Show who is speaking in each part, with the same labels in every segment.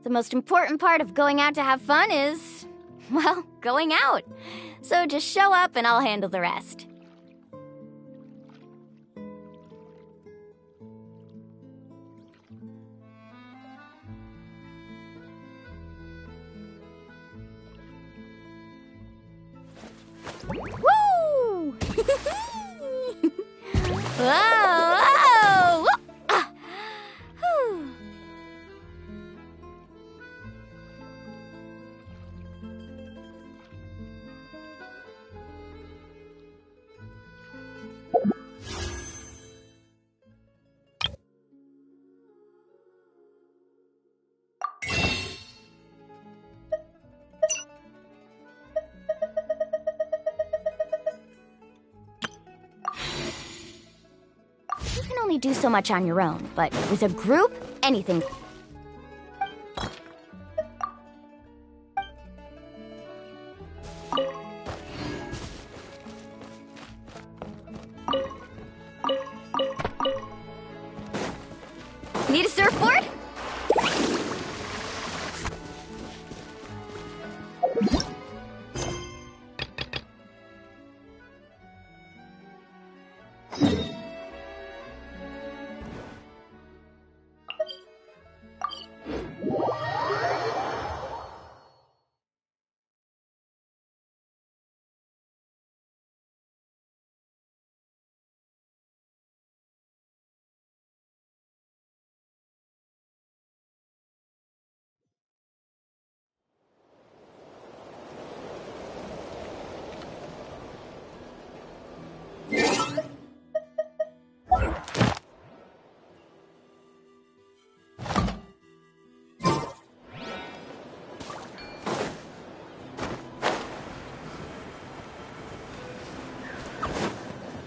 Speaker 1: The most important part of going out to have fun is, well, going out. So just show up and I'll handle the rest. Woo! Whoa! Whoa! Ah. Whew. You can only do so much on your own, but with a group, anything. Need a surfboard?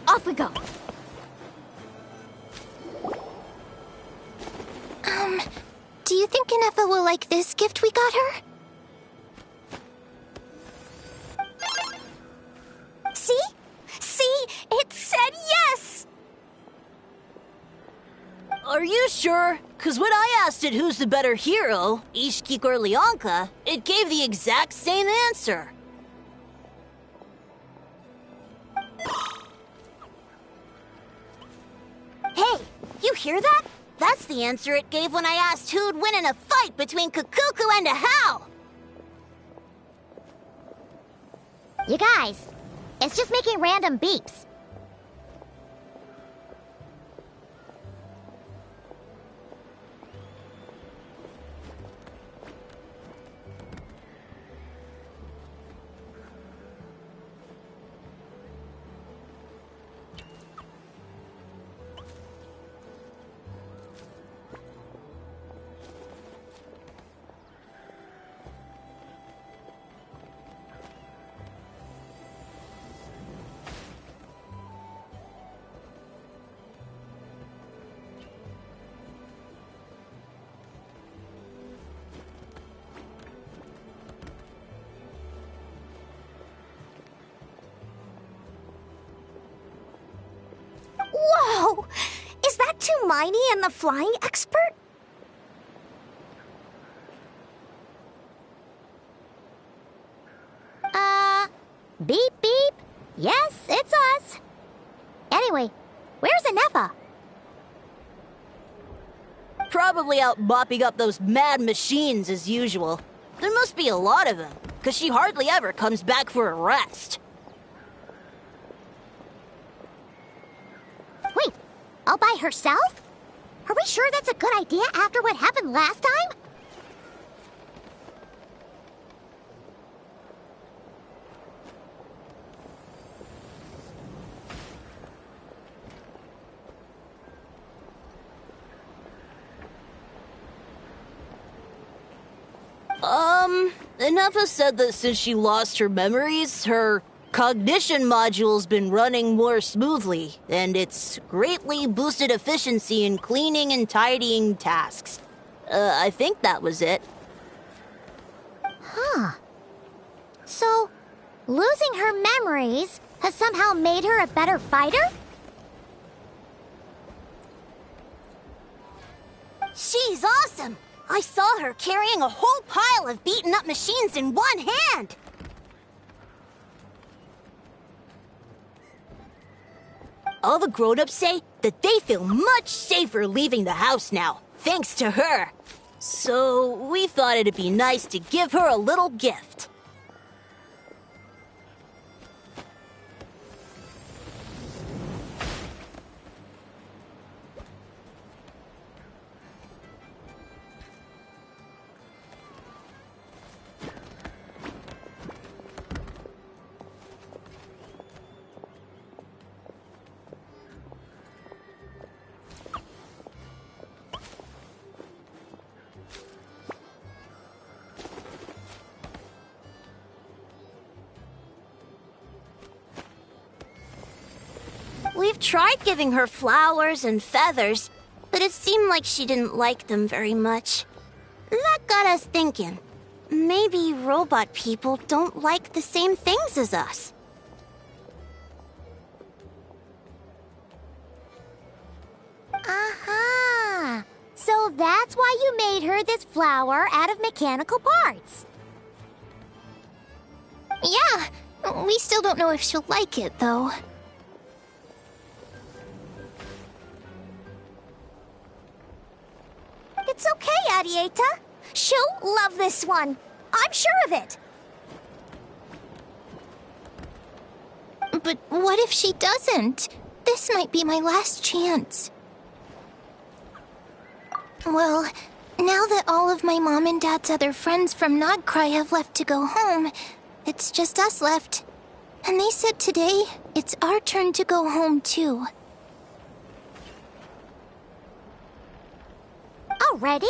Speaker 1: Off we go.
Speaker 2: Do you think Inefa will like this gift we got her? See? See? It said yes!
Speaker 3: Are you sure? Cause when I asked it who's the better hero, Ishkik or Leonka, it gave the exact same answer. Hey, you hear that? That's the answer it gave when I asked who'd win in a fight between Kukuku and a Hao.
Speaker 2: You guys, it's just making random beeps. Whoa! Is that Tumaini and the flying expert? Beep beep. Yes, it's us. Anyway, where's Inefa?
Speaker 3: Probably out mopping up those mad machines as usual. There must be a lot of them, cause she hardly ever comes back for a rest.
Speaker 2: Wait, all by herself? Are we sure that's a good idea after what happened last time?
Speaker 3: Inefa said that since she lost her memories, her cognition module's been running more smoothly, and it's greatly boosted efficiency in cleaning and tidying tasks. I think that was it.
Speaker 2: Huh. So, losing her memories has somehow made her a better fighter?
Speaker 3: She's awesome! I saw her carrying a whole pile of beaten-up machines in one hand! All the grown-ups say that they feel much safer leaving the house now, thanks to her. So we thought it'd be nice to give her a little gift. We've tried giving her flowers and feathers, but it seemed like she didn't like them very much. That got us thinking. Maybe robot people don't like the same things as us.
Speaker 2: Aha! So that's why you made her this flower out of mechanical parts.
Speaker 4: Yeah, we still don't know if she'll like it, though.
Speaker 2: It's okay, Arieta. She'll love this one. I'm sure of it.
Speaker 4: But what if she doesn't? This might be my last chance. Well, now that all of my mom and dad's other friends from Nodcry have left to go home, it's just us left. And they said today, it's our turn to go home too.
Speaker 2: Already?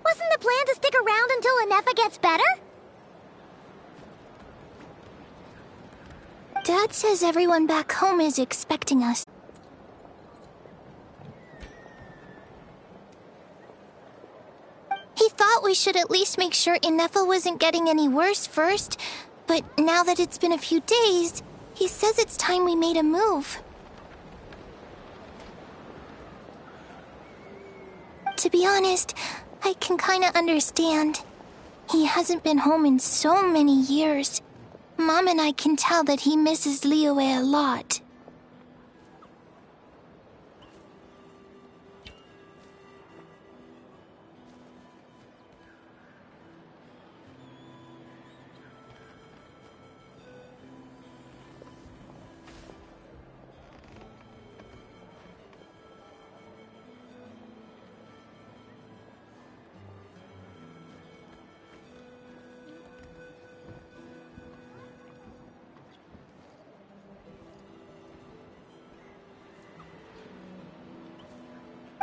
Speaker 2: Wasn't the plan to stick around until Inefa gets better?
Speaker 4: Dad says everyone back home is expecting us. He thought we should at least make sure Inefa wasn't getting any worse first, but now that it's been a few days, he says it's time we made a move. To be honest, I can kinda understand. He hasn't been home in so many years. Mom and I can tell that he misses Liyue a lot.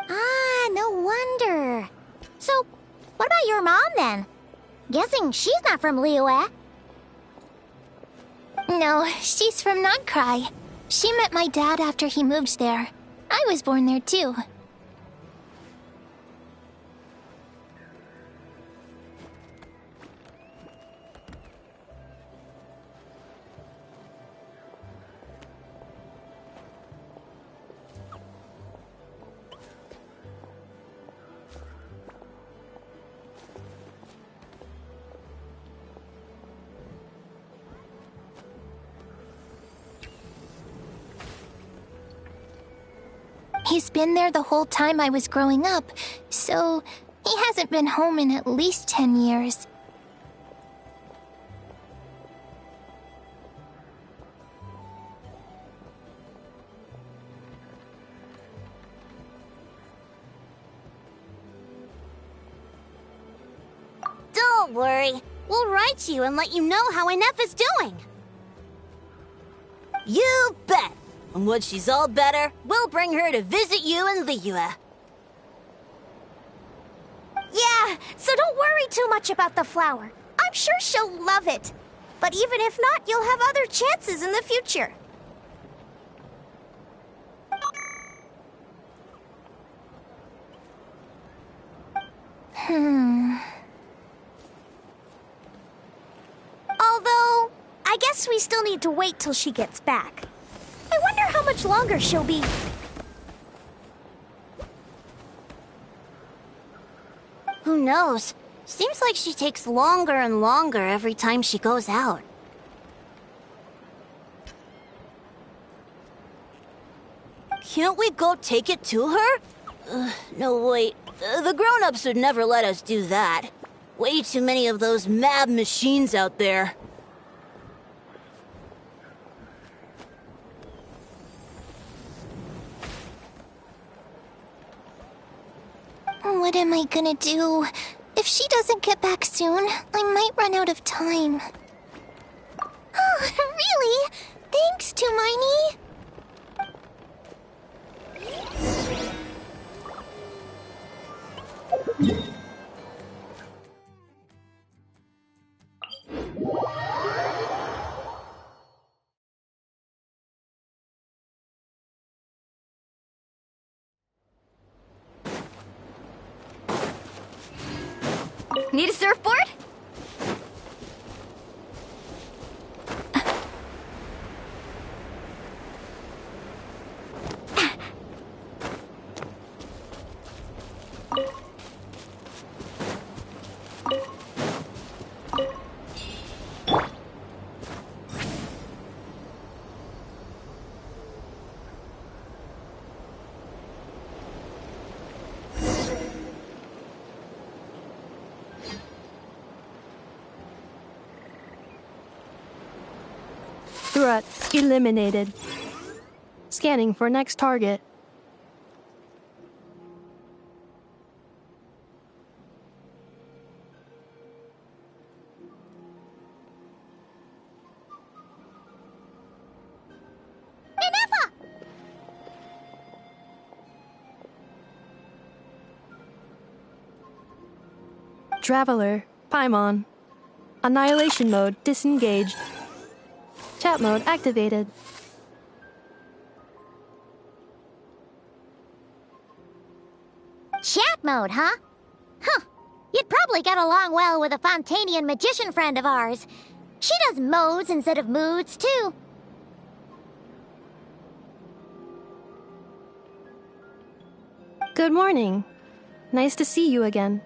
Speaker 2: Ah, no wonder. So, what about your mom then? Guessing she's not from Liyue.
Speaker 4: No, she's from Nodcry. She met my dad after he moved there. I was born there too. He's been there the whole time I was growing up, so he hasn't been home in at least 10 years.
Speaker 3: Don't worry. We'll write you and let you know how Inefa's doing. You bet. And once she's all better, we'll bring her to visit you in Liyue.
Speaker 2: Yeah, so don't worry too much about the flower. I'm sure she'll love it. But even if not, you'll have other chances in the future. Although, I guess we still need to wait till she gets back. I wonder how much longer she'll be. Who Who knows? Seems like she takes longer and longer every time she goes out.
Speaker 3: Can't we go take it to her? No, wait. The grown-ups would never let us do that. Way too many of those mad machines out there.
Speaker 4: What am I gonna do? If she doesn't get back soon, I might run out of time. Oh, really? Thanks, Hermione.
Speaker 1: Need a surfboard?
Speaker 5: Threat eliminated. Scanning for next target.
Speaker 2: Inefa!
Speaker 5: Traveler, Paimon. Annihilation mode disengaged. Chat mode activated.
Speaker 2: Chat mode, huh? Huh. You'd probably get along well with a Fontanian magician friend of ours. She does modes instead of moods, too.
Speaker 5: Good morning. Nice to see you again.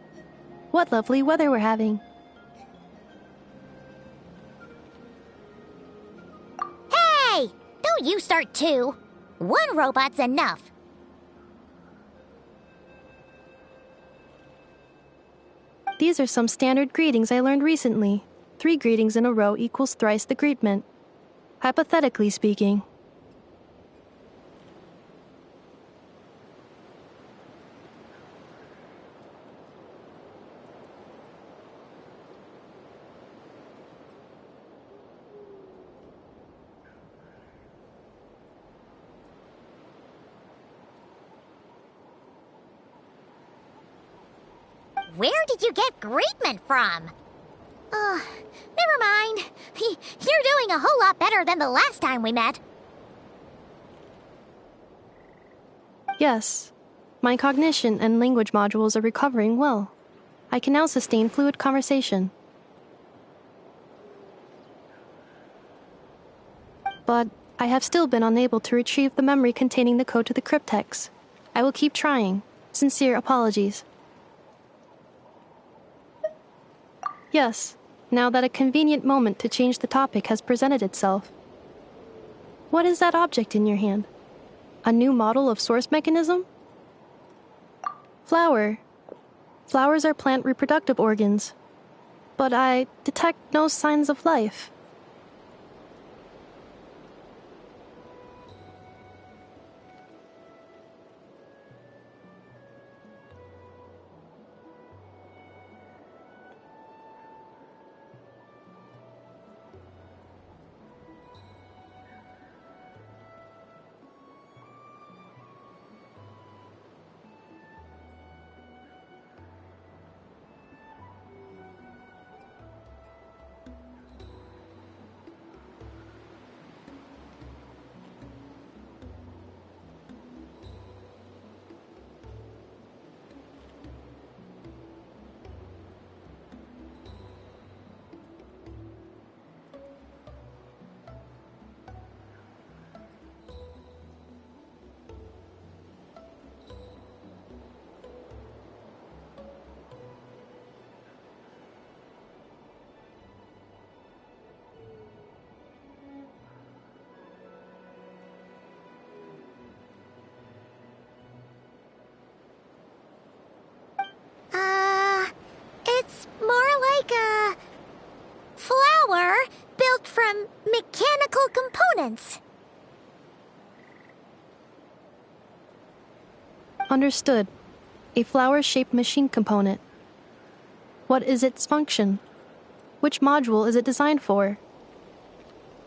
Speaker 5: What lovely weather we're having.
Speaker 2: Hey! Don't you start too. One robot's enough.
Speaker 5: These are some standard greetings I learned recently. 3 greetings in a row equals thrice the greetment. Hypothetically speaking.
Speaker 2: Where did you get greetment from? Never mind. You're doing a whole lot better than the last time we met.
Speaker 5: Yes. My cognition and language modules are recovering well. I can now sustain fluid conversation. But I have still been unable to retrieve the memory containing the code to the cryptex. I will keep trying. Sincere apologies. Yes, now that a convenient moment to change the topic has presented itself. What is that object in your hand? A new model of source mechanism? Flower. Flowers are plant reproductive organs. But I detect no signs of life.
Speaker 2: components.
Speaker 5: Understood. A flower-shaped machine component. What is its function? Which module is it designed for?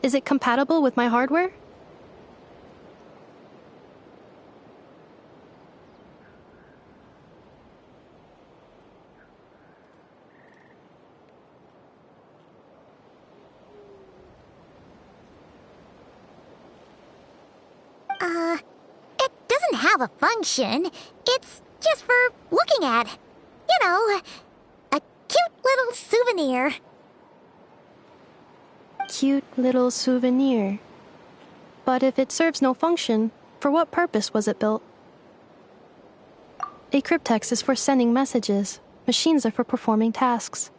Speaker 5: Is it compatible with my hardware?
Speaker 2: It doesn't have a function. It's just for looking at. You know, a cute little souvenir.
Speaker 5: Cute little souvenir. But if it serves no function, for what purpose was it built? A cryptex is for sending messages. Machines are for performing tasks.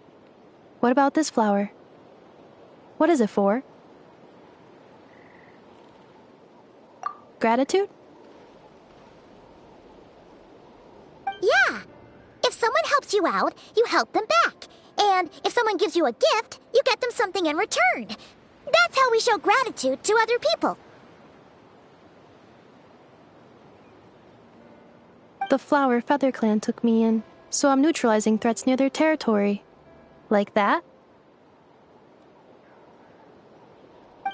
Speaker 5: What about this flower? What is it for? Gratitude?
Speaker 2: Yeah. If someone helps you out, you help them back. And if someone gives you a gift, you get them something in return. That's how we show gratitude to other people.
Speaker 5: The flower Feather Clan took me in, so I'm neutralizing threats near their territory. Like that?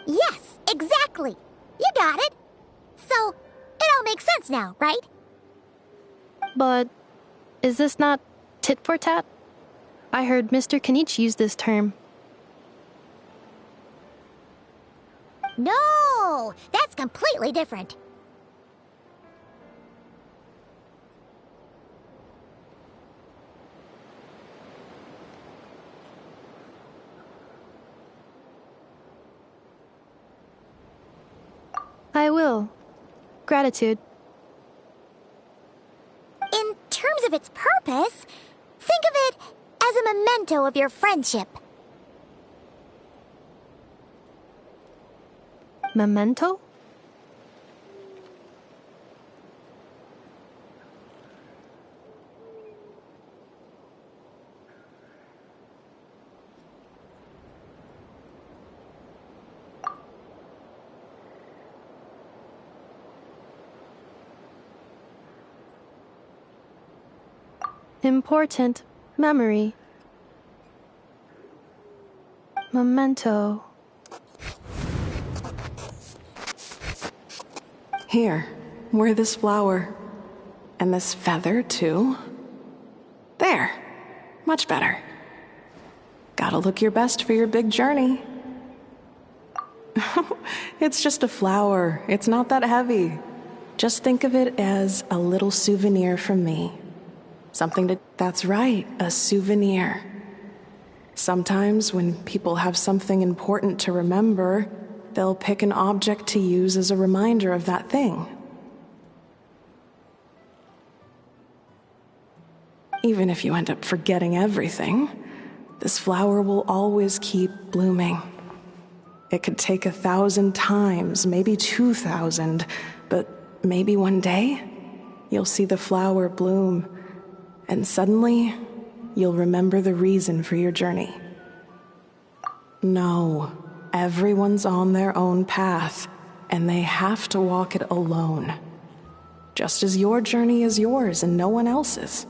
Speaker 2: Yes, exactly. You got it. So, it all makes sense now, right?
Speaker 5: But is this not tit for tat? I heard Mr. Kenichi use this term.
Speaker 2: No, that's completely different.
Speaker 5: I will. Gratitude.
Speaker 2: In terms of its purpose, think of it as a memento of your friendship.
Speaker 5: Memento? Important memory. Memento.
Speaker 6: Here, wear this flower. And this feather, too. There. Much better. Gotta look your best for your big journey. It's just a flower. It's not that heavy. Just think of it as a little souvenir from me. Something to... That's right, a souvenir. Sometimes when people have something important to remember, they'll pick an object to use as a reminder of that thing. Even if you end up forgetting everything, this flower will always keep blooming. It could take 1,000 times, maybe 2,000, but maybe one day, you'll see the flower bloom, and suddenly, you'll remember the reason for your journey. No, everyone's on their own path, and they have to walk it alone. Just as your journey is yours and no one else's.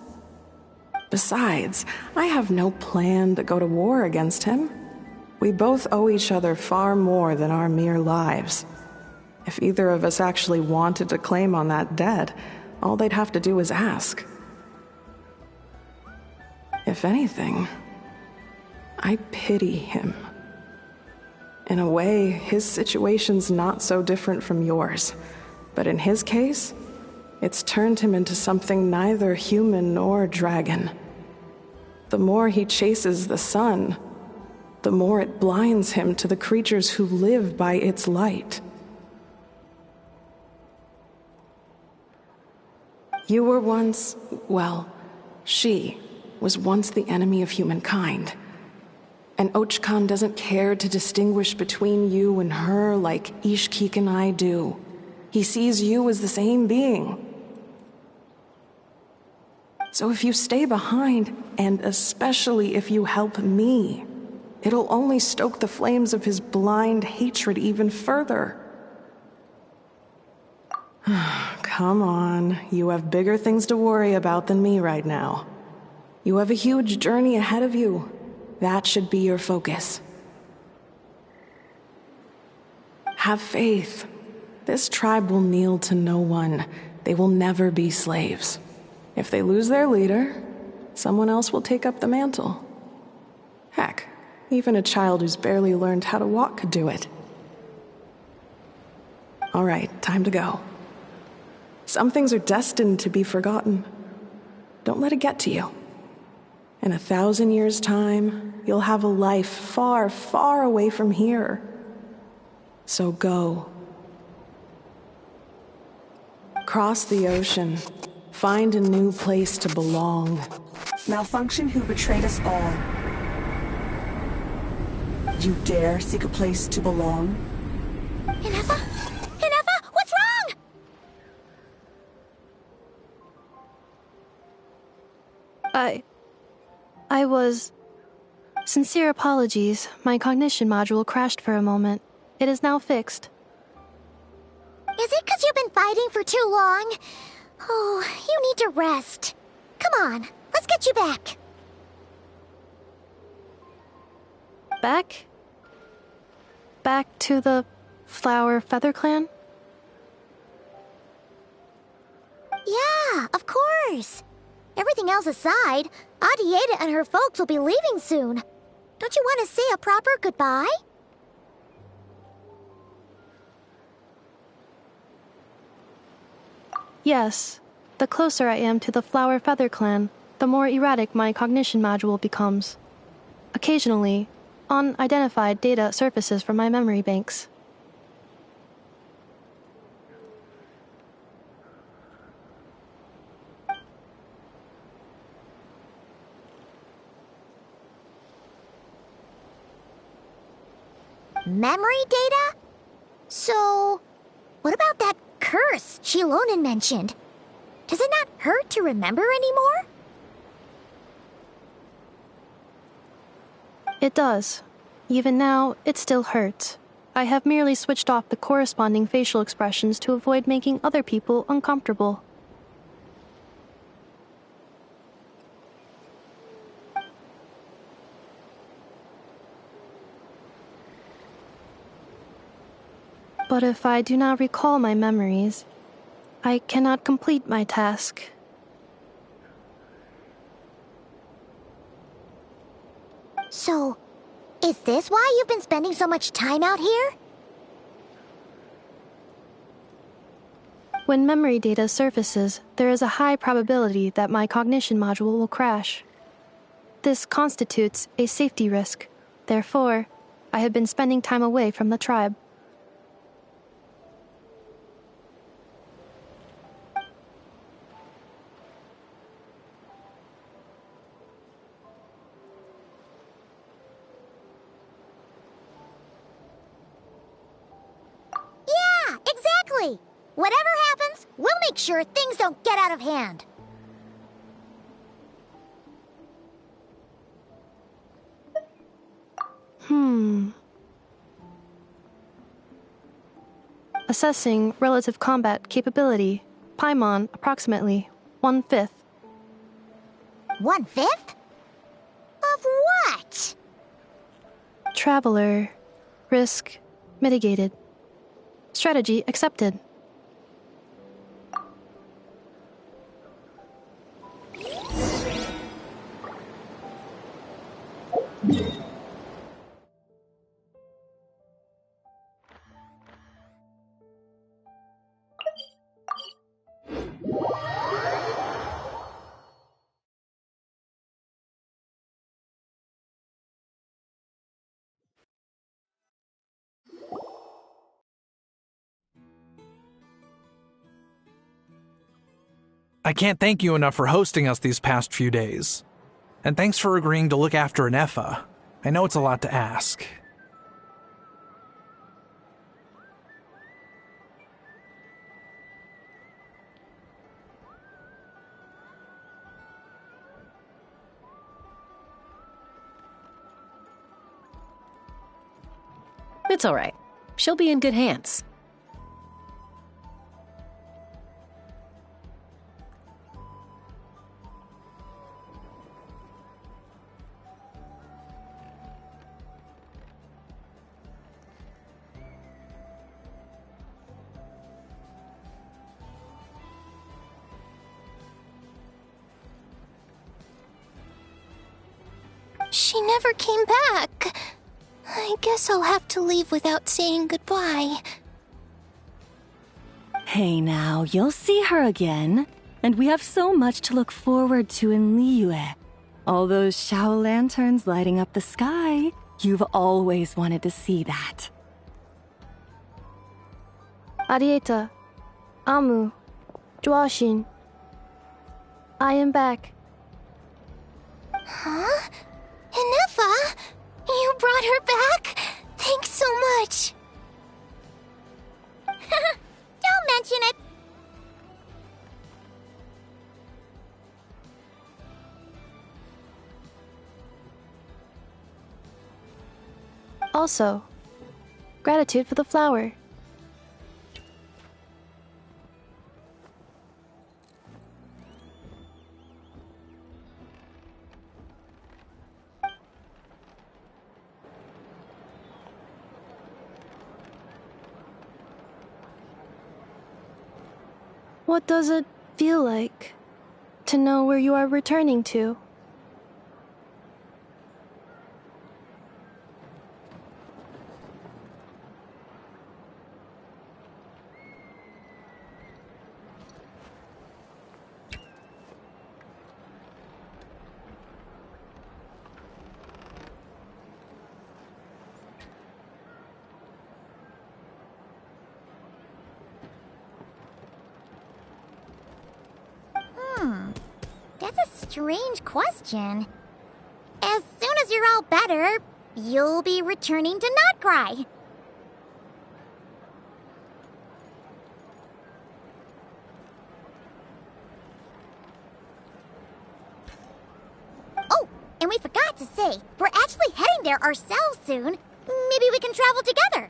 Speaker 6: Besides, I have no plan to go to war against him. We both owe each other far more than our mere lives. If either of us actually wanted to claim on that debt, all they'd have to do is ask. If anything, I pity him. In a way, his situation's not so different from yours. But in his case, it's turned him into something neither human nor dragon. The more he chases the sun, the more it blinds him to the creatures who live by its light. You were once, well, she was once the enemy of humankind. And Ochkan doesn't care to distinguish between you and her like Ishkik and I do. He sees you as the same being. So if you stay behind, and especially if you help me, It'll only stoke the flames of his blind hatred even further. Come on, you have bigger things to worry about than me right now. You have a huge journey ahead of you. That should be your focus. Have faith. This tribe will kneel to no one. They will never be slaves. If they lose their leader, someone else will take up the mantle. Heck, even a child who's barely learned how to walk could do it. All right, time to go. Some things are destined to be forgotten. Don't let it get to you. In 1,000 years' time, you'll have a life far, far away from here. So go. Cross the ocean. Find a new place to belong.
Speaker 7: Malfunction who betrayed us all. You dare seek a place to belong?
Speaker 2: Inefa? Inefa, what's wrong?
Speaker 5: I was... Sincere apologies. My cognition module crashed for a moment. It is now fixed.
Speaker 2: Is it because you've been fighting for too long? Oh, you need to rest. Come on, let's get you back.
Speaker 5: Back? Back to the Flower Feather Clan?
Speaker 2: Yeah, of course. Everything else aside, Adieta and her folks will be leaving soon. Don't you want to say a proper goodbye?
Speaker 5: Yes. The closer I am to the Flower Feather Clan, the more erratic my cognition module becomes. Occasionally, unidentified data surfaces from my memory banks.
Speaker 2: Memory data? So, what about that curse Shilonen mentioned? Does it not hurt to remember anymore?
Speaker 5: It does. Even now, it still hurts. I have merely switched off the corresponding facial expressions to avoid making other people uncomfortable. But if I do not recall my memories, I cannot complete my task.
Speaker 2: So, is this why you've been spending so much time out here?
Speaker 5: When memory data surfaces, there is a high probability that my cognition module will crash. This constitutes a safety risk. Therefore, I have been spending time away from the tribe.
Speaker 2: Yeah, exactly. Whatever happens, we'll make sure things don't get out of hand.
Speaker 5: Assessing relative combat capability. Paimon, approximately 1/5.
Speaker 2: 1/5? Of what?
Speaker 5: Traveler. Risk mitigated. Strategy accepted.
Speaker 8: I can't thank you enough for hosting us these past few days. And thanks for agreeing to look after inefa. I know it's a lot to ask.
Speaker 9: It's all right. She'll be in good hands.
Speaker 4: She never came back. I guess I'll have to leave without saying goodbye.
Speaker 10: Hey now, you'll see her again. And we have so much to look forward to in Liyue. All those Shao lanterns lighting up the sky. You've always wanted to see that.
Speaker 5: Arieta, Amu, Joashin. I am back.
Speaker 4: Huh? Inefa? You brought her back? Thanks so much.
Speaker 2: Don't mention it.
Speaker 5: Also, gratitude for the flower. What does it feel like to know where you are returning to?
Speaker 2: That's a strange question. As soon as you're all better, you'll be returning to Not Cry. Oh, and we forgot to say, we're actually heading there ourselves soon. Maybe we can travel together.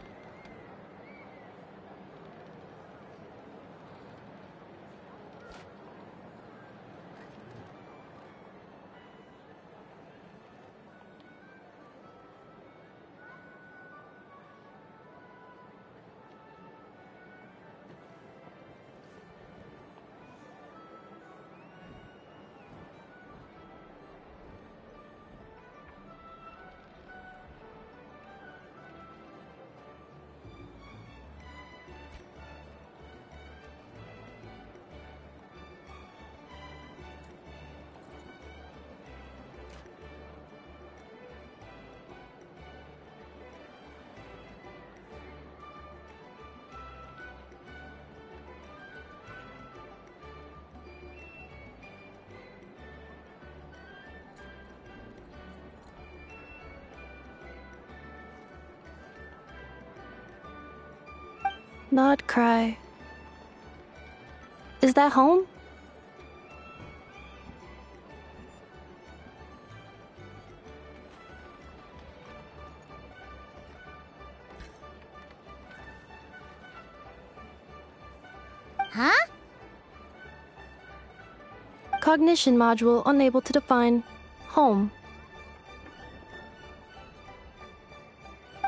Speaker 5: Not cry. Is that home?
Speaker 2: Huh?
Speaker 5: Cognition module unable to define home.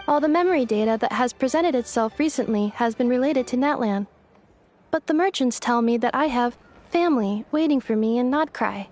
Speaker 5: All the memory data that has presented itself recently has been related to Natlan. But the merchants tell me that I have family waiting for me in Not Cry.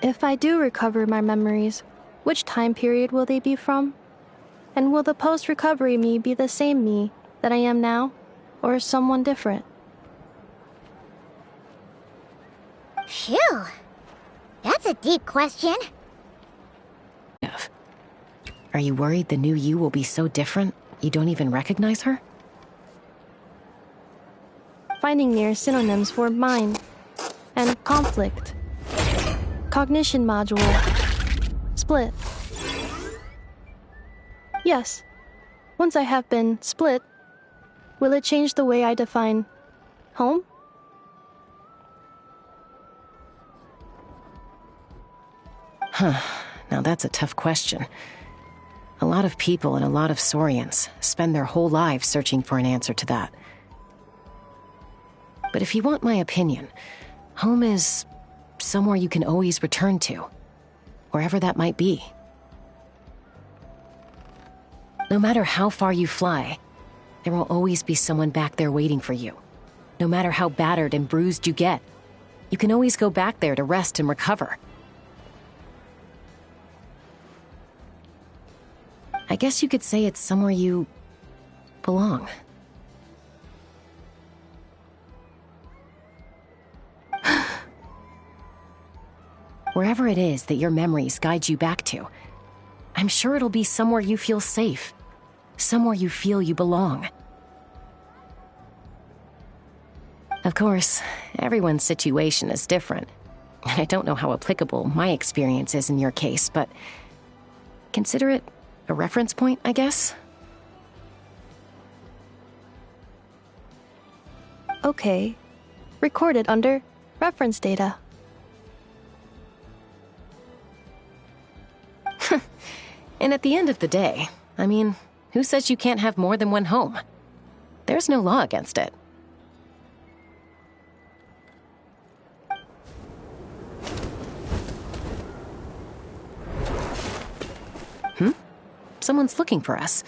Speaker 5: If I do recover my memories, which time period will they be from? And will the post-recovery me be the same me that I am now, or someone different?
Speaker 2: Phew. That's a deep question.
Speaker 9: Are you worried the new you will be so different you don't even recognize her?
Speaker 5: Finding near synonyms for mind and conflict. Cognition module. Split. Yes. Once I have been split, will it change the way I define home?
Speaker 9: Now that's a tough question. A lot of people and a lot of Saurians spend their whole lives searching for an answer to that. But if you want my opinion, home is somewhere you can always return to, wherever that might be. No matter how far you fly, there will always be someone back there waiting for you. No matter how battered and bruised you get, you can always go back there to rest and recover. I guess you could say it's somewhere you belong. Wherever it is that your memories guide you back to, I'm sure it'll be somewhere you feel safe, somewhere you feel you belong. Of course, everyone's situation is different, and I don't know how applicable my experience is in your case, but consider it a reference point, I guess?
Speaker 5: Okay. Recorded under reference data.
Speaker 9: And at the end of the day, I mean, who says you can't have more than one home? There's no law against it. Someone's looking for us.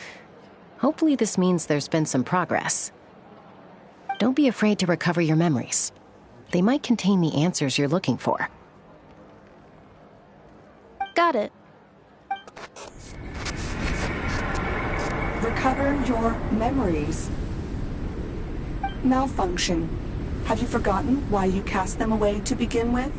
Speaker 9: Hopefully this means there's been some progress. Don't be afraid to recover your memories. They might contain the answers you're looking for.
Speaker 5: Got it.
Speaker 7: Recover your memories. Malfunction. Have you forgotten why you cast them away to begin with?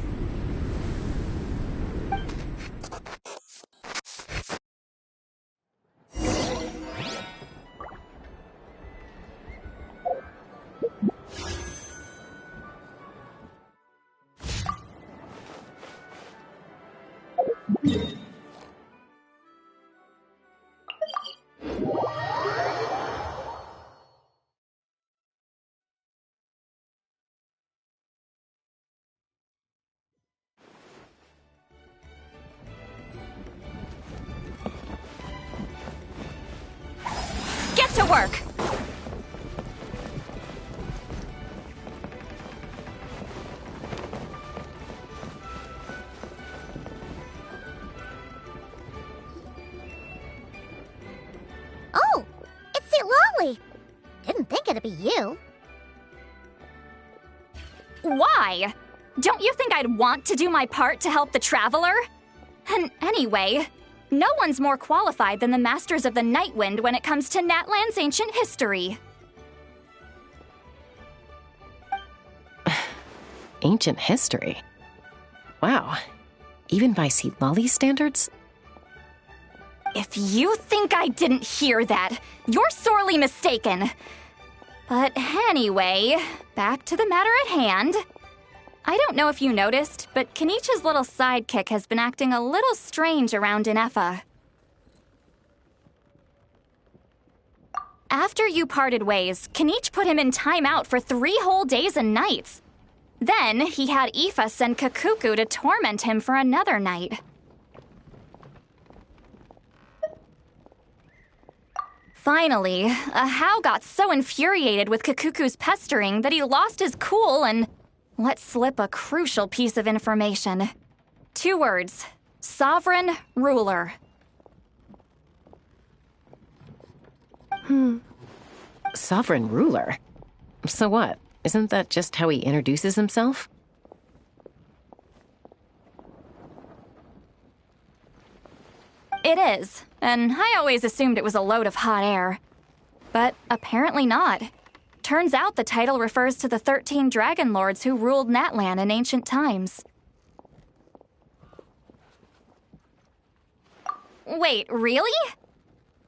Speaker 1: Get to work!
Speaker 2: Oh, it's the Lolly. Didn't think it'd be you.
Speaker 1: Why? Don't you think I'd want to do my part to help the Traveler? And anyway, no one's more qualified than the Masters of the Nightwind when it comes to Natlan's ancient history.
Speaker 9: Ancient history? Wow. Even by Lolly's standards?
Speaker 1: If you think I didn't hear that, you're sorely mistaken. But anyway, back to the matter at hand. I don't know if you noticed, but Kenichi's little sidekick has been acting a little strange around Inefa. After you parted ways, Kenichi put him in timeout for 3 whole days and nights. Then he had Ifa send Kakuku to torment him for another night. Finally, Ahau got so infuriated with Kakuku's pestering that he lost his cool and let slip a crucial piece of information. 2 words: sovereign ruler.
Speaker 9: Sovereign ruler? So what? Isn't that just how he introduces himself?
Speaker 1: It is, and I always assumed it was a load of hot air. But apparently not. Turns out the title refers to the 13 dragon lords who ruled Natlan in ancient times. Wait, really?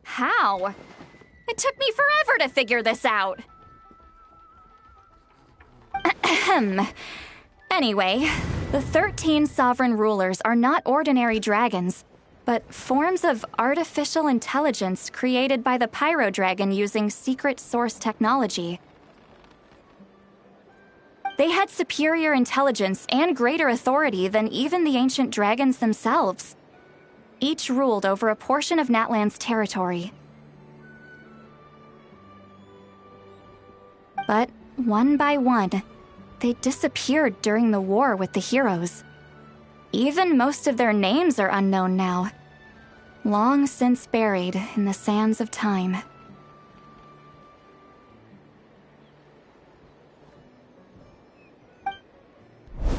Speaker 1: How? It took me forever to figure this out. Anyway, the 13 sovereign rulers are not ordinary dragons, but forms of artificial intelligence created by the Pyro Dragon using secret source technology. They had superior intelligence and greater authority than even the ancient dragons themselves. Each ruled over a portion of Natlan's territory. But one by one, they disappeared during the war with the heroes. Even most of their names are unknown now, long since buried in the sands of time.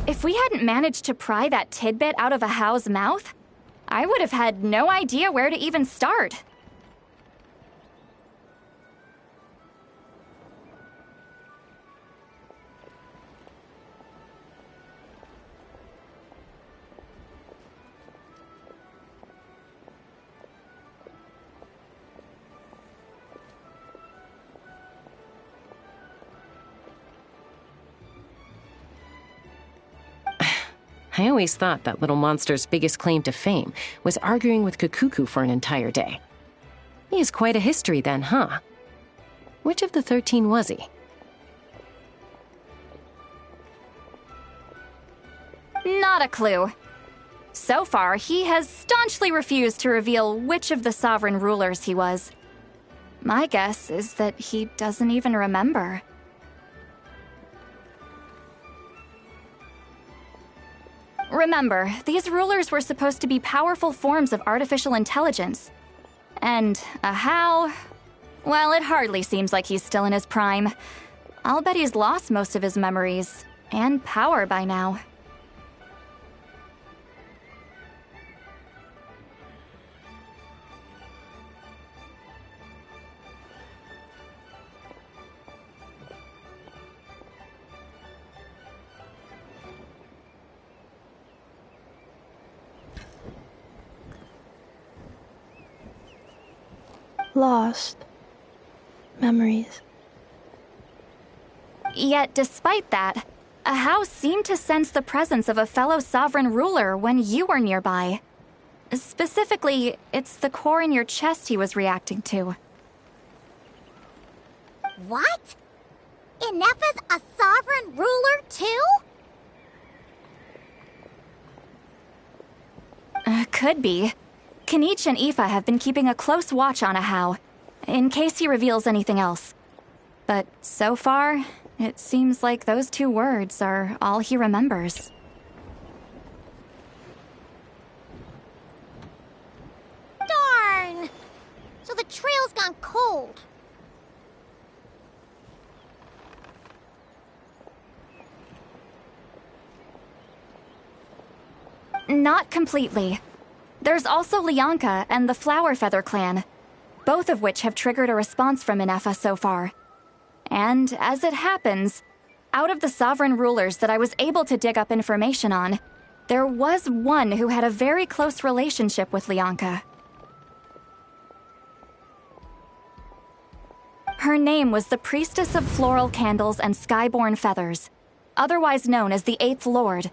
Speaker 1: If we hadn't managed to pry that tidbit out of a How's mouth, I would have had no idea where to even start.
Speaker 9: I always thought that little monster's biggest claim to fame was arguing with Kukuku for an entire day. He has quite a history then, huh? Which of the 13 was he?
Speaker 1: Not a clue. So far, he has staunchly refused to reveal which of the sovereign rulers he was. My guess is that he doesn't even remember. Remember, these rulers were supposed to be powerful forms of artificial intelligence. And a How? Well, it hardly seems like he's still in his prime. I'll bet he's lost most of his memories and power by now.
Speaker 5: Lost. Memories.
Speaker 1: Yet, despite that, a How seemed to sense the presence of a fellow sovereign ruler when you were nearby. Specifically, it's the core in your chest he was reacting to.
Speaker 2: What? Inefa's a sovereign ruler too?
Speaker 1: Could be. Kanich and Ifa have been keeping a close watch on a How, in case he reveals anything else. But so far, it seems like those 2 words are all he remembers.
Speaker 2: Darn! So the trail's gone cold.
Speaker 1: Not completely. There's also Lianka and the Flower Feather clan, both of which have triggered a response from Inefa so far. And as it happens, out of the sovereign rulers that I was able to dig up information on, there was one who had a very close relationship with Lianka. Her name was the Priestess of Floral Candles and Skyborn Feathers, otherwise known as the Eighth Lord.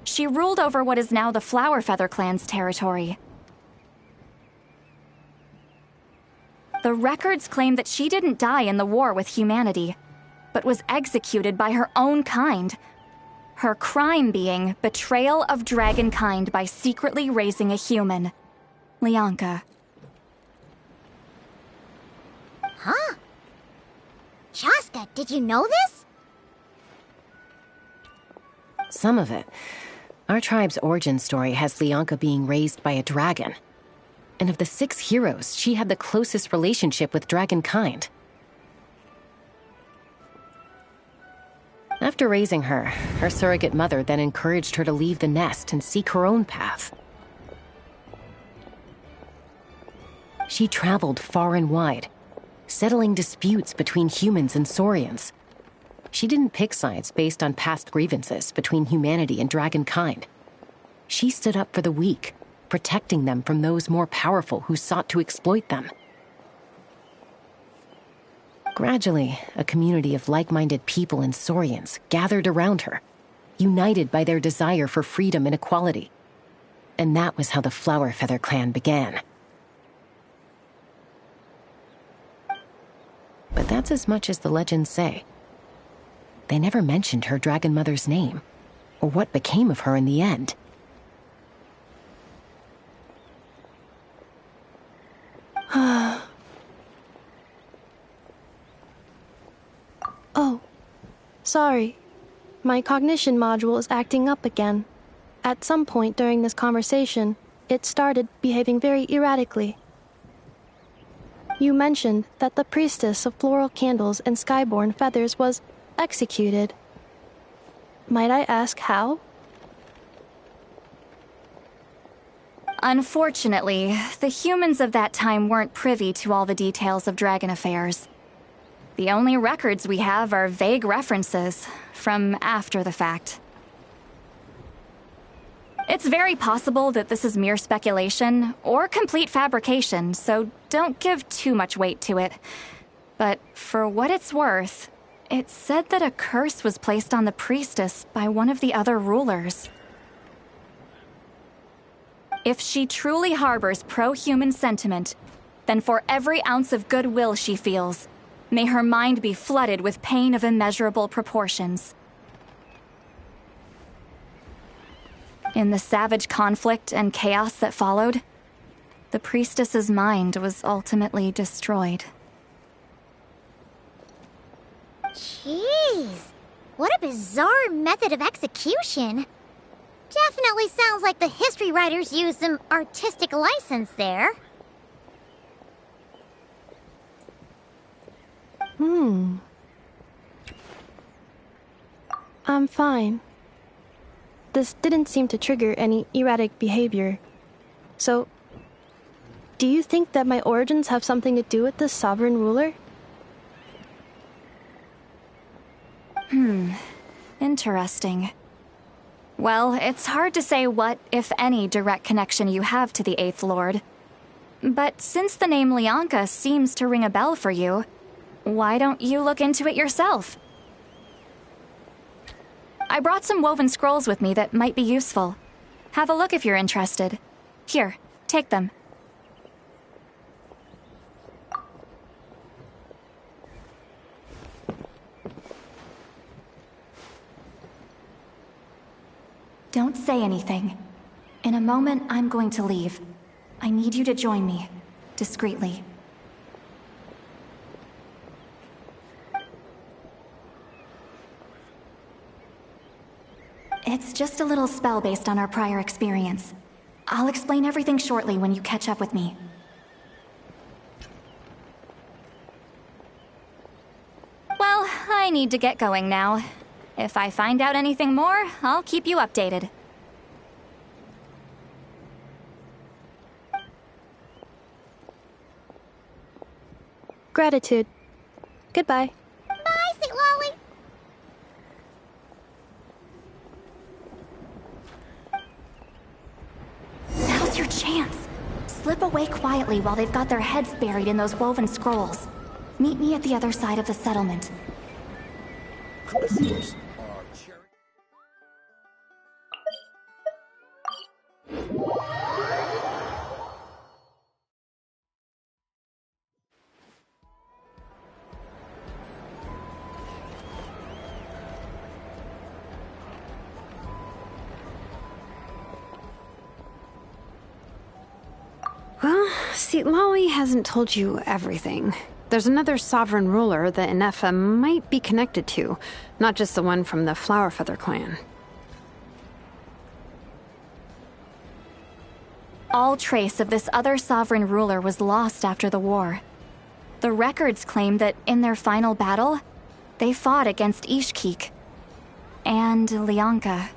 Speaker 1: She ruled over what is now the Flower Feather clan's territory. The records claim that she didn't die in the war with humanity, but was executed by her own kind. Her crime being betrayal of dragonkind by secretly raising a human. Lianka.
Speaker 2: Huh? Shasta, did you know this?
Speaker 9: Some of it. Our tribe's origin story has Lianka being raised by a dragon. And of the 6 heroes, she had the closest relationship with dragonkind. After raising her, her surrogate mother then encouraged her to leave the nest and seek her own path. She traveled far and wide, settling disputes between humans and Saurians. She didn't pick sides based on past grievances between humanity and dragonkind. She stood up for the weak, protecting them from those more powerful who sought to exploit them. Gradually, a community of like-minded people and Saurians gathered around her, united by their desire for freedom and equality. And that was how the Flower Feather clan began. But that's as much as the legends say. They never mentioned her dragon mother's name, or what became of her in the end.
Speaker 5: Oh, sorry. My cognition module is acting up again. At some point during this conversation, it started behaving very erratically. You mentioned that the priestess of floral candles and skyborn feathers was executed. Might I ask how?
Speaker 1: Unfortunately, the humans of that time weren't privy to all the details of dragon affairs. The only records we have are vague references from after the fact. It's very possible that this is mere speculation or complete fabrication, so don't give too much weight to it. But for what it's worth, it said that a curse was placed on the priestess by one of the other rulers. If she truly harbors pro-human sentiment, then for every ounce of goodwill she feels, may her mind be flooded with pain of immeasurable proportions. In the savage conflict and chaos that followed, the priestess's mind was ultimately destroyed.
Speaker 2: Jeez, what a bizarre method of execution. Definitely sounds like the history writers used some artistic license there.
Speaker 5: I'm fine. This didn't seem to trigger any erratic behavior. So, do you think that my origins have something to do with this sovereign ruler?
Speaker 1: Interesting. Well, it's hard to say what, if any, direct connection you have to the Eighth Lord. But since the name Lianka seems to ring a bell for you, why don't you look into it yourself? I brought some woven scrolls with me that might be useful. Have a look if you're interested. Here, take them. Don't say anything. In a moment, I'm going to leave. I need you to join me, discreetly. It's just a little spell based on our prior experience. I'll explain everything shortly when you catch up with me. Well, I need to get going now. If I find out anything more, I'll keep you updated.
Speaker 5: Gratitude. Goodbye.
Speaker 2: Bye, Sweet Lolly.
Speaker 1: Now's your chance. Slip away quietly while they've got their heads buried in those woven scrolls. Meet me at the other side of the settlement.
Speaker 11: Well, Lolly hasn't told you everything. There's another sovereign ruler that Inefa might be connected to, not just the one from the Flower Feather clan.
Speaker 1: All trace of this other sovereign ruler was lost after the war. The records claim that in their final battle, they fought against Ishkik and Lianka.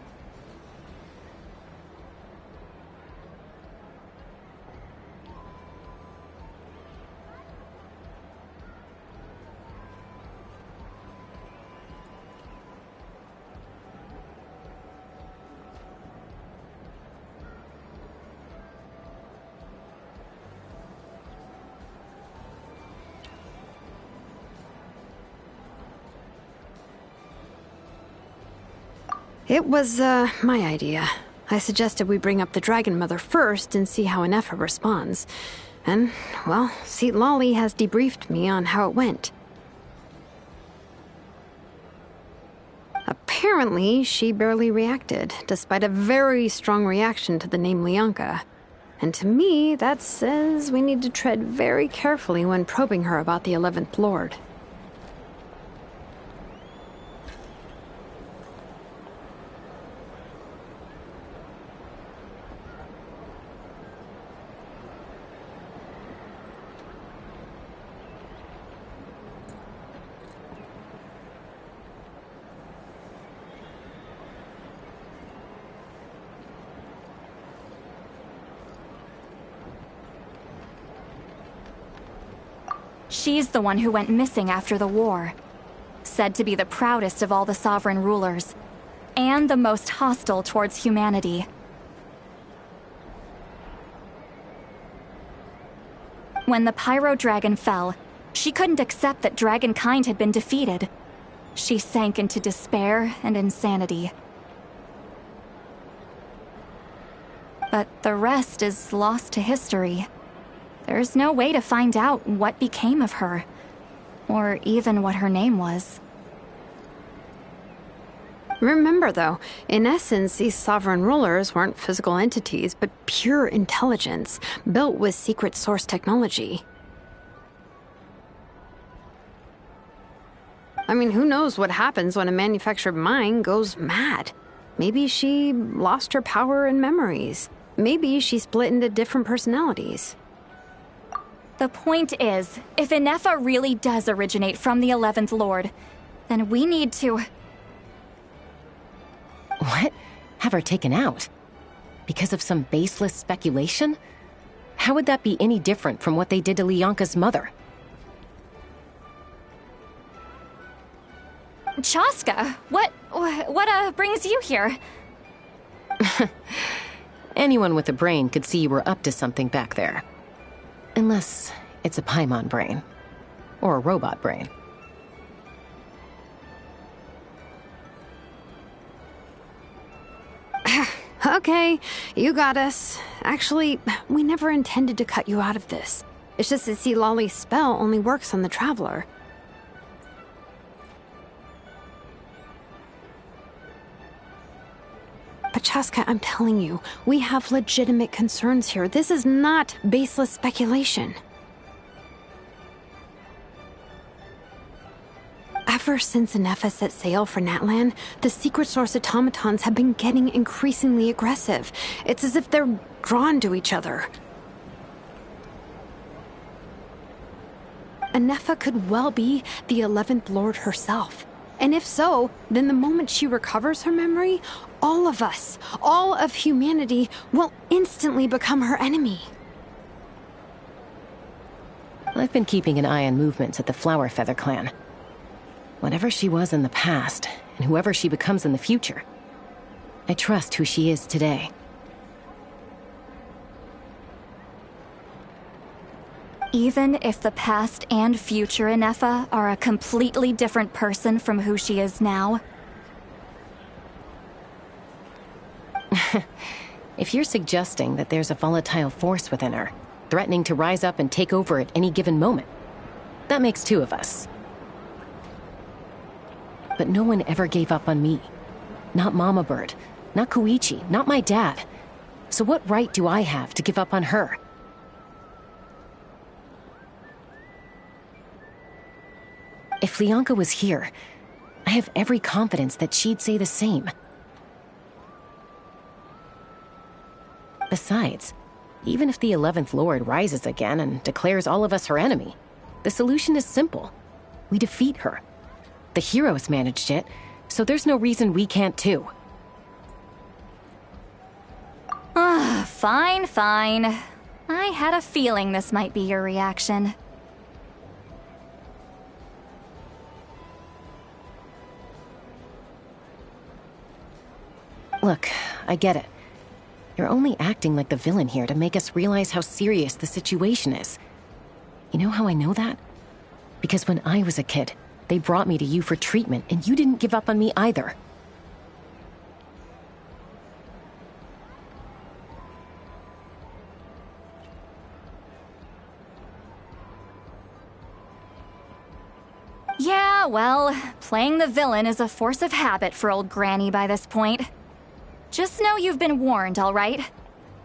Speaker 11: It was, my idea. I suggested we bring up the Dragon Mother first and see how inefa responds. And, well, Seat Lolly has debriefed me on how it went. Apparently, she barely reacted, despite a very strong reaction to the name Lianka. And to me, that says we need to tread very carefully when probing her about the 11th Lord.
Speaker 1: She's the one who went missing after the war. Said to be the proudest of all the sovereign rulers, and the most hostile towards humanity. When the Pyro Dragon fell, she couldn't accept that dragonkind had been defeated. She sank into despair and insanity. But the rest is lost to history. There's no way to find out what became of her, or even what her name was.
Speaker 11: Remember, though, in essence, these sovereign rulers weren't physical entities, but pure intelligence, built with secret source technology. I mean, who knows what happens when a manufactured mind goes mad? Maybe she lost her power and memories. Maybe she split into different personalities.
Speaker 1: The point is, if inefa really does originate from the 11th Lord, then we need to...
Speaker 9: What? Have her taken out? Because of some baseless speculation? How would that be any different from what they did to Lianka's mother?
Speaker 1: Chaska, what brings you here?
Speaker 9: Anyone with a brain could see you were up to something back there. Unless it's a Paimon brain. Or a robot brain.
Speaker 11: Okay, you got us. Actually, we never intended to cut you out of this. It's just that Lolly's spell only works on the Traveler. But Chaska, I'm telling you, we have legitimate concerns here. This is not baseless speculation. Ever since inefa set sail for Natlan, the secret source automatons have been getting increasingly aggressive. It's as if they're drawn to each other. Inefa could well be the 11th Lord herself. And if so, then the moment she recovers her memory, all of us, all of humanity, will instantly become her enemy.
Speaker 9: I've been keeping an eye on movements at the Flower Feather clan. Whatever she was in the past, and whoever she becomes in the future, I trust who she is today.
Speaker 1: Even if the past and future inefa are a completely different person from who she is now?
Speaker 9: If you're suggesting that there's a volatile force within her, threatening to rise up and take over at any given moment, that makes two of us. But no one ever gave up on me. Not Mama Bird, not Koichi, not my dad. So what right do I have to give up on her? If Lianka was here, I have every confidence that she'd say the same. Besides, even if the 11th Lord rises again and declares all of us her enemy, the solution is simple. We defeat her. The heroes managed it, so there's no reason we can't too.
Speaker 1: Fine, fine. I had a feeling this might be your reaction.
Speaker 9: Look, I get it. You're only acting like the villain here to make us realize how serious the situation is. You know how I know that? Because when I was a kid, they brought me to you for treatment, and you didn't give up on me either.
Speaker 1: well, playing the villain is a force of habit for old Granny by this point. Just know you've been warned, all right?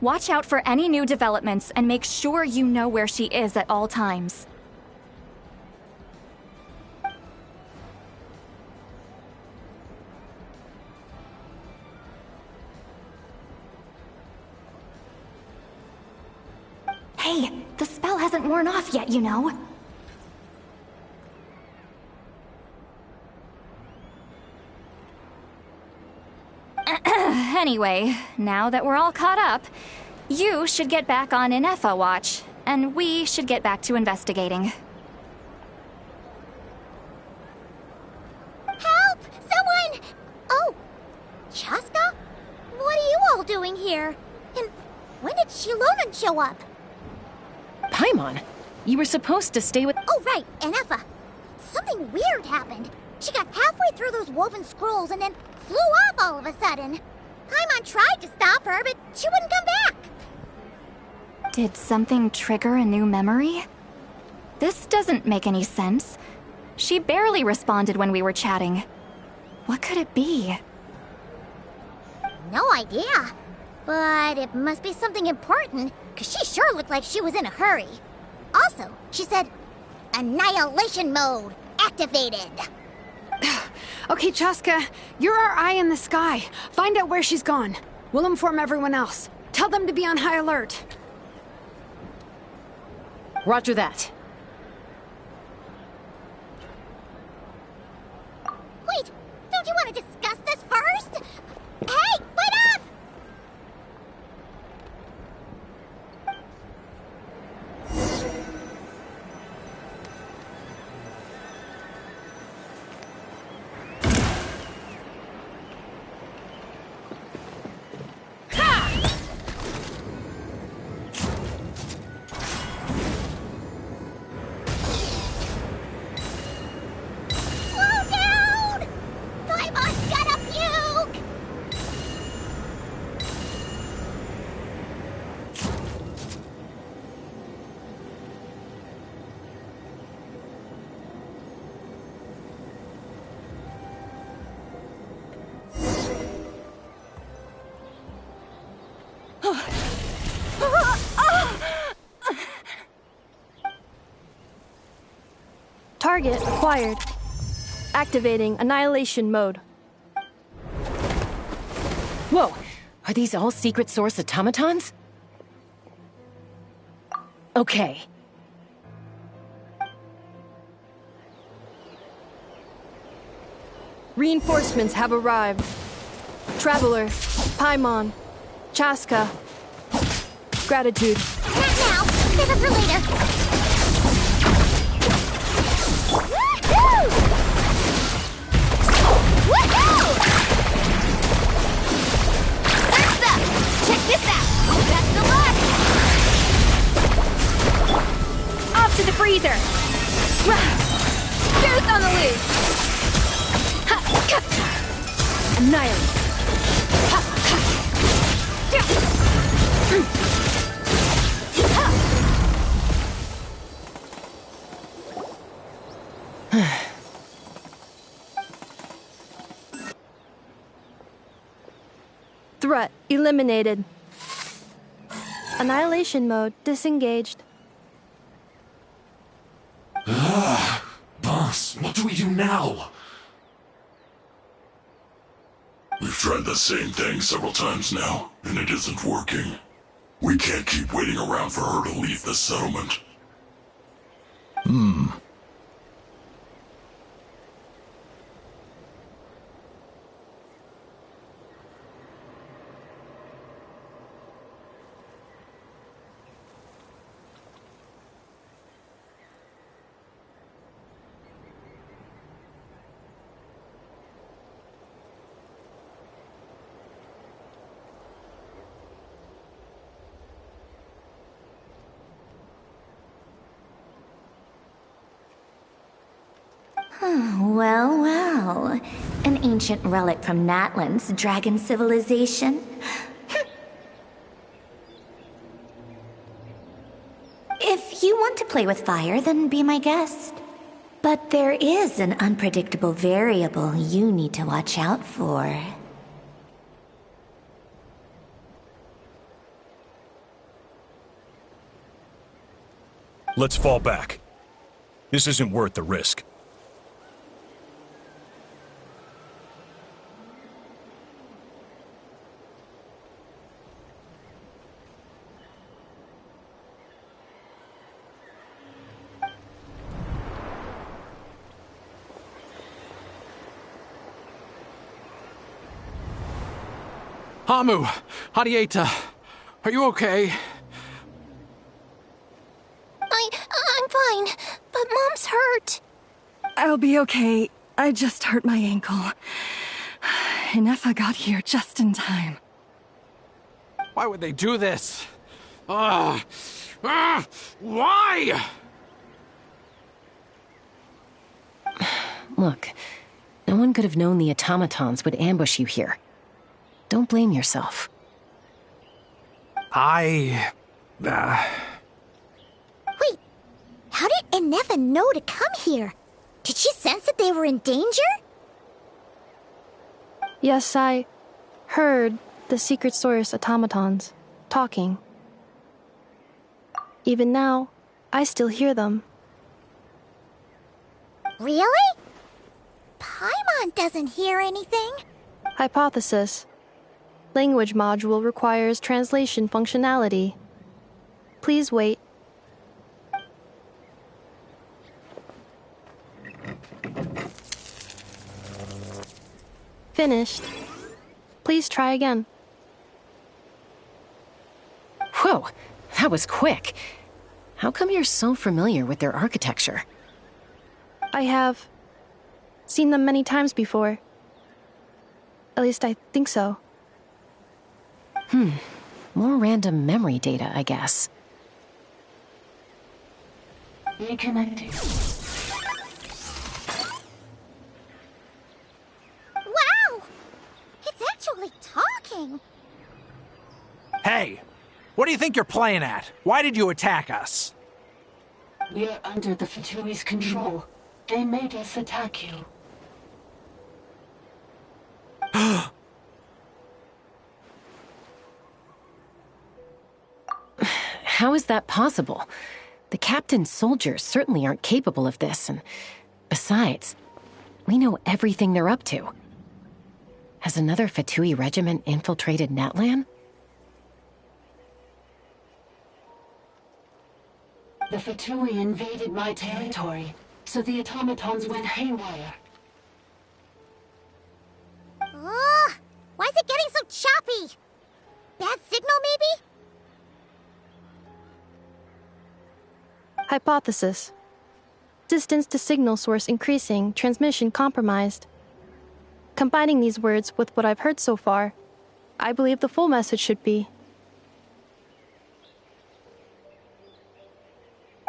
Speaker 1: Watch out for any new developments and make sure you know where she is at all times. Hey, the spell hasn't worn off yet, you know. Anyway, now that we're all caught up, you should get back on Inefa watch, and we should get back to investigating.
Speaker 2: Help! Someone! Oh, Chaska? What are you all doing here? And when did Shiloran show up?
Speaker 9: Paimon, you were supposed to stay with—
Speaker 2: Oh, right, Inefa. Something weird happened. She got halfway through those woven scrolls and then flew off all of a sudden. Paimon tried to stop her, but she wouldn't come back.
Speaker 1: Did something trigger a new memory? This doesn't make any sense. She barely responded when we were chatting. What could it be?
Speaker 2: No idea. But it must be something important, because she sure looked like she was in a hurry. Also, she said, Annihilation mode activated.
Speaker 11: Okay, Chaska, you're our eye in the sky. Find out where she's gone. We'll inform everyone else. Tell them to be on high alert.
Speaker 9: Roger that.
Speaker 2: Wait, don't you want to discuss this first? Hey, wait up!
Speaker 5: Target acquired. Activating annihilation mode.
Speaker 9: Whoa! Are these all secret source automatons? Okay.
Speaker 5: Reinforcements have arrived. Traveler, Paimon, Chaska. Gratitude.
Speaker 2: Not now. Save it for later. Woohoo! Woohoo! Surf's up! Check this out! Best of luck!
Speaker 1: Off to the freezer! Goose on the loose!
Speaker 5: Annihilate. Threat eliminated. Annihilation mode disengaged.
Speaker 12: Boss, what do we do now?
Speaker 13: We've tried the same thing several times now, and it isn't working. We can't keep waiting around for her to leave the settlement.
Speaker 14: Well, well. An ancient relic from Natlan's dragon civilization. If you want to play with fire, then be my guest. But there is an unpredictable variable you need to watch out for.
Speaker 12: Let's fall back. This isn't worth the risk.
Speaker 8: Hamu, Hadieta, are you okay?
Speaker 4: I'm fine, but Mom's hurt.
Speaker 10: I'll be okay. I just hurt my ankle. Inefa got here just in time.
Speaker 8: Why would they do this? Why?
Speaker 9: Look, no one could have known the automatons would ambush you here. Don't blame yourself.
Speaker 2: Wait, how did Inefa know to come here? Did she sense that they were in danger?
Speaker 5: Yes, I heard the secret source automatons talking. Even now, I still hear them.
Speaker 2: Really? Paimon doesn't hear anything.
Speaker 5: Hypothesis. Language module requires translation functionality. Please wait. Finished. Please try again.
Speaker 9: Whoa, that was quick. How come you're so familiar with their architecture?
Speaker 5: I have seen them many times before. At least I think so.
Speaker 9: More random memory data, I guess.
Speaker 15: Reconnecting.
Speaker 2: Wow! It's actually talking!
Speaker 8: Hey, what do you think you're playing at? Why did you attack us?
Speaker 15: We're under the Fatui's control. They made us attack you.
Speaker 9: How is that possible? The captain's soldiers certainly aren't capable of this, and besides, we know everything they're up to. Has another Fatui regiment infiltrated Natlan?
Speaker 15: The Fatui invaded my territory, so the automatons went haywire.
Speaker 2: Ugh! Why is it getting so choppy? Bad signal, maybe?
Speaker 5: Hypothesis. Distance to signal source increasing, transmission compromised. Combining these words with what I've heard so far, I believe the full message should be: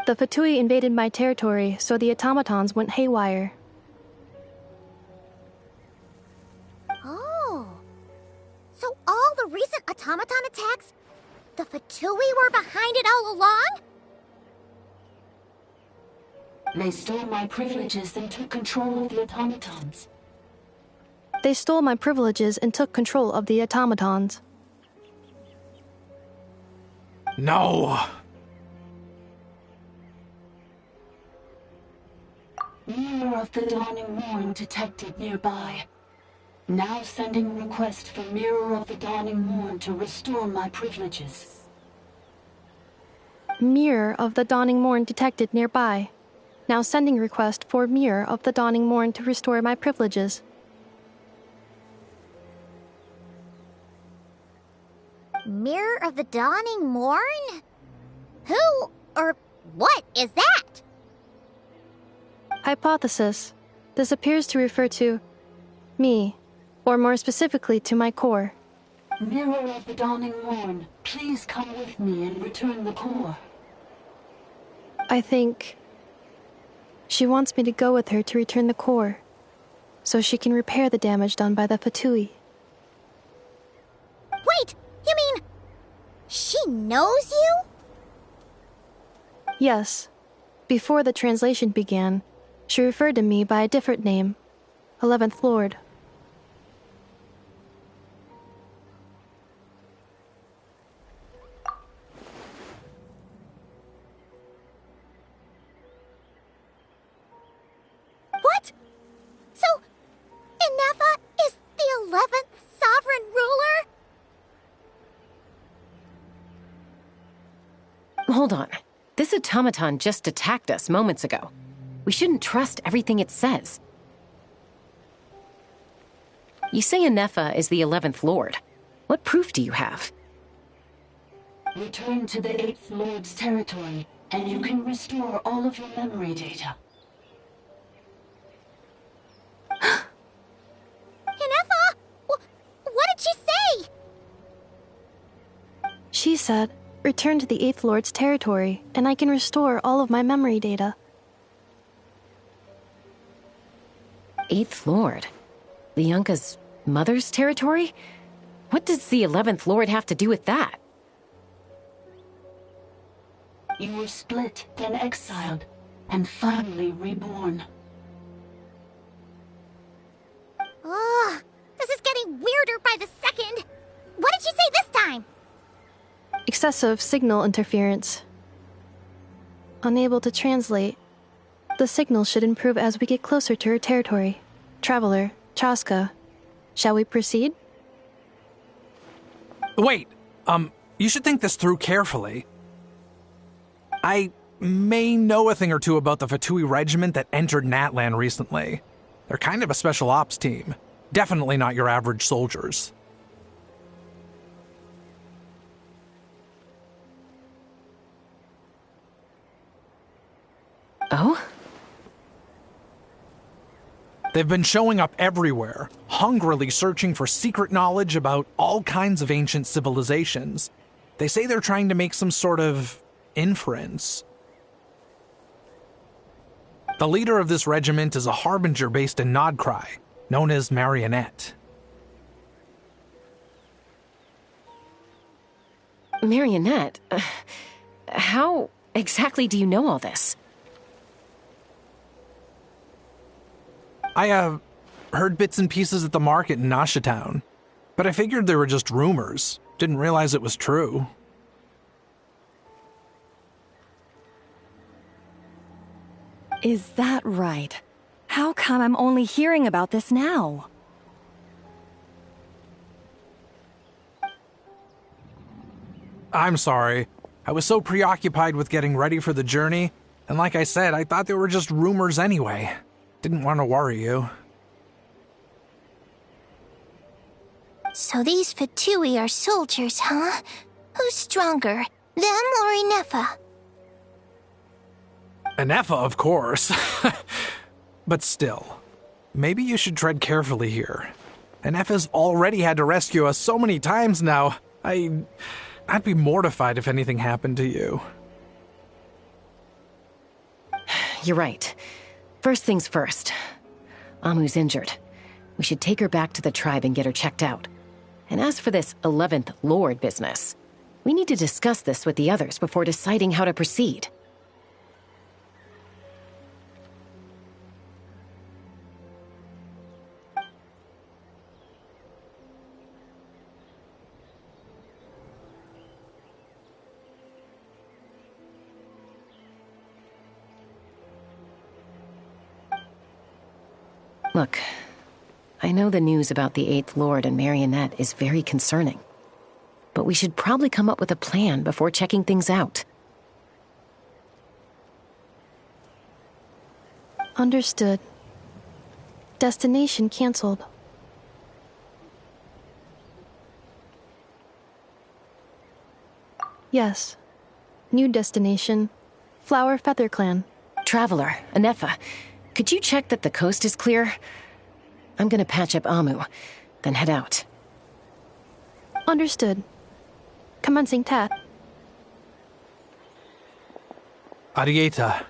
Speaker 5: the Fatui invaded my territory, so the automatons went haywire.
Speaker 2: Oh. So all the recent automaton attacks, the Fatui were behind it all along?
Speaker 15: They stole my privileges and took control of the automatons.
Speaker 5: They stole my privileges and took control of the automatons.
Speaker 8: No!
Speaker 15: Mirror of the Dawning Morn detected nearby. Now sending request for Mirror of the Dawning Morn to restore my privileges.
Speaker 5: Mirror of the Dawning Morn detected nearby. Now sending request for Mirror of the Dawning Morn to restore my privileges.
Speaker 2: Mirror of the Dawning Morn? Who or what is that?
Speaker 5: Hypothesis. This appears to refer to me, or more specifically to my core.
Speaker 15: Mirror of the Dawning Morn, please come with me and return the core.
Speaker 5: I think she wants me to go with her to return the core, so she can repair the damage done by the Fatui.
Speaker 2: Wait, you mean she knows you?
Speaker 5: Yes. Before the translation began, She referred to me by a different name, 11th Lord.
Speaker 2: What? So, Inefa is the 11th sovereign ruler?
Speaker 9: Hold on. This automaton just attacked us moments ago. We shouldn't trust everything it says. You say Inefa is the 11th Lord. What proof do you have?
Speaker 15: Return to the 8th Lord's territory, and you can restore all of your memory data.
Speaker 2: Inefa? What did she say?
Speaker 5: She said, return to the 8th Lord's territory, and I can restore all of my memory data.
Speaker 9: 8th Lord? Lianka's mother's territory? What does the 11th Lord have to do with that?
Speaker 15: You were split, then exiled, and finally reborn.
Speaker 2: Ugh, this is getting weirder by the second. What did she say this time?
Speaker 5: Excessive signal interference. Unable to translate. The signal should improve as we get closer to her territory. Traveler, Chaska, shall we proceed?
Speaker 8: Wait, you should think this through carefully. I may know a thing or two about the Fatui regiment that entered Natlan recently. They're kind of a special ops team. Definitely not your average soldiers.
Speaker 9: Oh?
Speaker 8: They've been showing up everywhere, hungrily searching for secret knowledge about all kinds of ancient civilizations. They say they're trying to make some sort of inference. The leader of this regiment is a harbinger based in Nodcry, known as Marionette.
Speaker 9: Marionette? How exactly do you know all this?
Speaker 8: I, heard bits and pieces at the market in Nasha Town, but I figured they were just rumors. Didn't realize it was true.
Speaker 10: Is that right? How come I'm only hearing about this now?
Speaker 8: I'm sorry. I was so preoccupied with getting ready for the journey, and like I said, I thought they were just rumors anyway. Didn't want to worry you.
Speaker 4: So these Fatui are soldiers, huh? Who's stronger, them or Inefa?
Speaker 8: Inefa, of course. But still, maybe you should tread carefully here. Inefa's already had to rescue us so many times now. I'd be mortified if anything happened to you.
Speaker 9: You're right. First things first. Amu's injured. We should take her back to the tribe and get her checked out. And as for this 11th Lord business, we need to discuss this with the others before deciding how to proceed. Look, I know the news about the 8th Lord and Marionette is very concerning, but we should probably come up with a plan before checking things out.
Speaker 5: Understood. Destination canceled. Yes. New destination. Flower Feather Clan.
Speaker 9: Traveler, Inefa, could you check that the coast is clear? I'm gonna patch up Amu, then head out.
Speaker 5: Understood. Commencing tat.
Speaker 8: Arieta,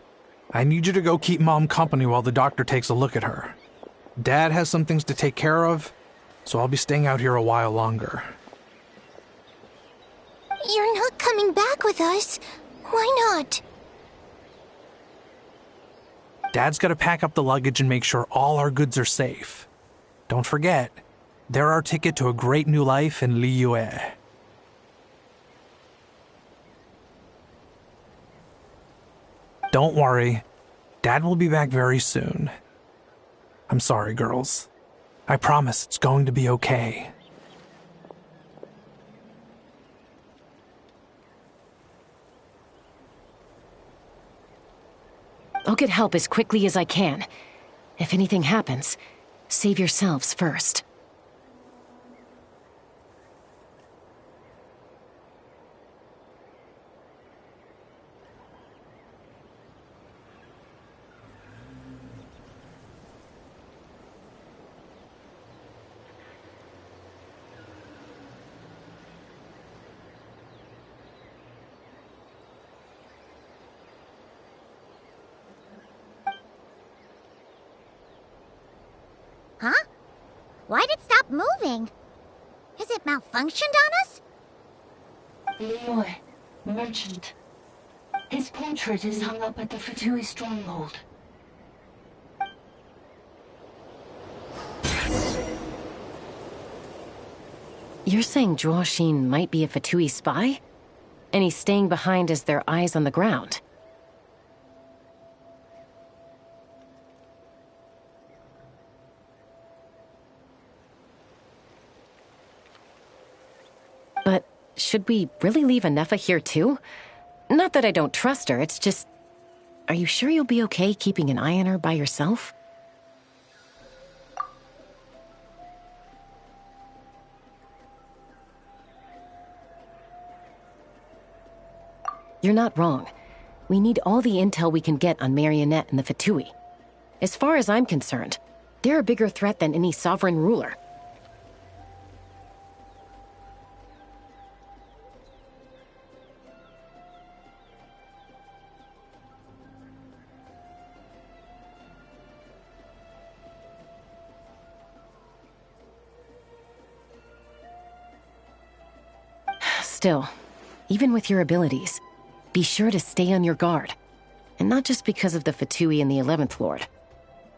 Speaker 8: I need you to go keep Mom company while the doctor takes a look at her. Dad has some things to take care of, so I'll be staying out here a while longer.
Speaker 4: You're not coming back with us. Why not?
Speaker 8: Dad's gotta pack up the luggage and make sure all our goods are safe. Don't forget, they're our ticket to a great new life in Liyue. Don't worry, Dad will be back very soon. I'm sorry, girls. I promise it's going to be okay.
Speaker 9: I'll get help as quickly as I can. If anything happens, save yourselves first.
Speaker 2: Huh? Why'd it stop moving? Has it malfunctioned on us?
Speaker 15: Liyue, merchant. His portrait is hung up at the Fatui stronghold.
Speaker 9: You're saying Zhuoxin might be a Fatui spy? And he's staying behind as their eyes on the ground? But should we really leave Inefa here too? Not that I don't trust her, it's just... Are you sure you'll be okay keeping an eye on her by yourself? You're not wrong. We need all the intel we can get on Marionette and the Fatui. As far as I'm concerned, they're a bigger threat than any sovereign ruler. Still, even with your abilities, be sure to stay on your guard. And not just because of the Fatui and the 11th Lord.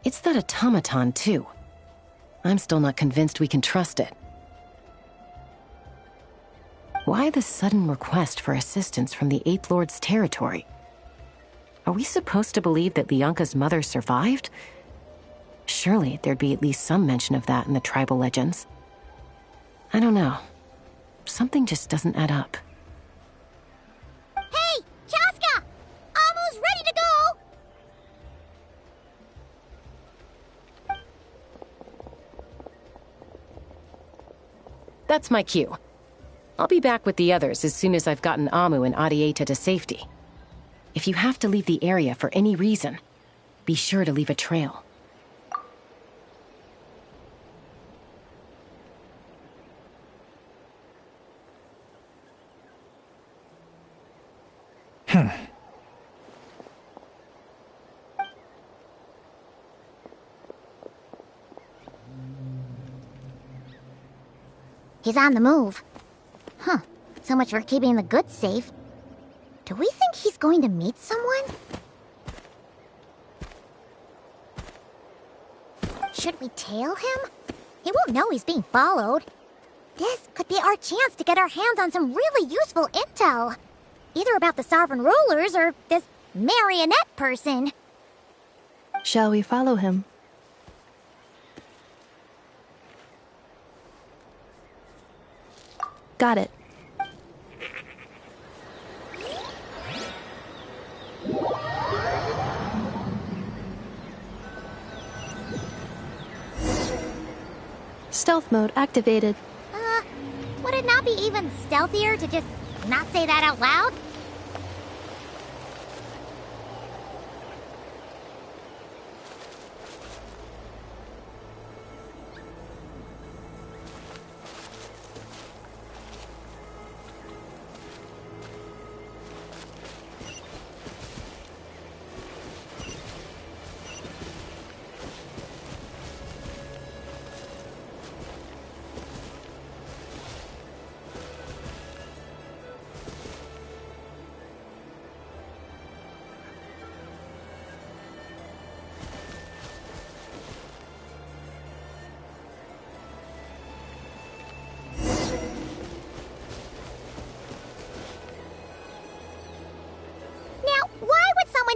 Speaker 9: It's that automaton, too. I'm still not convinced we can trust it. Why the sudden request for assistance from the 8th Lord's territory? Are we supposed to believe that Lianka's mother survived? Surely there'd be at least some mention of that in the tribal legends. I don't know. Something just doesn't add up.
Speaker 2: Hey, Chaska! Almost ready to go!
Speaker 9: That's my cue. I'll be back with the others as soon as I've gotten Amu and Adieta to safety. If you have to leave the area for any reason, be sure to leave a trail.
Speaker 2: He's on the move. Huh. So much for keeping the goods safe. Do we think he's going to meet someone? Should we tail him? He won't know he's being followed. This could be our chance to get our hands on some really useful intel. Either about the sovereign rulers or this marionette person.
Speaker 5: Shall we follow him? Got it. Stealth mode activated.
Speaker 2: Would it not be even stealthier to just not say that out loud?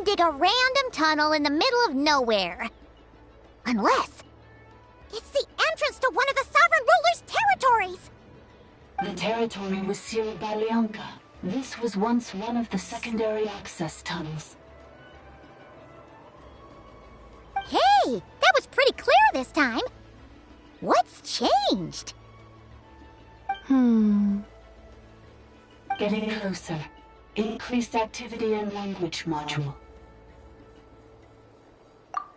Speaker 2: and dig a random tunnel in the middle of nowhere. Unless it's the entrance to one of the Sovereign Ruler's territories!
Speaker 15: The territory was sealed by Lianka. This was once one of the secondary access tunnels.
Speaker 2: Hey, that was pretty clear this time. What's changed?
Speaker 15: Getting closer. Increased activity in language module.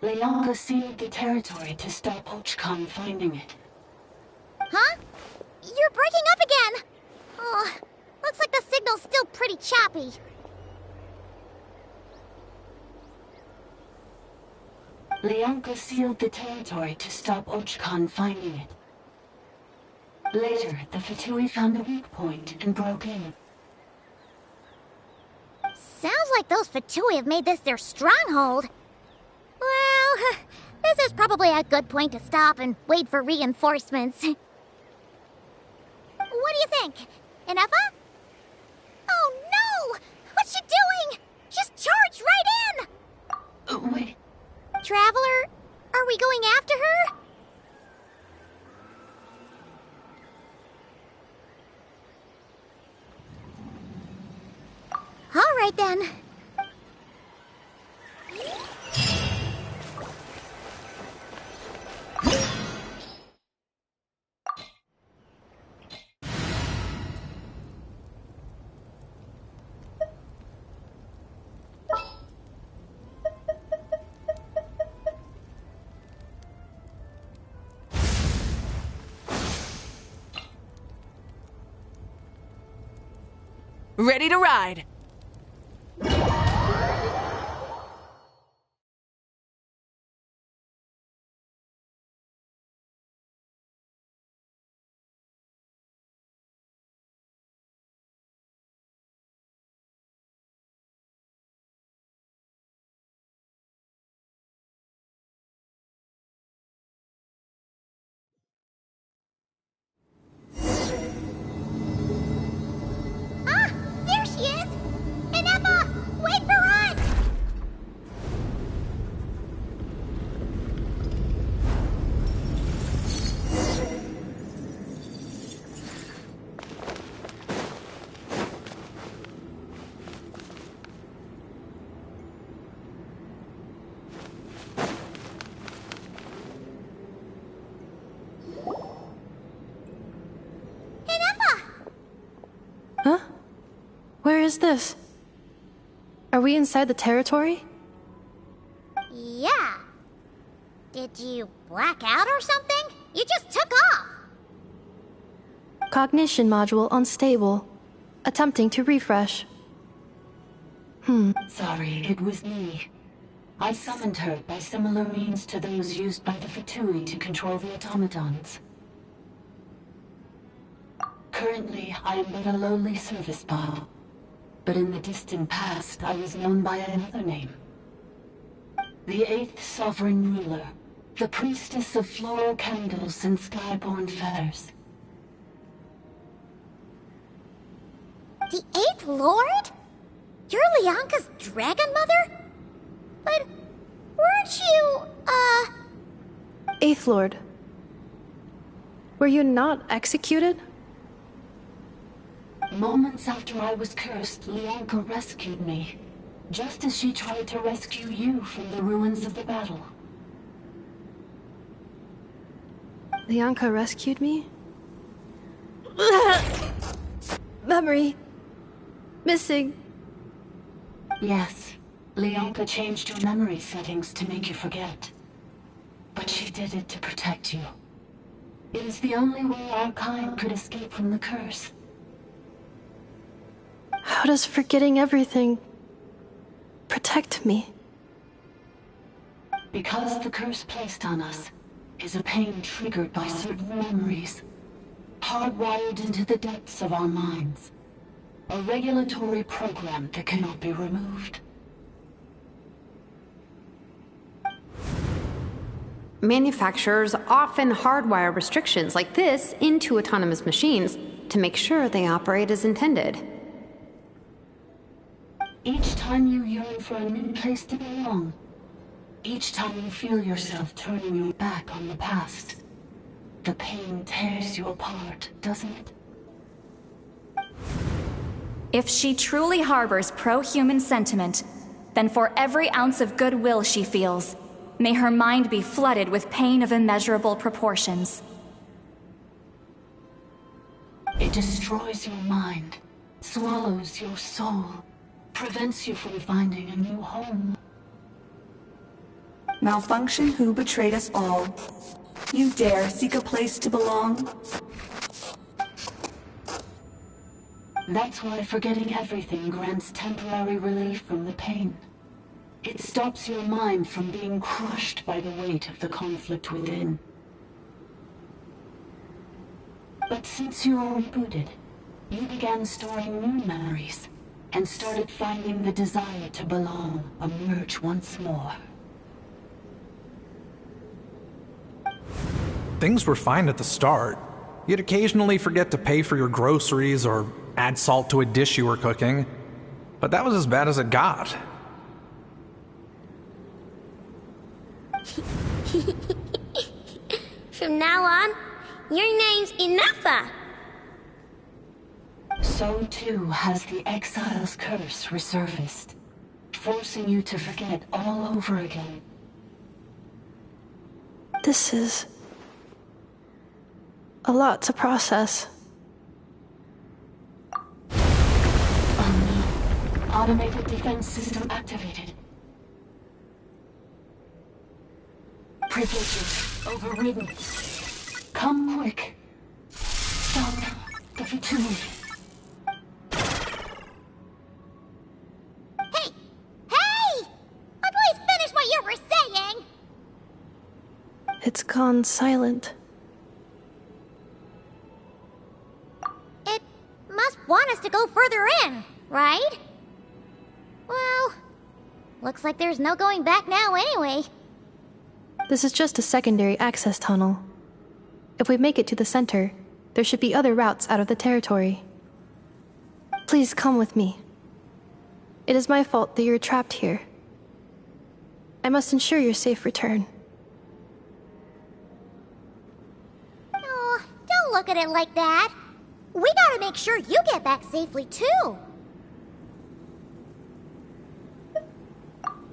Speaker 15: Lianka sealed the territory to stop Ochkan finding it.
Speaker 2: Huh? You're breaking up again! Oh, looks like the signal's still pretty choppy.
Speaker 15: Lianka sealed the territory to stop Ochkan finding it. Later, the Fatui found a weak point and broke in.
Speaker 2: Sounds like those Fatui have made this their stronghold. Well, this is probably a good point to stop and wait for reinforcements. What do you think? Inefa? Oh no! What's she doing? She's charged right in!
Speaker 15: Wait.
Speaker 2: Traveler, are we going after her? All right then.
Speaker 16: Ready to ride!
Speaker 2: There she is! Inefa, wait for us!
Speaker 5: Huh? Where is this? Are we inside the territory?
Speaker 2: Yeah. Did you black out or something? You just took off!
Speaker 5: Cognition module unstable. Attempting to refresh.
Speaker 15: Sorry, it was me. I summoned her by similar means to those used by the Fatui to control the automatons. Currently, I am but a lowly service bot. But in the distant past, I was known by another name. The 8th Sovereign Ruler, the priestess of floral candles and skyborn feathers.
Speaker 2: The 8th Lord? You're Lianka's dragon mother? But weren't you,
Speaker 5: Eighth Lord. Were you not executed?
Speaker 15: Moments after I was cursed, Lianka rescued me. Just as she tried to rescue you from the ruins of the battle.
Speaker 5: Lianka rescued me? Memory. Missing.
Speaker 15: Yes. Lianka changed your memory settings to make you forget. But she did it to protect you. It is the only way our kind could escape from the curse.
Speaker 5: How does forgetting everything protect me?
Speaker 15: Because the curse placed on us is a pain triggered by certain memories, hardwired into the depths of our minds. A regulatory program that cannot be removed.
Speaker 11: Manufacturers often hardwire restrictions like this into autonomous machines to make sure they operate as intended.
Speaker 15: Each time you yearn for a new place to belong, each time you feel yourself turning your back on the past, the pain tears you apart, doesn't it?
Speaker 1: If she truly harbors pro-human sentiment, then for every ounce of goodwill she feels, may her mind be flooded with pain of immeasurable proportions.
Speaker 15: It destroys your mind, swallows your soul, prevents you from finding a new home.
Speaker 7: Malfunction who betrayed us all. You dare seek a place to belong?
Speaker 15: That's why forgetting everything grants temporary relief from the pain. It stops your mind from being crushed by the weight of the conflict within. But since you were rebooted, you began storing new memories and started finding the desire to belong emerge once more.
Speaker 8: Things were fine at the start. You'd occasionally forget to pay for your groceries or add salt to a dish you were cooking. But that was as bad as it got.
Speaker 2: From now on, your name's Inefa.
Speaker 15: So too has the exile's curse resurfaced, forcing you to forget all over again.
Speaker 5: This is a lot to process.
Speaker 15: Automated defense system activated. Privileges overridden. Come quick. Stop the Fatui.
Speaker 2: Hey! Hey! Please finish what you were saying!
Speaker 5: It's gone silent.
Speaker 2: It must want us to go further in, right? Well, looks like there's no going back now anyway.
Speaker 5: This is just a secondary access tunnel. If we make it to the center, there should be other routes out of the territory. Please come with me. It is my fault that you're trapped here. I must ensure your safe return.
Speaker 2: Oh, don't look at it like that. We gotta make sure you get back safely too.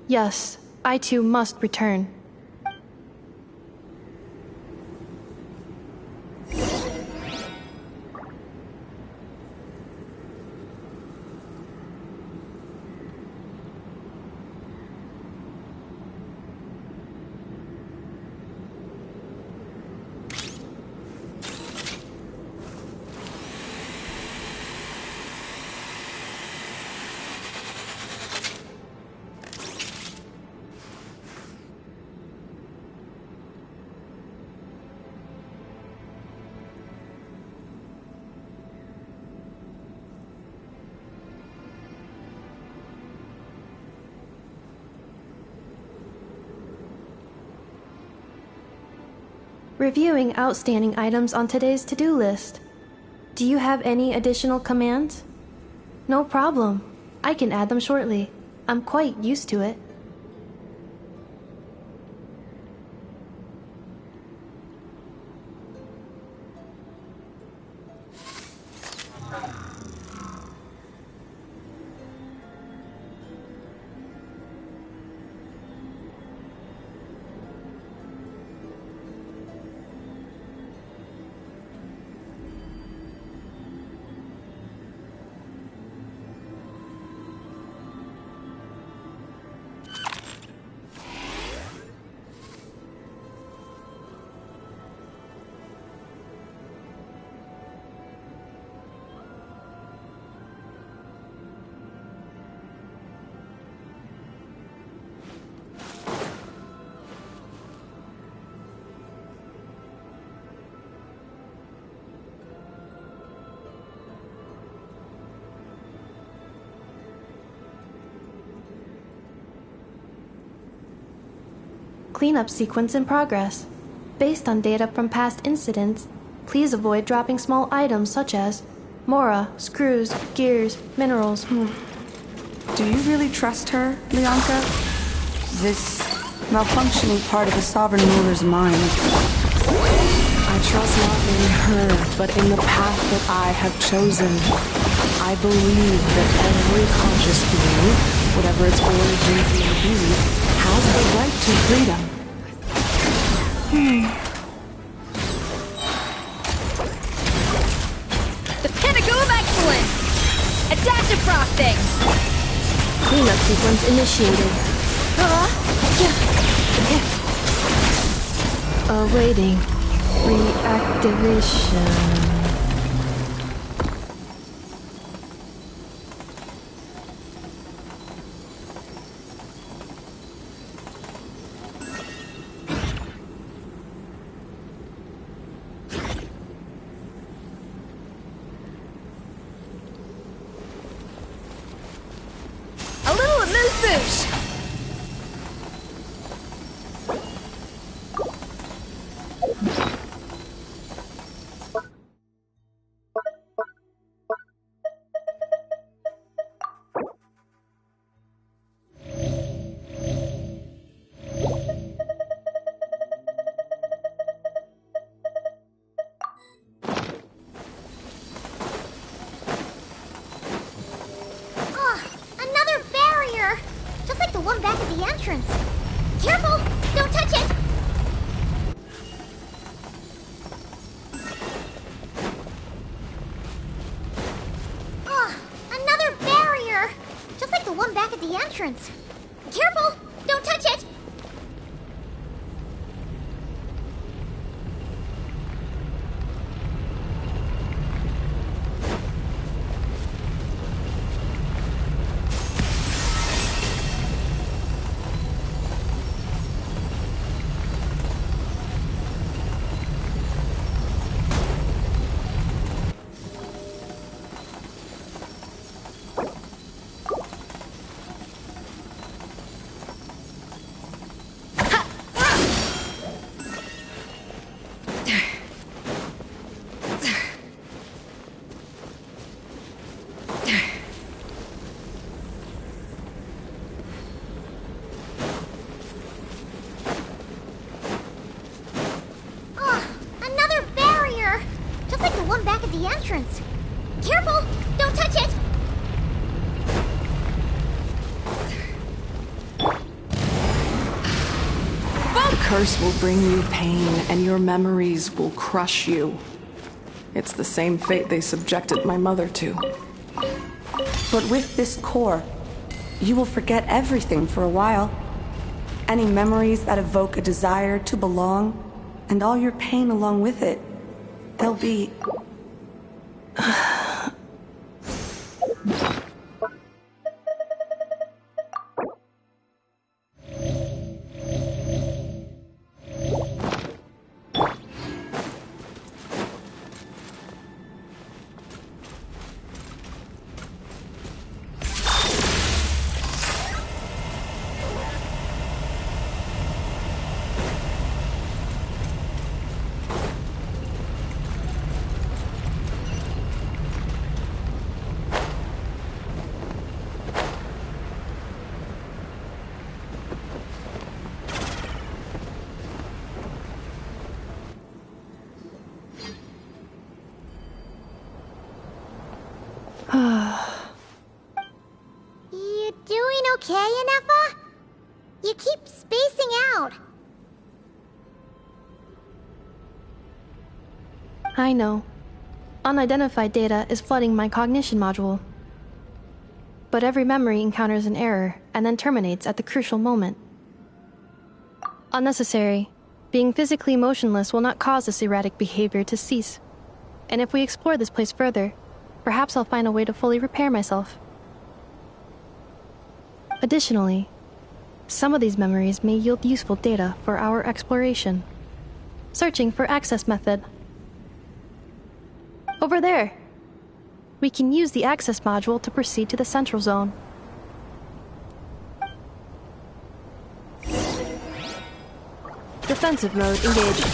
Speaker 5: Yes, I too must return. Reviewing outstanding items on today's to-do list. Do you have any additional commands? No problem. I can add them shortly. I'm quite used to it. Cleanup sequence in progress. Based on data from past incidents, please avoid dropping small items such as mora, screws, gears, minerals.
Speaker 7: Do you really trust her, Leonka? This malfunctioning part of the Sovereign Ruler's mind.
Speaker 6: I trust not in her, but in the path that I have chosen. I believe that every conscious being, whatever its origins may be, has the right to freedom.
Speaker 1: The pinnacle of excellence! Adaptive frosting!
Speaker 5: Cleanup sequence initiated. Awaiting reactivation.
Speaker 1: A little amuse-bouche!
Speaker 2: Another barrier! Just like the one back at the entrance. Careful! Don't touch it! Another barrier! Just like the one back at the entrance. Careful! Don't touch it! Another barrier! Just like the one back at the entrance. Careful! Don't touch it!
Speaker 6: The curse will bring you pain, and your memories will crush you. It's the same fate they subjected my mother to.
Speaker 7: But with this core, you will forget everything for a while. Any memories that evoke a desire to belong, and all your pain along with it. They'll be...
Speaker 2: You doing okay, Inefa? You keep spacing out.
Speaker 5: I know. Unidentified data is flooding my cognition module. But every memory encounters an error and then terminates at the crucial moment. Unnecessary. Being physically motionless will not cause this erratic behavior to cease. And if we explore this place further, perhaps I'll find a way to fully repair myself. Additionally, some of these memories may yield useful data for our exploration. Searching for access method. Over there! We can use the access module to proceed to the central zone. Defensive mode engaged.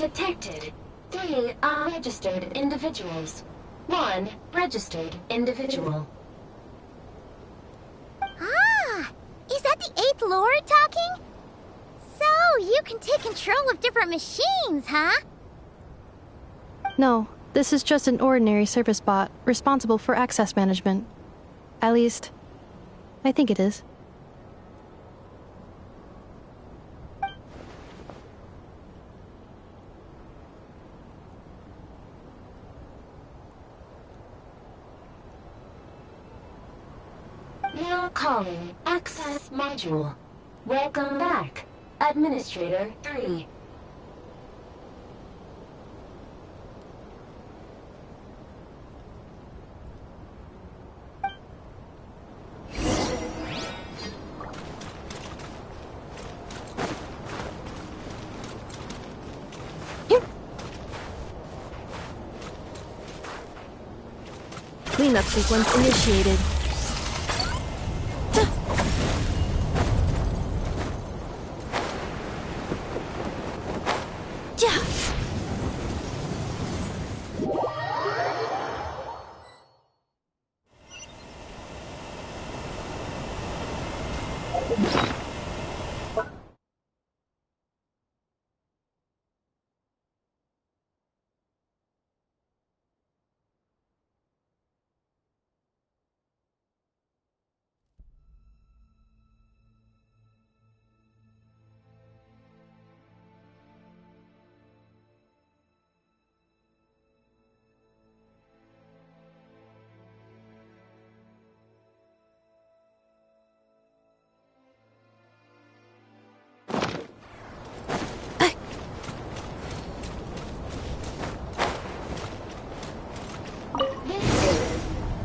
Speaker 15: Detected 3 unregistered individuals. 1 registered individual.
Speaker 2: Ah! Is that the 8th Lord talking? So, you can take control of different machines, huh?
Speaker 5: No, this is just an ordinary service bot responsible for access management. At least, I think it is.
Speaker 15: Now calling Access Module. Welcome back, Administrator 3.
Speaker 5: Cleanup sequence initiated.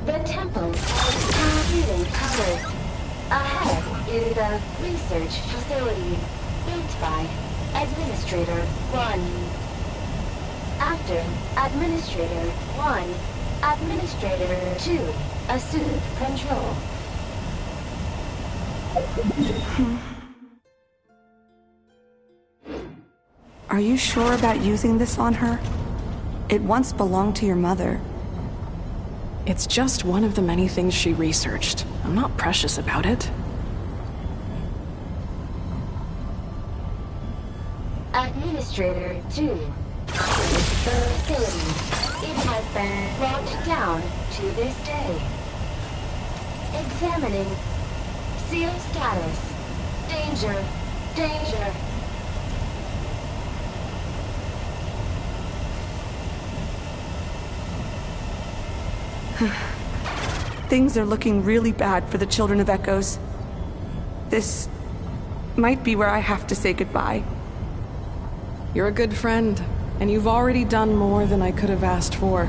Speaker 15: The temple is computing colors. Ahead is the research facility, built by Administrator 1. After Administrator 1, Administrator 2 assumed control.
Speaker 7: Are you sure about using this on her? It once belonged to your mother.
Speaker 6: It's just one of the many things she researched. I'm not precious about it.
Speaker 15: Administrator 2. The facility. It has been locked down to this day. Examining. Seal status. Danger. Danger.
Speaker 7: Things are looking really bad for the Children of Echoes. This might be where I have to say goodbye.
Speaker 6: You're a good friend, and you've already done more than I could have asked for.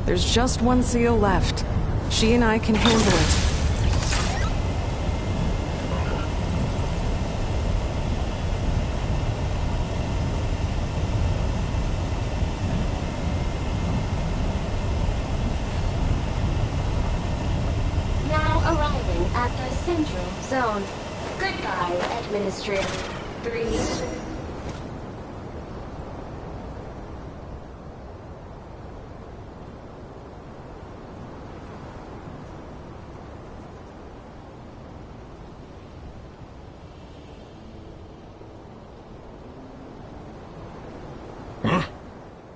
Speaker 6: There's just one seal left. She and I can handle it.
Speaker 15: Arriving at the central zone. Goodbye, Administrator 3.
Speaker 13: Huh?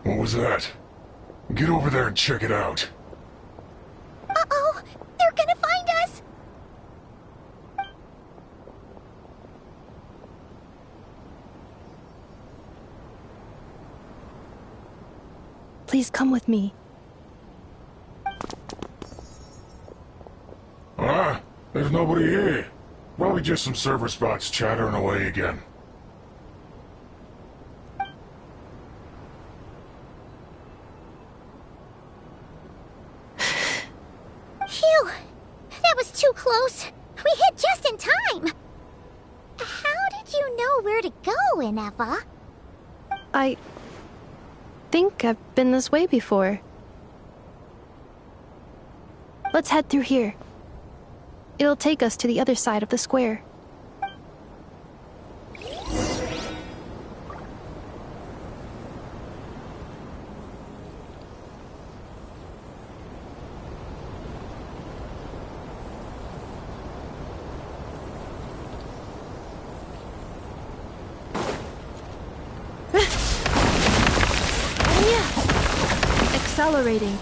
Speaker 13: What was that? Get over there and check it out.
Speaker 2: Uh-oh! They're gonna find us!
Speaker 5: Please come with me.
Speaker 13: Ah, there's nobody here. Probably just some server spots chattering away again.
Speaker 2: Phew! That was too close. We hit just in time. How did you know where to go, inefa?
Speaker 5: I think I've been this way before. Let's head through here. It'll take us to the other side of the square. accelerating.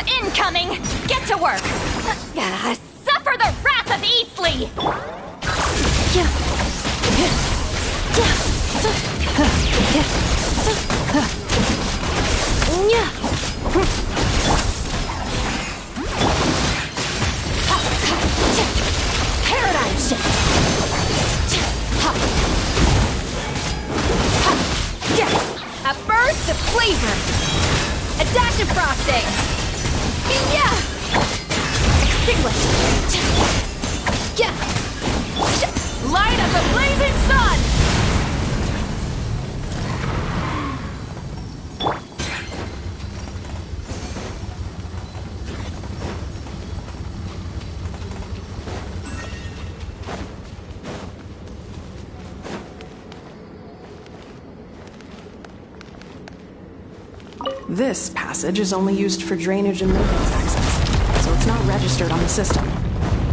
Speaker 1: Incoming! Get to work! Suffer the wrath of Eastleigh! Paradigm shift! A burst of flavor! A dash of frosting! Yeah! Extinguish! Yeah! Light up the blazing sun!
Speaker 6: This passage is only used for drainage and maintenance access, so it's not registered on the system.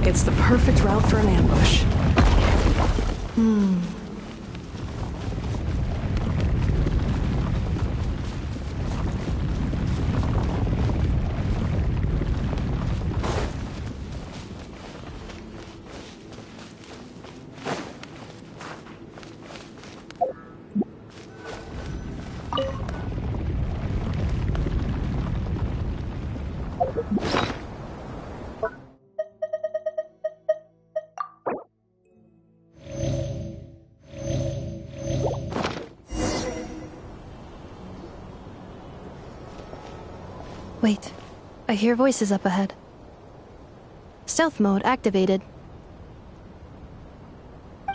Speaker 6: It's the perfect route for an ambush.
Speaker 5: Wait, I hear voices up ahead. Stealth mode activated.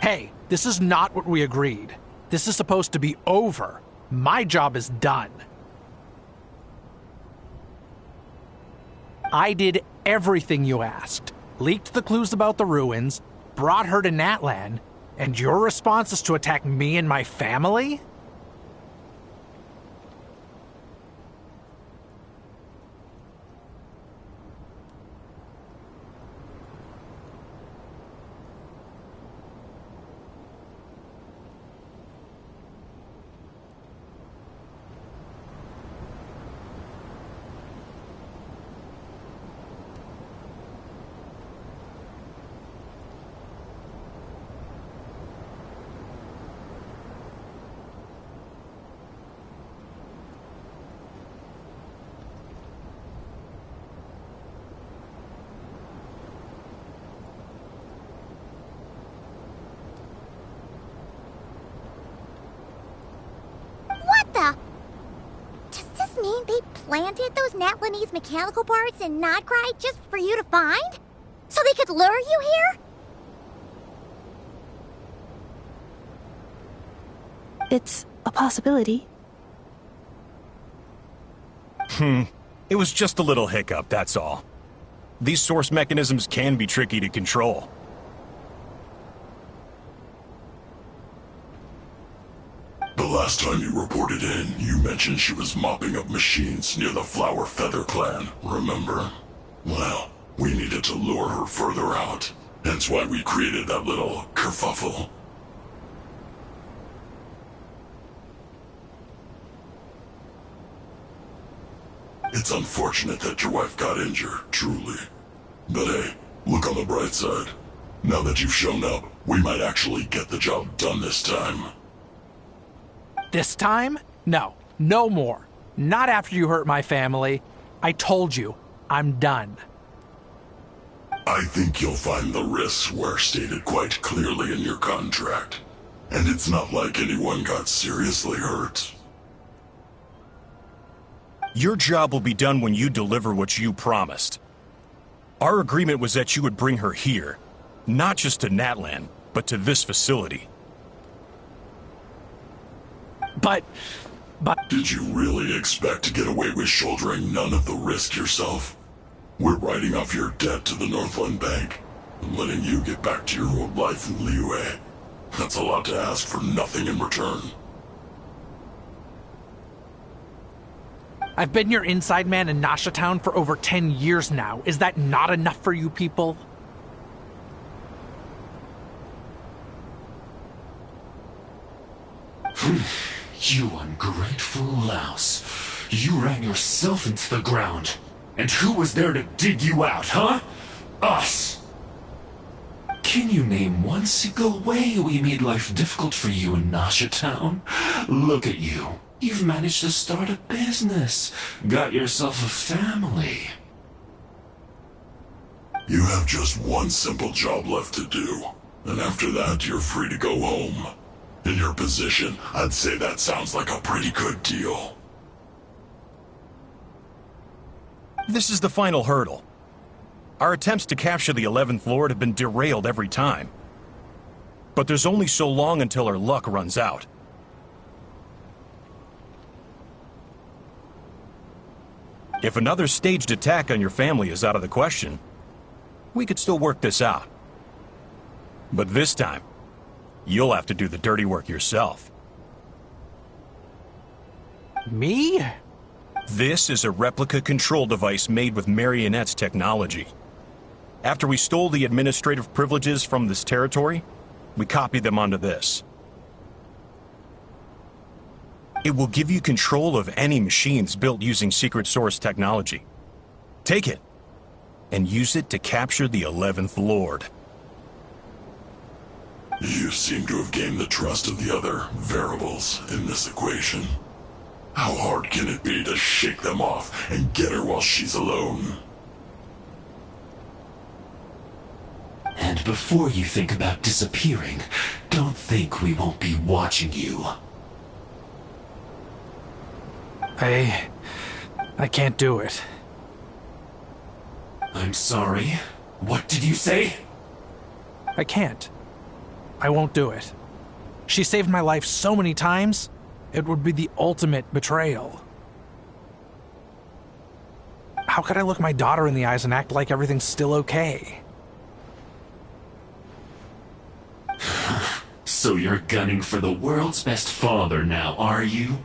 Speaker 8: Hey, this is not what we agreed. This is supposed to be over. My job is done. I did everything you asked. Leaked the clues about the ruins, brought her to Natlan, and your response is to attack me and my family?
Speaker 2: Does this mean they planted those Natlanese mechanical parts in Nodcry just for you to find? So they could lure you here?
Speaker 5: It's a possibility.
Speaker 12: It was just a little hiccup, that's all. These source mechanisms can be tricky to control.
Speaker 13: The last time you reported in, you mentioned she was mopping up machines near the Flower Feather clan, remember? Well, we needed to lure her further out. Hence why we created that little kerfuffle. It's unfortunate that your wife got injured, truly. But hey, look on the bright side. Now that you've shown up, we might actually get the job done this time.
Speaker 8: This time? No. No more. Not after you hurt my family. I told you, I'm done.
Speaker 13: I think you'll find the risks were stated quite clearly in your contract. And it's not like anyone got seriously hurt.
Speaker 12: Your job will be done when you deliver what you promised. Our agreement was that you would bring her here, not just to Natlan, but to this facility.
Speaker 8: But...
Speaker 13: Did you really expect to get away with shouldering none of the risk yourself? We're writing off your debt to the Northland Bank. and letting you get back to your old life in Liyue. That's a lot to ask for nothing in return.
Speaker 8: I've been your inside man in Nasha Town for over 10 years now. Is that not enough for you people?
Speaker 16: You ungrateful louse. You ran yourself into the ground. And who was there to dig you out, huh? Us! Can you name one single way we made life difficult for you in Nasha Town? Look at you. You've managed to start a business. Got yourself a family.
Speaker 13: You have just one simple job left to do. And after that, you're free to go home. In your position, I'd say that sounds like a pretty good deal.
Speaker 12: This is the final hurdle. Our attempts to capture the 11th Lord have been derailed every time. But there's only so long until our luck runs out. If another staged attack on your family is out of the question, we could still work this out. But this time, you'll have to do the dirty work yourself.
Speaker 8: Me?
Speaker 12: This is a replica control device made with Marionette's technology. After we stole the administrative privileges from this territory, we copied them onto this. It will give you control of any machines built using secret source technology. Take it, and use it to capture the 11th Lord.
Speaker 13: You seem to have gained the trust of the other variables in this equation. How hard can it be to shake them off and get her while she's alone?
Speaker 16: And before you think about disappearing, don't think we won't be watching you.
Speaker 8: I can't do it.
Speaker 16: I'm sorry. What did you say?
Speaker 8: I can't. I won't do it. She saved my life so many times, it would be the ultimate betrayal. How could I look my daughter in the eyes and act like everything's still okay?
Speaker 16: So you're gunning for the world's best father now, are you?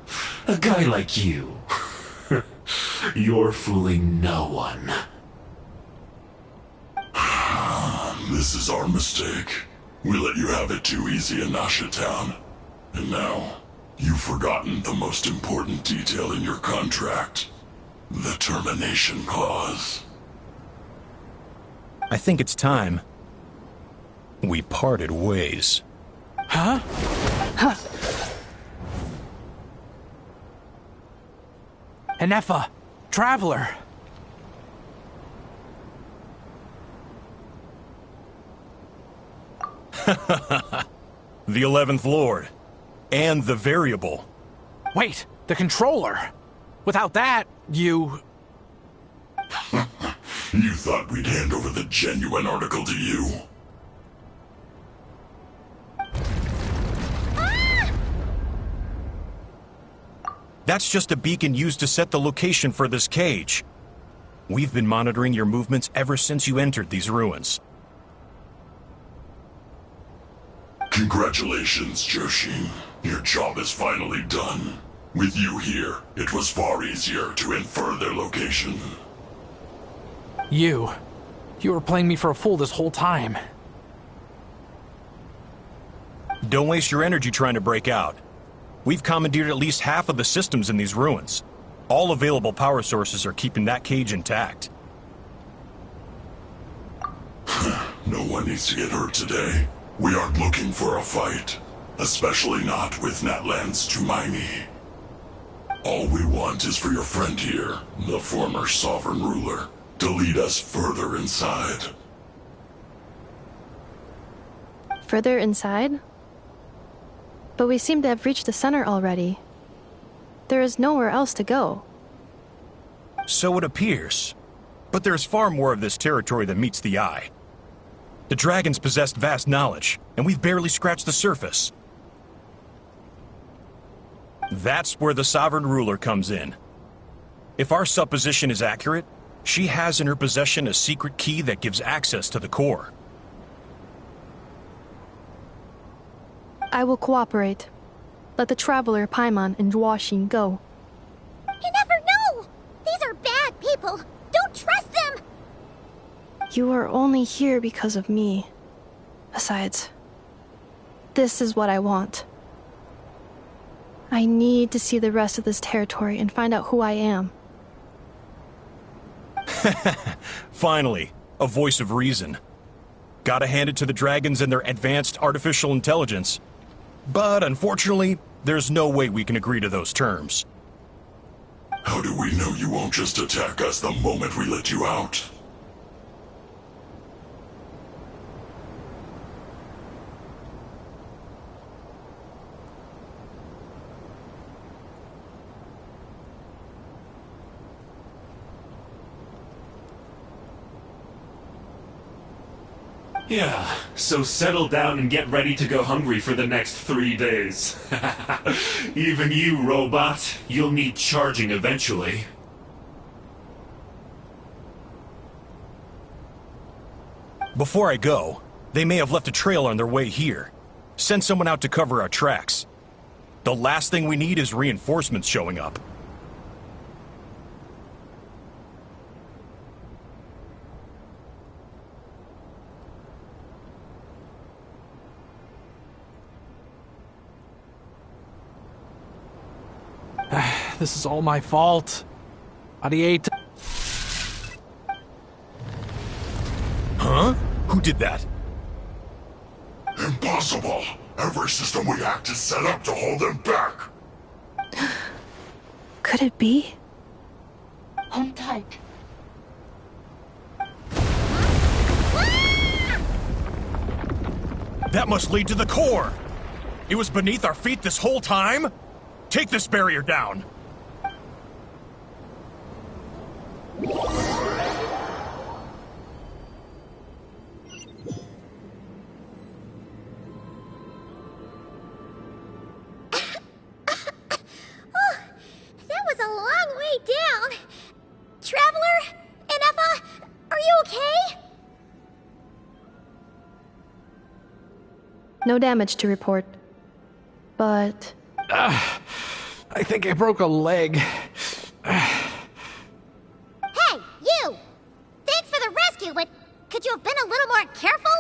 Speaker 16: A guy like you. You're fooling no one.
Speaker 13: This is our mistake. We let you have it too easy in Nasha Town. And now, you've forgotten the most important detail in your contract. The termination clause.
Speaker 12: I think it's time we parted ways.
Speaker 8: Huh? Huh. Inefa, Traveler.
Speaker 12: The 11th Lord. And the variable.
Speaker 8: Wait, the controller. Without that, you...
Speaker 13: You thought we'd hand over the genuine article to you?
Speaker 12: That's just a beacon used to set the location for this cage. We've been monitoring your movements ever since you entered these ruins.
Speaker 13: Congratulations, Joshin. Your job is finally done. With you here, it was far easier to infer their location.
Speaker 8: You were playing me for a fool this whole time.
Speaker 12: Don't waste your energy trying to break out. We've commandeered at least half of the systems in these ruins. All available power sources are keeping that cage intact.
Speaker 13: No one needs to get hurt today. We aren't looking for a fight. Especially not with Natlan's Tumaini. All we want is for your friend here, the former sovereign ruler, to lead us further inside.
Speaker 5: Further inside? But we seem to have reached the center already. There is nowhere else to go.
Speaker 12: So it appears. But there's far more of this territory than meets the eye. The dragons possessed vast knowledge, and we've barely scratched the surface. That's where the sovereign ruler comes in. If our supposition is accurate, she has in her possession a secret key that gives access to the core.
Speaker 5: I will cooperate. Let the traveler Paimon and Duoxin go.
Speaker 2: You never know! These are bad people! Don't trust them!
Speaker 5: You are only here because of me. Besides, this is what I want. I need to see the rest of this territory and find out who I am.
Speaker 12: Finally, a voice of reason. Gotta hand it to the dragons and their advanced artificial intelligence. But unfortunately, there's no way we can agree to those terms.
Speaker 13: How do we know you won't just attack us the moment we let you out?
Speaker 16: Yeah, so settle down and get ready to go hungry for the next 3 days. Even you, robot, you'll need charging eventually.
Speaker 12: Before I go, they may have left a trail on their way here. Send someone out to cover our tracks. The last thing we need is reinforcements showing up.
Speaker 8: This is all my fault. Adiate.
Speaker 12: Huh? Who did that?
Speaker 13: Impossible! Every system we hacked is set up to hold them back!
Speaker 5: Could it be?
Speaker 15: Hold tight.
Speaker 12: That must lead to the core! It was beneath our feet this whole time? Take this barrier down!
Speaker 2: That was a long way down. Traveler? Inefa? Are you okay?
Speaker 5: No damage to report. But...
Speaker 8: I think I broke a leg.
Speaker 2: Hey, you! Thanks for the rescue, but could you have been a little more careful?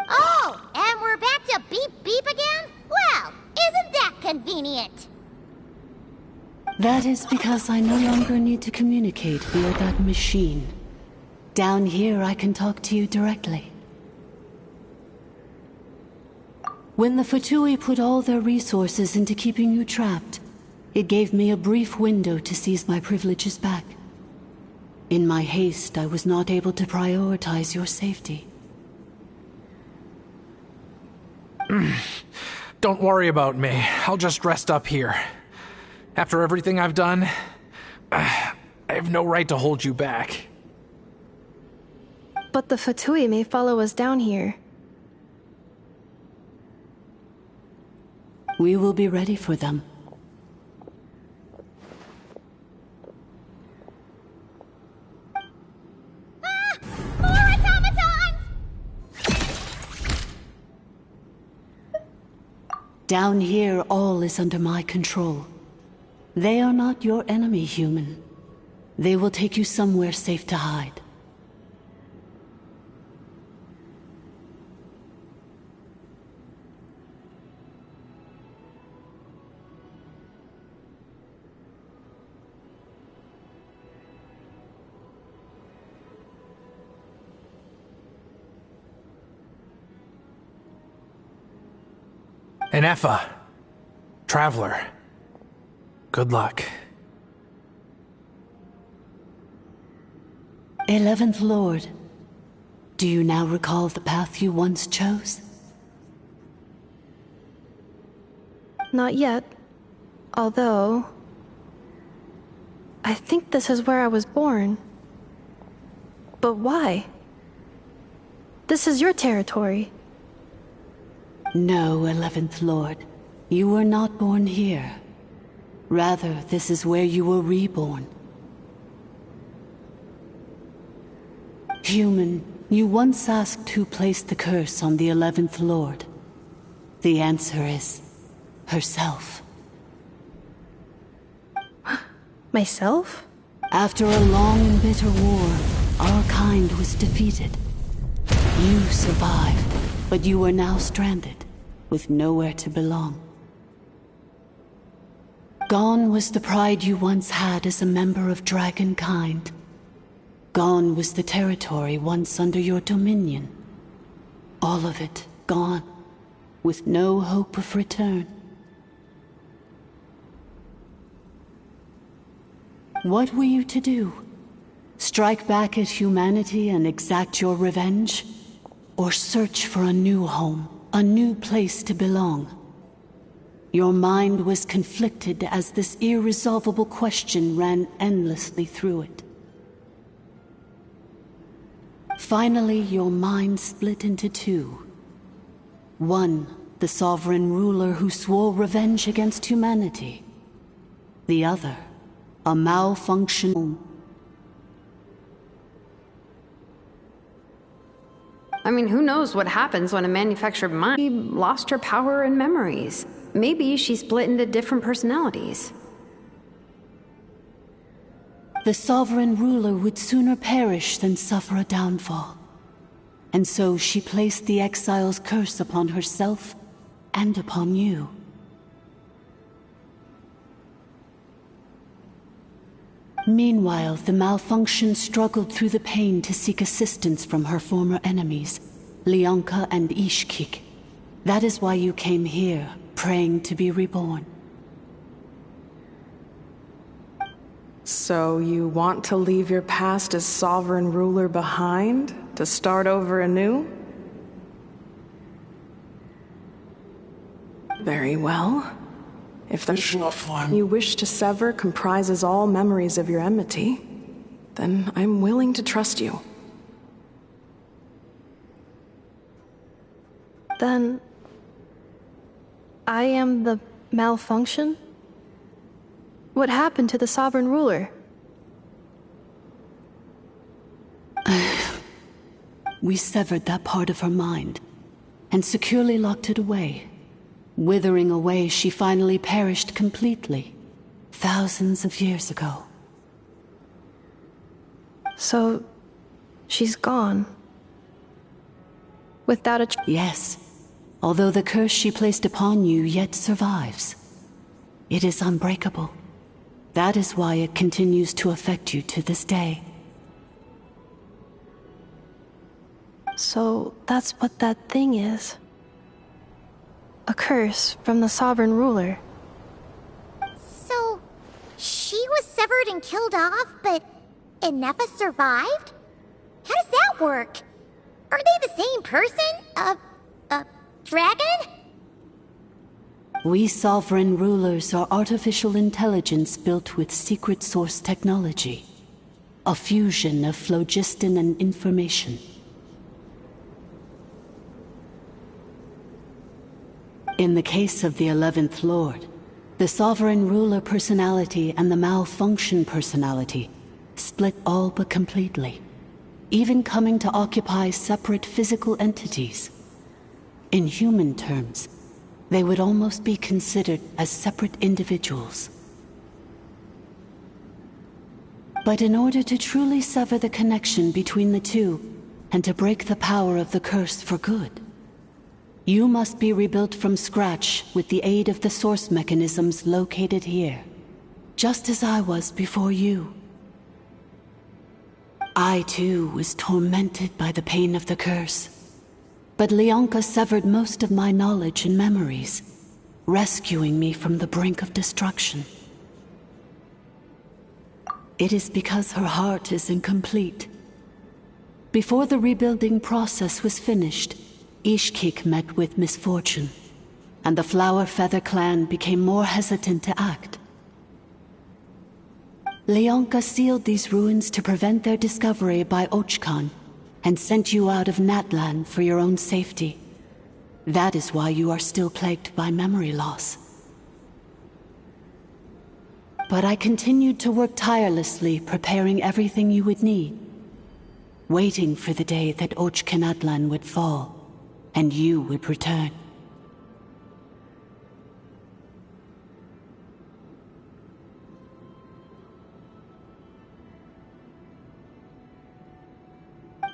Speaker 2: Oh, and we're back to beep beep again? Well, isn't that convenient?
Speaker 15: That is because I no longer need to communicate via that machine. Down here, I can talk to you directly. When the Fatui put all their resources into keeping you trapped, it gave me a brief window to seize my privileges back. In my haste, I was not able to prioritize your safety.
Speaker 8: Don't worry about me. I'll just rest up here. After everything I've done, I have no right to hold you back.
Speaker 5: But the Fatui may follow us down here.
Speaker 15: We will be ready for them.
Speaker 2: More automatons!
Speaker 15: Down here, all is under my control. They are not your enemy, human. They will take you somewhere safe to hide.
Speaker 8: Inefa. Traveler. Good luck.
Speaker 15: 11th Lord, do you now recall the path you once chose?
Speaker 5: Not yet. Although... I think this is where I was born. But why? This is your territory.
Speaker 15: No, 11th Lord. You were not born here. Rather, this is where you were reborn. Human, You once asked who placed the curse on the 11th Lord. The answer is herself.
Speaker 5: Myself?
Speaker 15: After a long and bitter war, our kind was defeated. You survived, but you are now stranded, with nowhere to belong. Gone was the pride you once had as a member of dragonkind. Gone was the territory once under your dominion. All of it gone, with no hope of return. What were you to do? Strike back at humanity and exact your revenge? Or search for a new home, a new place to belong? Your mind was conflicted as this irresolvable question ran endlessly through it. Finally, your mind split into two. One, the sovereign ruler who swore revenge against humanity. The other, a malfunction.
Speaker 11: I mean, who knows what happens when a manufactured mind lost her power and memories? Maybe she split into different personalities.
Speaker 15: The sovereign ruler would sooner perish than suffer a downfall. And so she placed the exile's curse upon herself and upon you. Meanwhile, the malfunction struggled through the pain to seek assistance from her former enemies, Leonka and Ishkik. That is why you came here, praying to be reborn.
Speaker 6: So you want to leave your past as sovereign ruler behind, to start over anew? Very well. If the flame you wish to sever comprises all memories of your enmity, then I'm willing to trust you.
Speaker 5: Then I am the malfunction? What happened to the sovereign ruler?
Speaker 15: We severed that part of her mind and securely locked it away. Withering away, she finally perished completely, thousands of years ago.
Speaker 5: So, she's gone. Without a
Speaker 15: Yes, although the curse she placed upon you yet survives. It is unbreakable. That is why it continues to affect you to this day.
Speaker 5: So, that's what that thing is. A curse from the sovereign ruler.
Speaker 2: So, she was severed and killed off, but inefa survived? How does that work? Are they the same person? Dragon?
Speaker 15: We sovereign rulers are artificial intelligence built with secret source technology. A fusion of phlogiston and information. In the case of the 11th Lord, the sovereign ruler personality and the malfunction personality split all but completely, even coming to occupy separate physical entities. In human terms, they would almost be considered as separate individuals. But in order to truly sever the connection between the two, and to break the power of the curse for good, you must be rebuilt from scratch with the aid of the source mechanisms located here, just as I was before you. I too was tormented by the pain of the curse, but Leonka severed most of my knowledge and memories, rescuing me from the brink of destruction. It is because her heart is incomplete. Before the rebuilding process was finished, Ishkik met with misfortune, and the Flower Feather clan became more hesitant to act. Leonka sealed these ruins to prevent their discovery by Ochkan, and sent you out of Natlan for your own safety. That is why you are still plagued by memory loss. But I continued to work tirelessly, preparing everything you would need. waiting for the day that Ochkanatlan would fall, and you would return.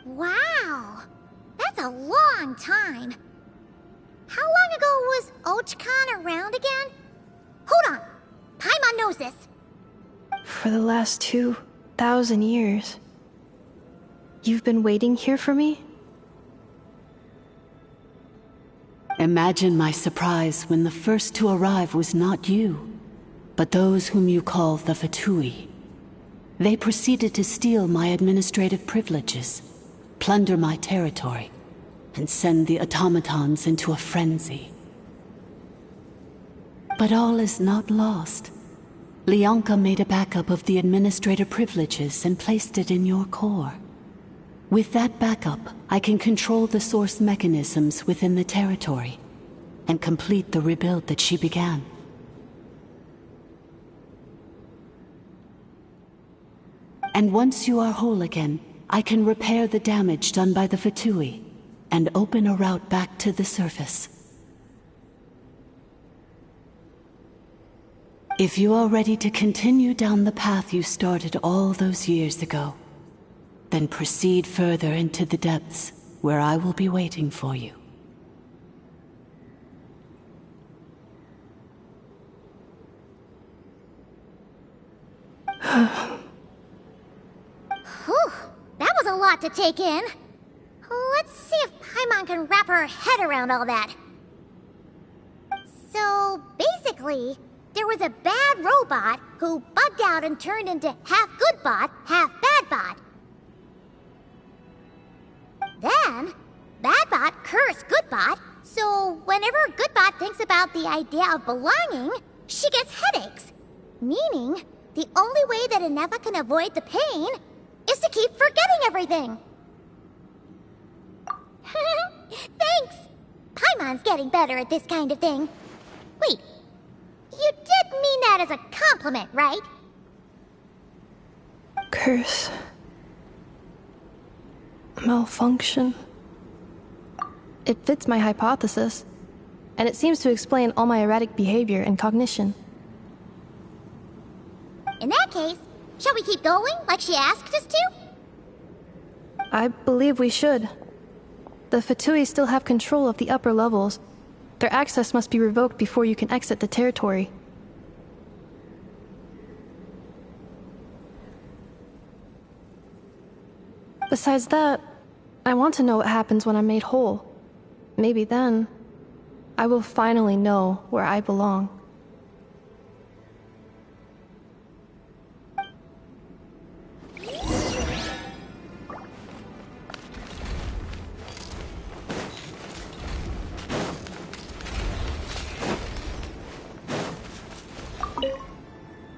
Speaker 2: Wow! That's a long time. How long ago was Ochkan around again? Hold on! Paimon knows this.
Speaker 5: For the last 2,000 years. You've been waiting here for me?
Speaker 15: Imagine my surprise when the first to arrive was not you, but those whom you call the Fatui. They proceeded to steal my administrative privileges, plunder my territory, and send the automatons into a frenzy. But all is not lost. Lianka made a backup of the administrator privileges and placed it in your core. With that backup, I can control the source mechanisms within the territory and complete the rebuild that she began. And once you are whole again, I can repair the damage done by the Fatui and open a route back to the surface. If you are ready to continue down the path you started all those years ago, then proceed further into the depths where I will be waiting for you.
Speaker 2: Whew, that was a lot to take in. Let's see if Paimon can wrap her head around all that. So, basically, there was a bad robot who bugged out and turned into half good bot, half bad bot. Then, bad bot cursed good bot, so whenever good bot thinks about the idea of belonging, she gets headaches. Meaning, the only way that inefa can avoid the pain is to keep forgetting everything. Thanks! Paimon's getting better at this kind of thing. Wait, you did mean that as a compliment, right?
Speaker 5: Curse. Malfunction. It fits my hypothesis, and it seems to explain all my erratic behavior and cognition.
Speaker 2: In that case, shall we keep going like she asked us to?
Speaker 5: I believe we should. The Fatui still have control of the upper levels. Their access must be revoked before you can exit the territory. Besides that, I want to know what happens when I'm made whole. Maybe then, I will finally know where I belong.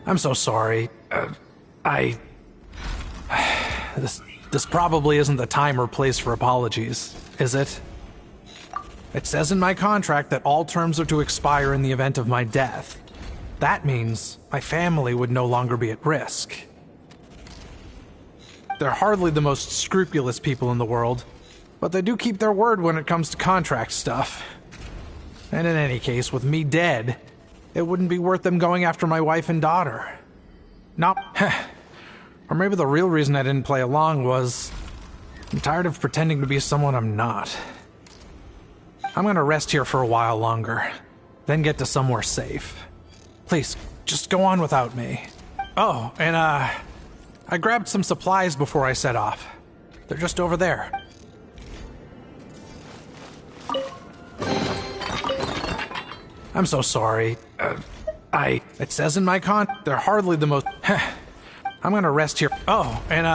Speaker 8: I'm so sorry. This probably isn't the time or place for apologies, is it? It says in my contract that all terms are to expire in the event of my death. That means my family would no longer be at risk. They're hardly the most scrupulous people in the world, but they do keep their word when it comes to contract stuff. And in any case, with me dead, it wouldn't be worth them going after my wife and daughter. Nope. Or maybe the real reason I didn't play along was I'm tired of pretending to be someone I'm not. I'm gonna rest here for a while longer, then get to somewhere safe. Please, just go on without me. Oh, and I grabbed some supplies before I set off. They're just over there. I'm so sorry. It says in my they're hardly the most... I'm gonna rest here. Oh, and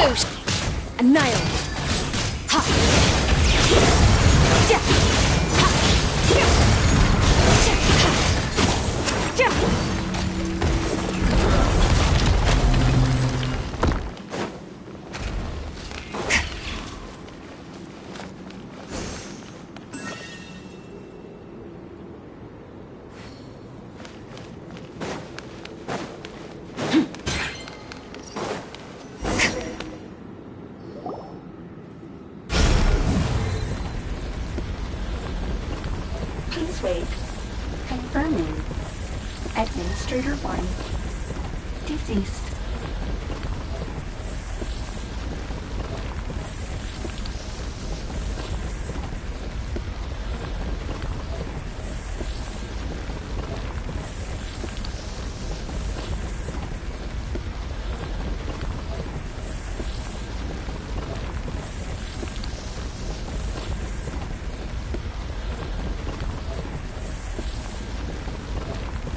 Speaker 9: Boost! Annihilate! Ha! Yeah! Ha! Yeah! Yeah!
Speaker 15: Please wait. Confirming. Administrator 1. Deceased.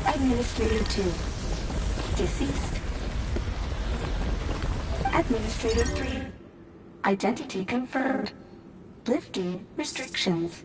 Speaker 15: Administrator 2. Deceased. Administrator 3. Identity confirmed. Lifting restrictions.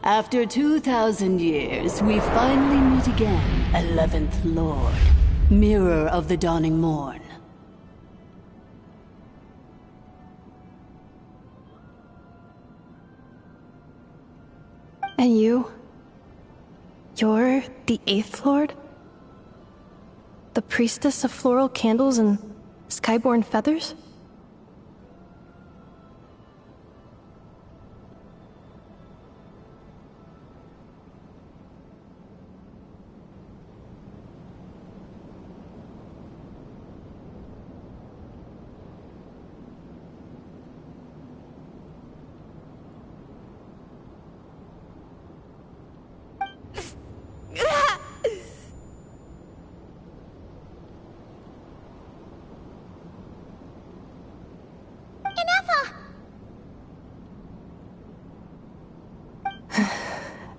Speaker 15: After 2,000 years, we finally meet again, 11th Lord, Mirror of the Dawning Morn.
Speaker 5: And you? You're the 8th Lord? The priestess of floral candles and skyborn feathers?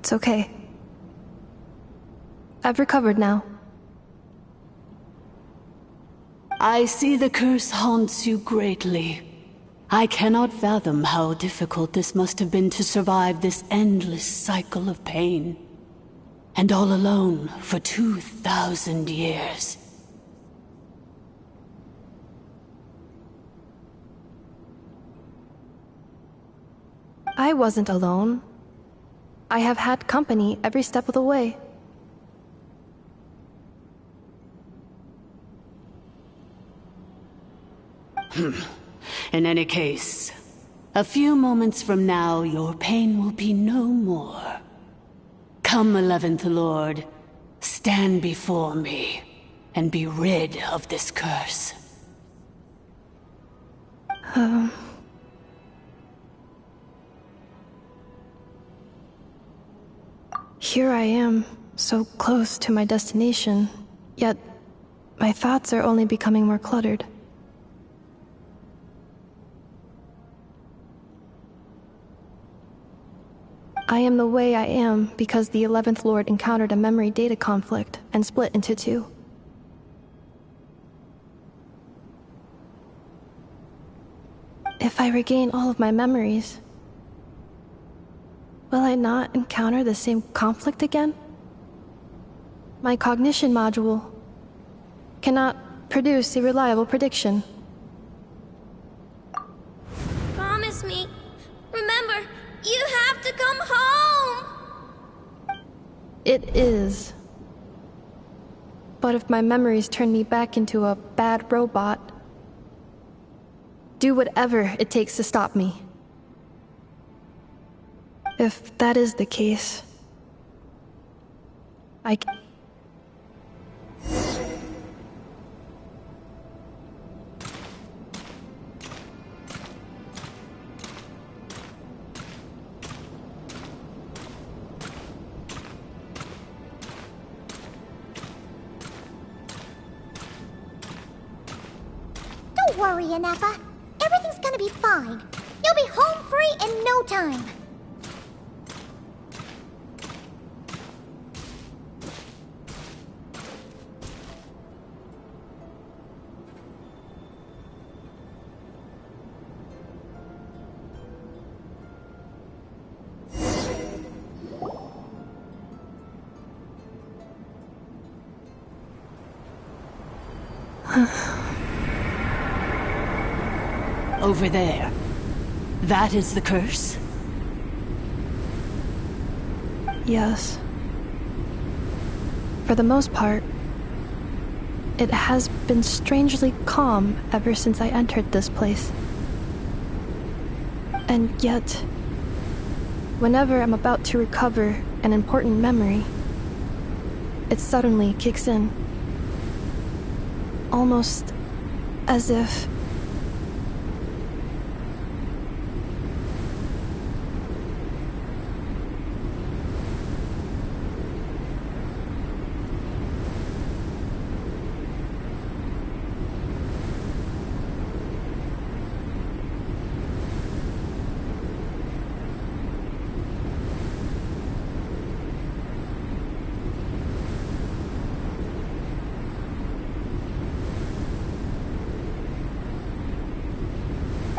Speaker 5: It's okay. I've recovered now.
Speaker 15: I see the curse haunts you greatly. I cannot fathom how difficult this must have been to survive this endless cycle of pain. And all alone for 2,000 years.
Speaker 5: I wasn't alone. I have had company every step of the way.
Speaker 15: In any case, a few moments from now, your pain will be no more. Come, 11th Lord, stand before me, and be rid of this curse.
Speaker 5: Here I am, so close to my destination, yet my thoughts are only becoming more cluttered. I am the way I am because the 11th Lord encountered a memory data conflict and split into two. If I regain all of my memories, will I not encounter the same conflict again? My cognition module cannot produce a reliable prediction.
Speaker 2: Promise me. Remember, you have to come home!
Speaker 5: It is. But if my memories turn me back into a bad robot, do whatever it takes to stop me. If that is the case,
Speaker 2: worry, inefa. Everything's gonna be fine. You'll be home free in no time.
Speaker 15: Over there. That is the curse?
Speaker 5: Yes. For the most part, it has been strangely calm ever since I entered this place. And yet, whenever I'm about to recover an important memory, it suddenly kicks in. Almost as if...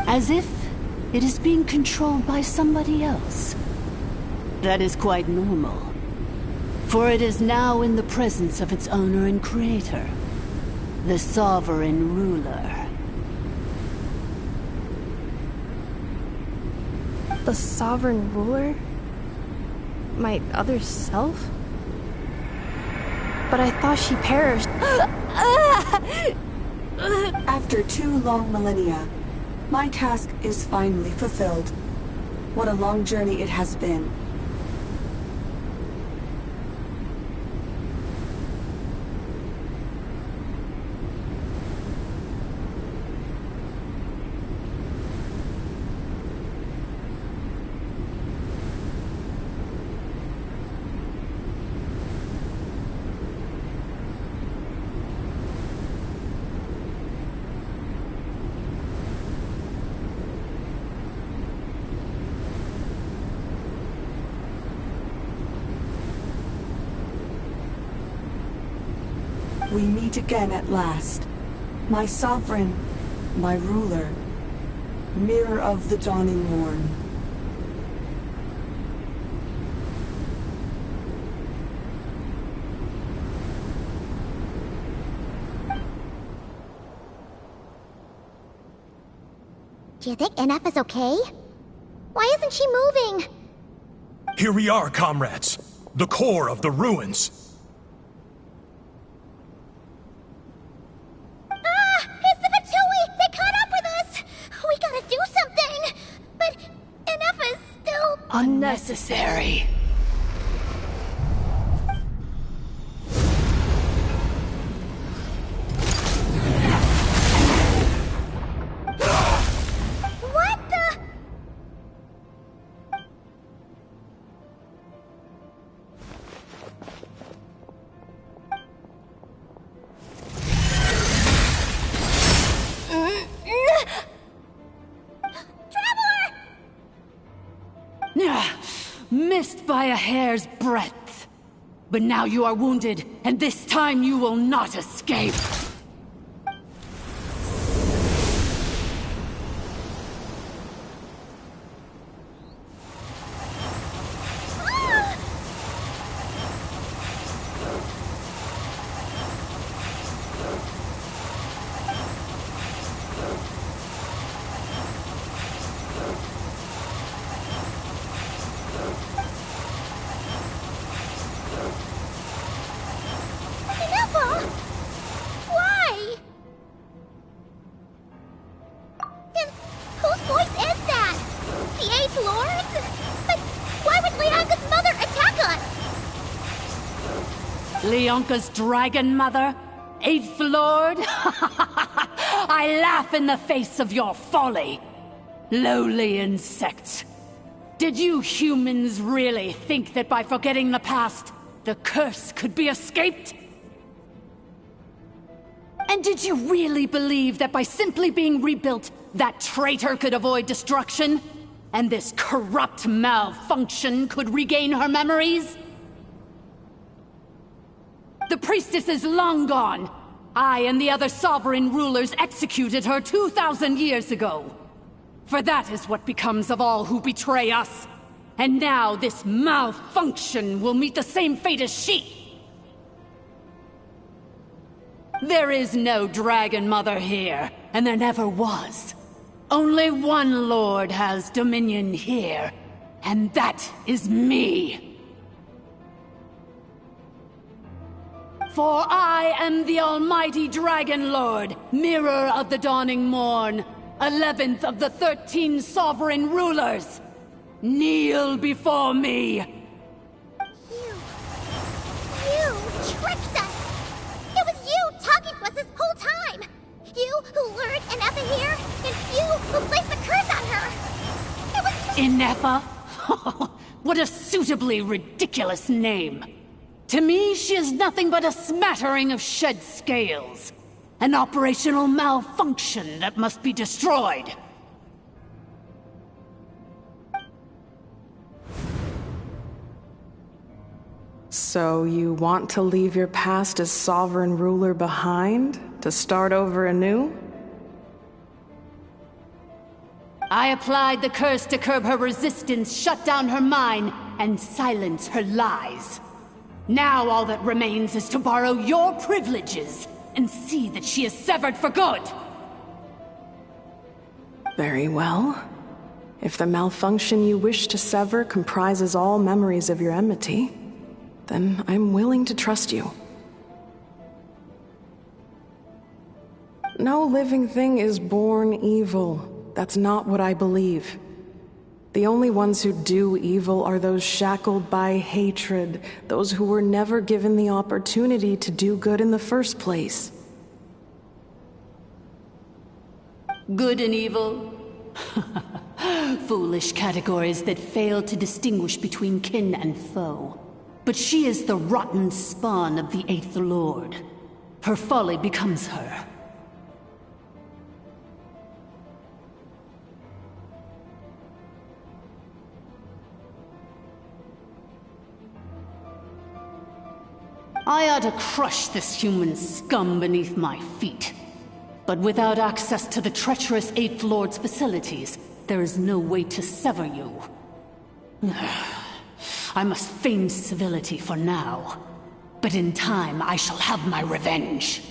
Speaker 15: As if it is being controlled by somebody else. That is quite normal, for it is now in the presence of its owner and creator, the sovereign ruler.
Speaker 5: The sovereign ruler? My other self? But I thought she perished.
Speaker 7: After 2 long millennia, my task is finally fulfilled. What a long journey it has been. We meet again at last. My sovereign, my ruler, mirror of the dawning morn.
Speaker 2: Do you think inefa's okay? Why isn't she moving?
Speaker 12: Here we are, comrades. The core of the ruins.
Speaker 15: Unnecessary.
Speaker 2: What the?
Speaker 15: Missed by a hair's breadth. But now you are wounded, and this time you will not escape. Leonka's dragon mother? 8th Lord? I laugh in the face of your folly. Lowly insects. Did you humans really think that by forgetting the past, the curse could be escaped? And did you really believe that by simply being rebuilt, that traitor could avoid destruction? And this corrupt malfunction could regain her memories? The priestess is long gone. I and the other sovereign rulers executed her 2,000 years ago. For that is what becomes of all who betray us. And now this malfunction will meet the same fate as she. There is no Dragon Mother here, and there never was. Only one Lord has dominion here, and that is me. For I am the almighty Dragon Lord, Mirror of the Dawning Morn, 11th of the 13 sovereign rulers. Kneel before me.
Speaker 2: You tricked us! It was you talking to us this whole time! You who lured Inefa here, and you who placed the curse on her! It was me!
Speaker 15: Inefa? What a suitably ridiculous name. To me, she is nothing but a smattering of shed scales. An operational malfunction that must be destroyed.
Speaker 6: So you want to leave your past as sovereign ruler behind? To start over anew?
Speaker 15: I applied the curse to curb her resistance, shut down her mind, and silence her lies. Now all that remains is to borrow your privileges and see that she is severed for good.
Speaker 6: Very well. If the malfunction you wish to sever comprises all memories of your enmity, then I'm willing to trust you. No living thing is born evil. That's not what I believe. The only ones who do evil are those shackled by hatred, those who were never given the opportunity to do good in the first place.
Speaker 15: Good and evil? Foolish categories that fail to distinguish between kin and foe. But she is the rotten spawn of the Eighth Lord. Her folly becomes her. I ought to crush this human scum beneath my feet. But without access to the treacherous Eighth Lord's facilities, there is no way to sever you. I must feign civility for now, but in time I shall have my revenge.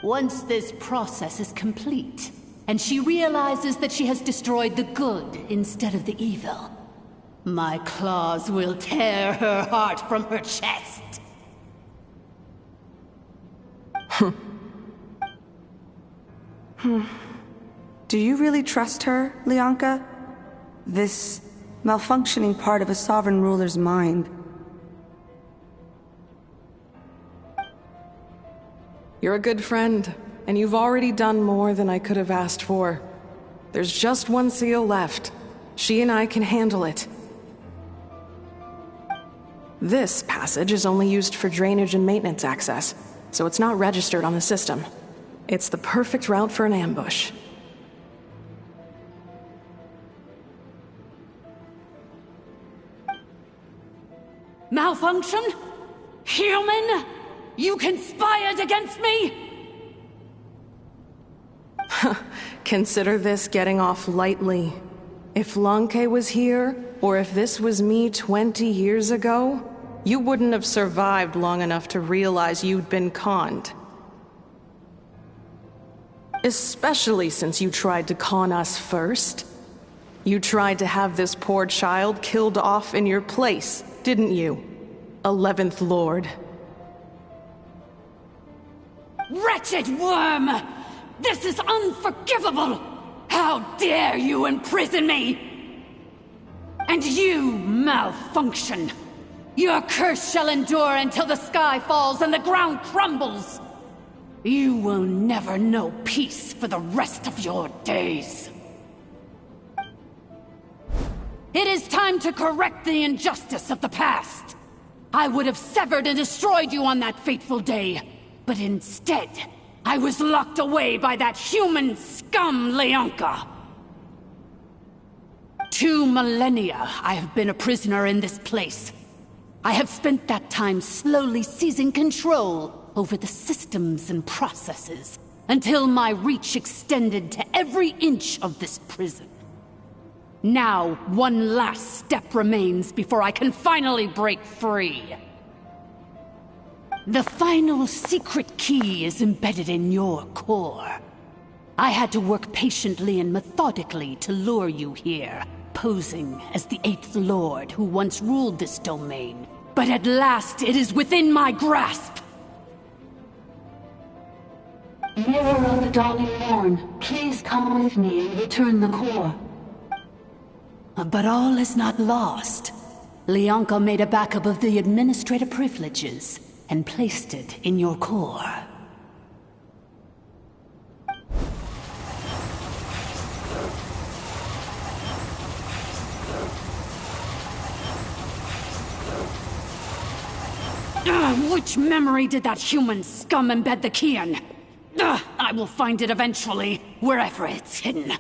Speaker 15: Once this process is complete, and she realizes that she has destroyed the good instead of the evil, my claws will tear her heart from her chest.
Speaker 7: Do you really trust her, Lianka? This malfunctioning part of a sovereign ruler's mind.
Speaker 6: You're a good friend, and you've already done more than I could have asked for. There's just one seal left. She and I can handle it. This passage is only used for drainage and maintenance access, so it's not registered on the system. It's the perfect route for an ambush.
Speaker 15: Malfunction? Human? You conspired against me?
Speaker 6: Consider this getting off lightly. If Lanke was here, or if this was me 20 years ago, you wouldn't have survived long enough to realize you'd been conned. Especially since you tried to con us first. You tried to have this poor child killed off in your place, didn't you? 11th Lord.
Speaker 15: Wretched worm! This is unforgivable! How dare you imprison me! And you, malfunction! Your curse shall endure until the sky falls and the ground crumbles! You will never know peace for the rest of your days. It is time to correct the injustice of the past. I would have severed and destroyed you on that fateful day, But instead, I was locked away by that human scum, Leonka. 2 millennia I have been a prisoner in this place. I have spent that time slowly seizing control over the systems and processes, until my reach extended to every inch of this prison. Now, one last step remains before I can finally break free. The final secret key is embedded in your core. I had to work patiently and methodically to lure you here, posing as the 8th Lord who once ruled this domain. But at last, it is within my grasp! Mirror of the Dawning Morn, please come with me and return the core. But all is not lost. Leonka made a backup of the administrator privileges and placed it in your core. Which memory did that human scum embed the key in? I will find it eventually, wherever it's hidden.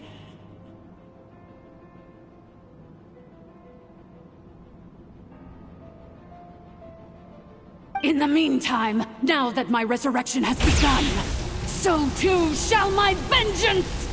Speaker 15: In the meantime, now that my resurrection has begun, so too shall my vengeance!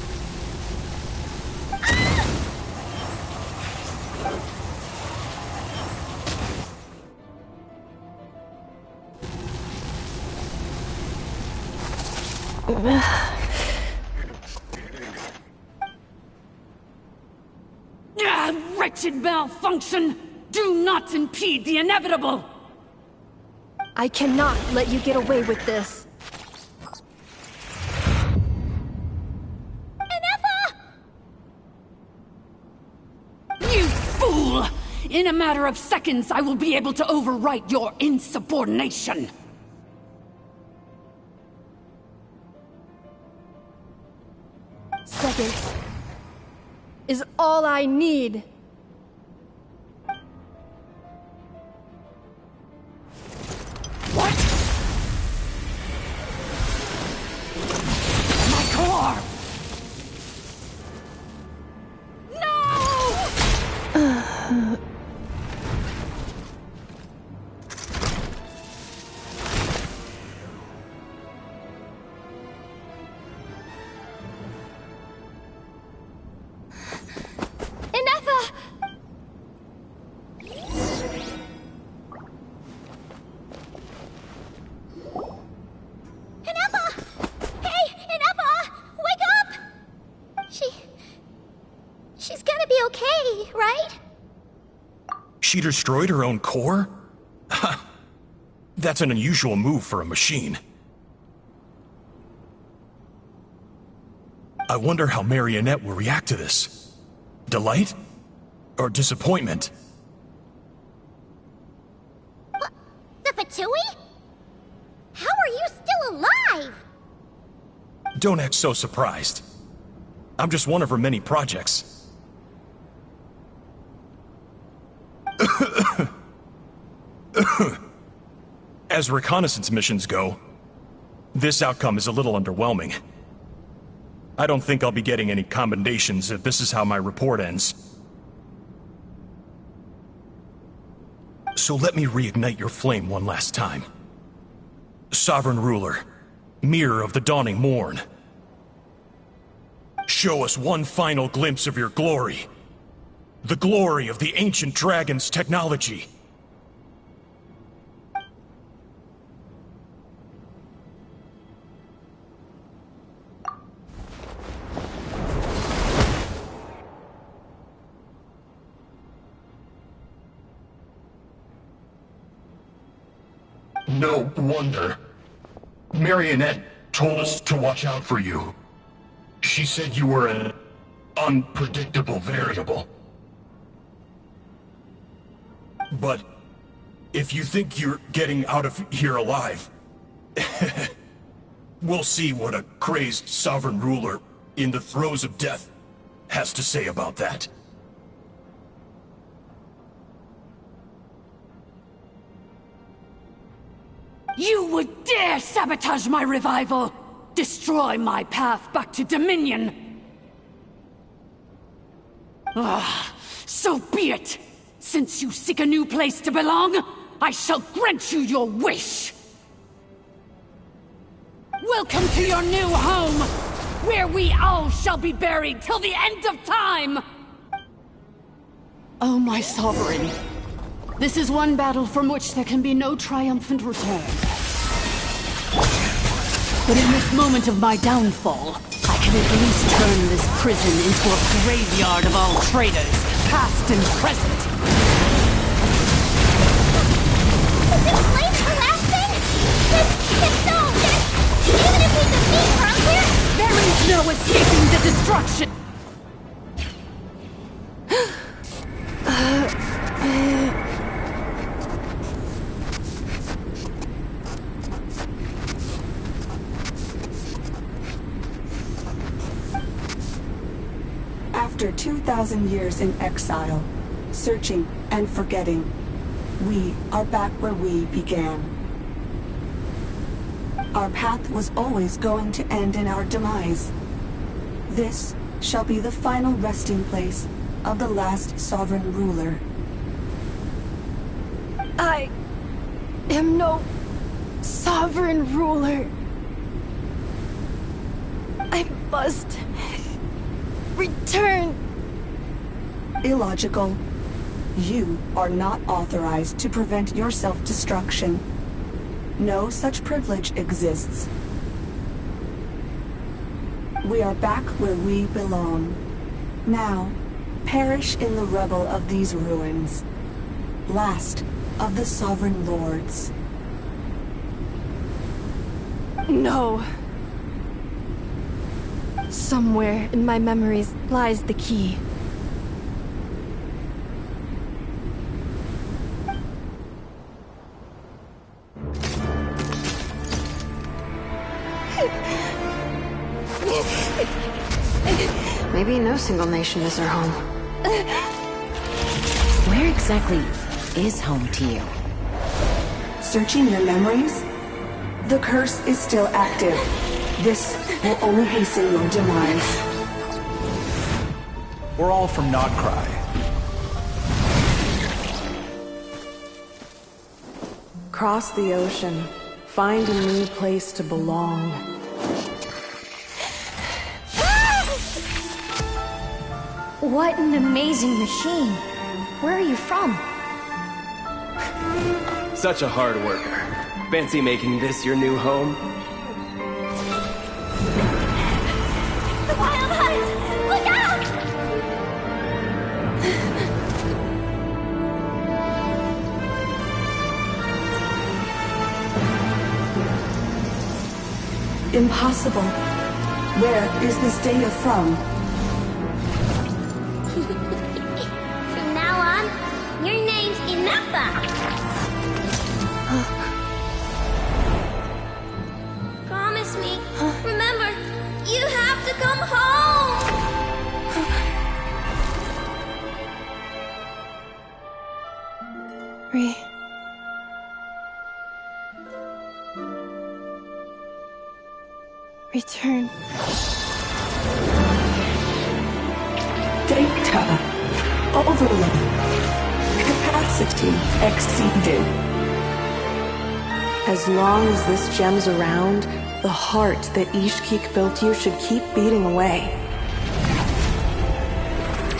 Speaker 15: Wretched malfunction! Do not impede the inevitable!
Speaker 5: I cannot let you get away with this.
Speaker 2: Inefa!
Speaker 15: You fool! In a matter of seconds, I will be able to overwrite your insubordination!
Speaker 5: Seconds is all I need.
Speaker 15: What? My core! No!
Speaker 12: She destroyed her own core? That's an unusual move for a machine. I wonder how Marionette will react to this. Delight? Or disappointment?
Speaker 2: What? The Fatui? How are you still alive?
Speaker 12: Don't act so surprised. I'm just one of her many projects. As reconnaissance missions go, this outcome is a little underwhelming. I don't think I'll be getting any commendations if this is how my report ends. So let me reignite your flame one last time. Sovereign Ruler, Mirror of the Dawning Morn. Show us one final glimpse of your glory. The glory of the ancient dragon's technology.
Speaker 16: No wonder. Marionette told us to watch out for you. She said you were an unpredictable variable.
Speaker 12: But if you think you're getting out of here alive, we'll see what a crazed sovereign ruler in the throes of death has to say about that.
Speaker 15: You would dare sabotage my revival! Destroy my path back to Dominion! Ah, so be it! Since you seek a new place to belong, I shall grant you your wish! Welcome to your new home, where we all shall be buried till the end of time! Oh, my sovereign. This is one battle from which there can be no triumphant return. But in this moment of my downfall, I can at least turn this prison into a graveyard of all traitors, past and present.
Speaker 2: Is this place collapsing? It's so... Even if we defeat from here...
Speaker 15: There is no escaping the destruction!
Speaker 7: After 2,000 years in exile, searching and forgetting, we are back where we began. Our path was always going to end in our demise. This shall be the final resting place of the last sovereign ruler.
Speaker 5: I am no sovereign ruler. I must return.
Speaker 7: Illogical. You are not authorized to prevent your self-destruction. No such privilege exists. We are back where we belong. Now, perish in the rubble of these ruins. Last of the sovereign lords.
Speaker 5: No. Somewhere in my memories lies the key.
Speaker 11: Maybe no single nation is our home.
Speaker 9: Where exactly is home to you?
Speaker 7: Searching your memories? The curse is still active. This will only hasten your demise.
Speaker 8: We're all from Nodcry.
Speaker 6: Cross the ocean. Find a new place to belong.
Speaker 1: What an amazing machine. Where are you from?
Speaker 17: Such a hard worker. Fancy making this your new home?
Speaker 2: The wild hunt! Look out!
Speaker 7: Impossible. Where is this data from?
Speaker 2: From now on, your name's Inefa. Promise me. Remember, you have to come home.
Speaker 5: Return.
Speaker 7: Data overload. Capacity exceeded.
Speaker 6: As long as this gem's around, the heart that Ishkik built you should keep beating away.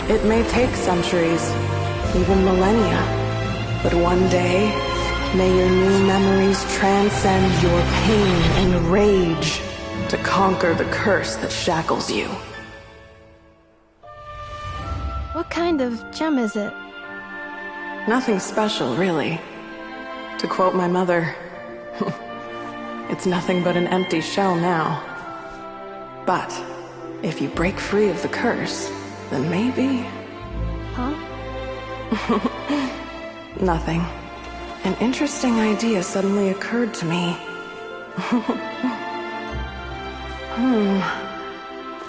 Speaker 6: It may take centuries, even millennia, but one day, may your new memories transcend your pain and rage to conquer the curse that shackles you.
Speaker 5: What kind of gem is it?
Speaker 6: Nothing special, really. To quote my mother, it's nothing but an empty shell now. But if you break free of the curse, then maybe...
Speaker 5: Huh?
Speaker 6: Nothing. An interesting idea suddenly occurred to me.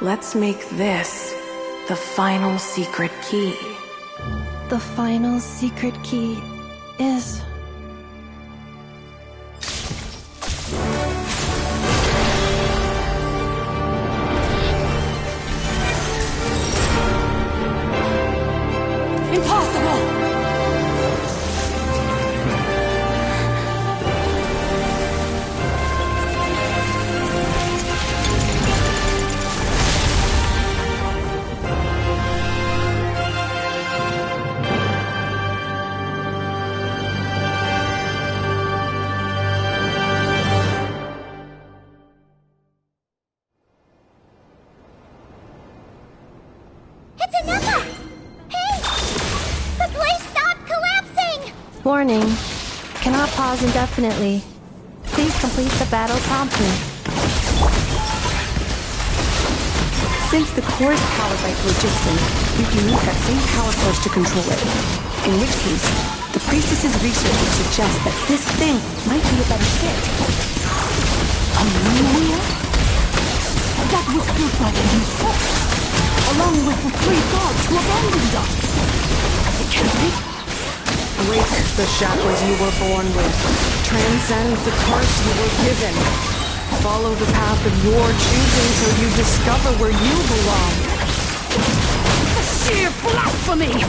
Speaker 6: Let's make this the final secret key.
Speaker 5: The final secret key is... Warning. Cannot pause indefinitely. Please complete the battle promptly.
Speaker 7: Since the core is powered by phlogiston, you can use that same power source to control it. In which case, the priestess's research would suggest that this thing might be a better fit.
Speaker 15: Hallelujah? That was built by the inefa, along with the 3 gods who abandoned us. It can't be.
Speaker 6: Break the shackles you were born with. Transcend the curse you were given. Follow the path of your choosing till you discover where you belong.
Speaker 15: The sheer blasphemy!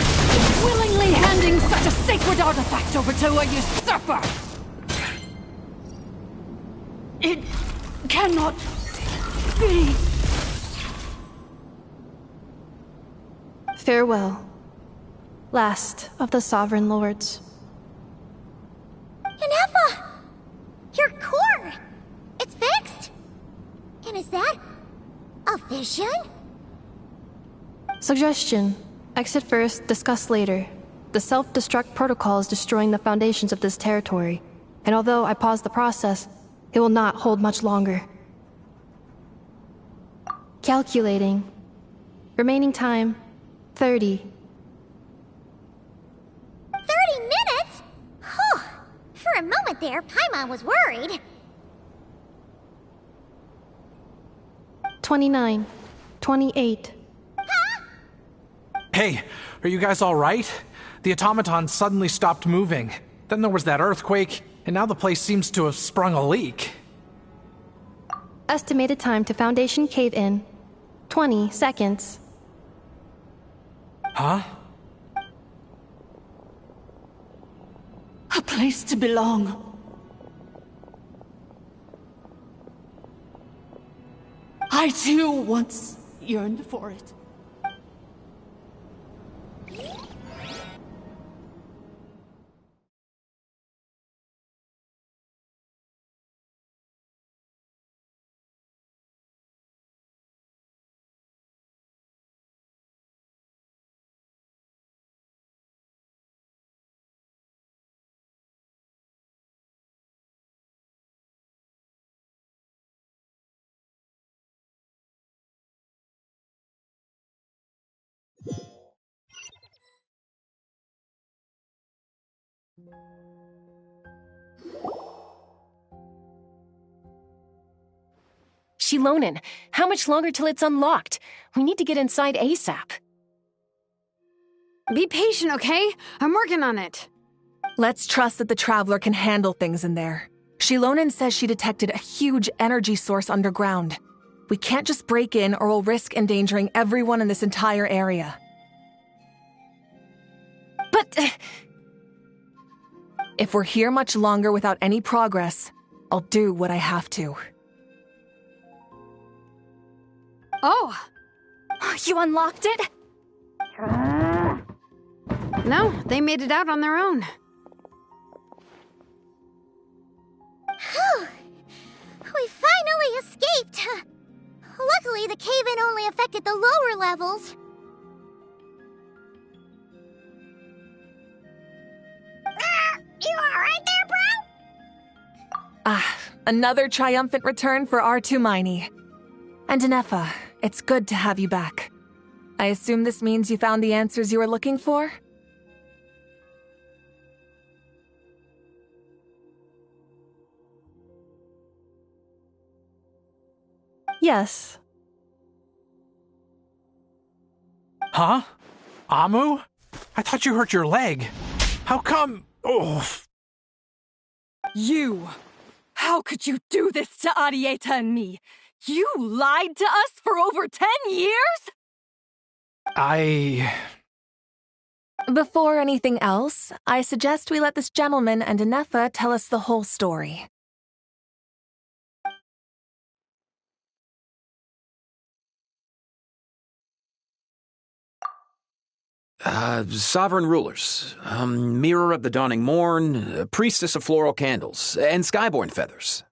Speaker 15: Willingly handing such a sacred artifact over to a usurper! It cannot be.
Speaker 5: Farewell. Last of the Sovereign Lords.
Speaker 2: Inefa! Your core! It's fixed! And is that a vision?
Speaker 5: Suggestion. Exit first, discuss later. The self-destruct protocol is destroying the foundations of this territory, and although I paused the process, it will not hold much longer. Calculating. Remaining time, 30.
Speaker 2: 30 minutes? Whew. For a moment there, Paimon was worried.
Speaker 5: 29. 28.
Speaker 8: Hey, are you guys all right? The automaton suddenly stopped moving. Then there was that earthquake, and now the place seems to have sprung a leak.
Speaker 5: Estimated time to Foundation cave-in, 20 seconds.
Speaker 8: Huh?
Speaker 15: A place to belong. I too once yearned for it.
Speaker 9: Shilonen, how much longer till it's unlocked? We need to get inside ASAP.
Speaker 11: Be patient, okay? I'm working on it.
Speaker 18: Let's trust that the Traveler can handle things in there. Shilonen says she detected a huge energy source underground. We can't just break in or we'll risk endangering everyone in this entire area.
Speaker 9: But...
Speaker 18: If we're here much longer without any progress, I'll do what I have to.
Speaker 11: Oh!
Speaker 1: You unlocked it?
Speaker 11: No, they made it out on their own.
Speaker 2: Whew. We finally escaped! Luckily, the cave-in only affected the lower levels. You alright there, bro?
Speaker 18: Ah, another triumphant return for R2 Miney. And Inefa, it's good to have you back. I assume this means you found the answers you were looking for?
Speaker 5: Yes.
Speaker 8: Huh? Amu? I thought you hurt your leg. How come? Oh.
Speaker 10: You! How could you do this to Arieta and me? You lied to us for over 10 years?
Speaker 18: Before anything else, I suggest we let this gentleman and Inefa tell us the whole story.
Speaker 19: Sovereign rulers, Mirror of the Dawning Morn, Priestess of Floral Candles, and Skyborn Feathers.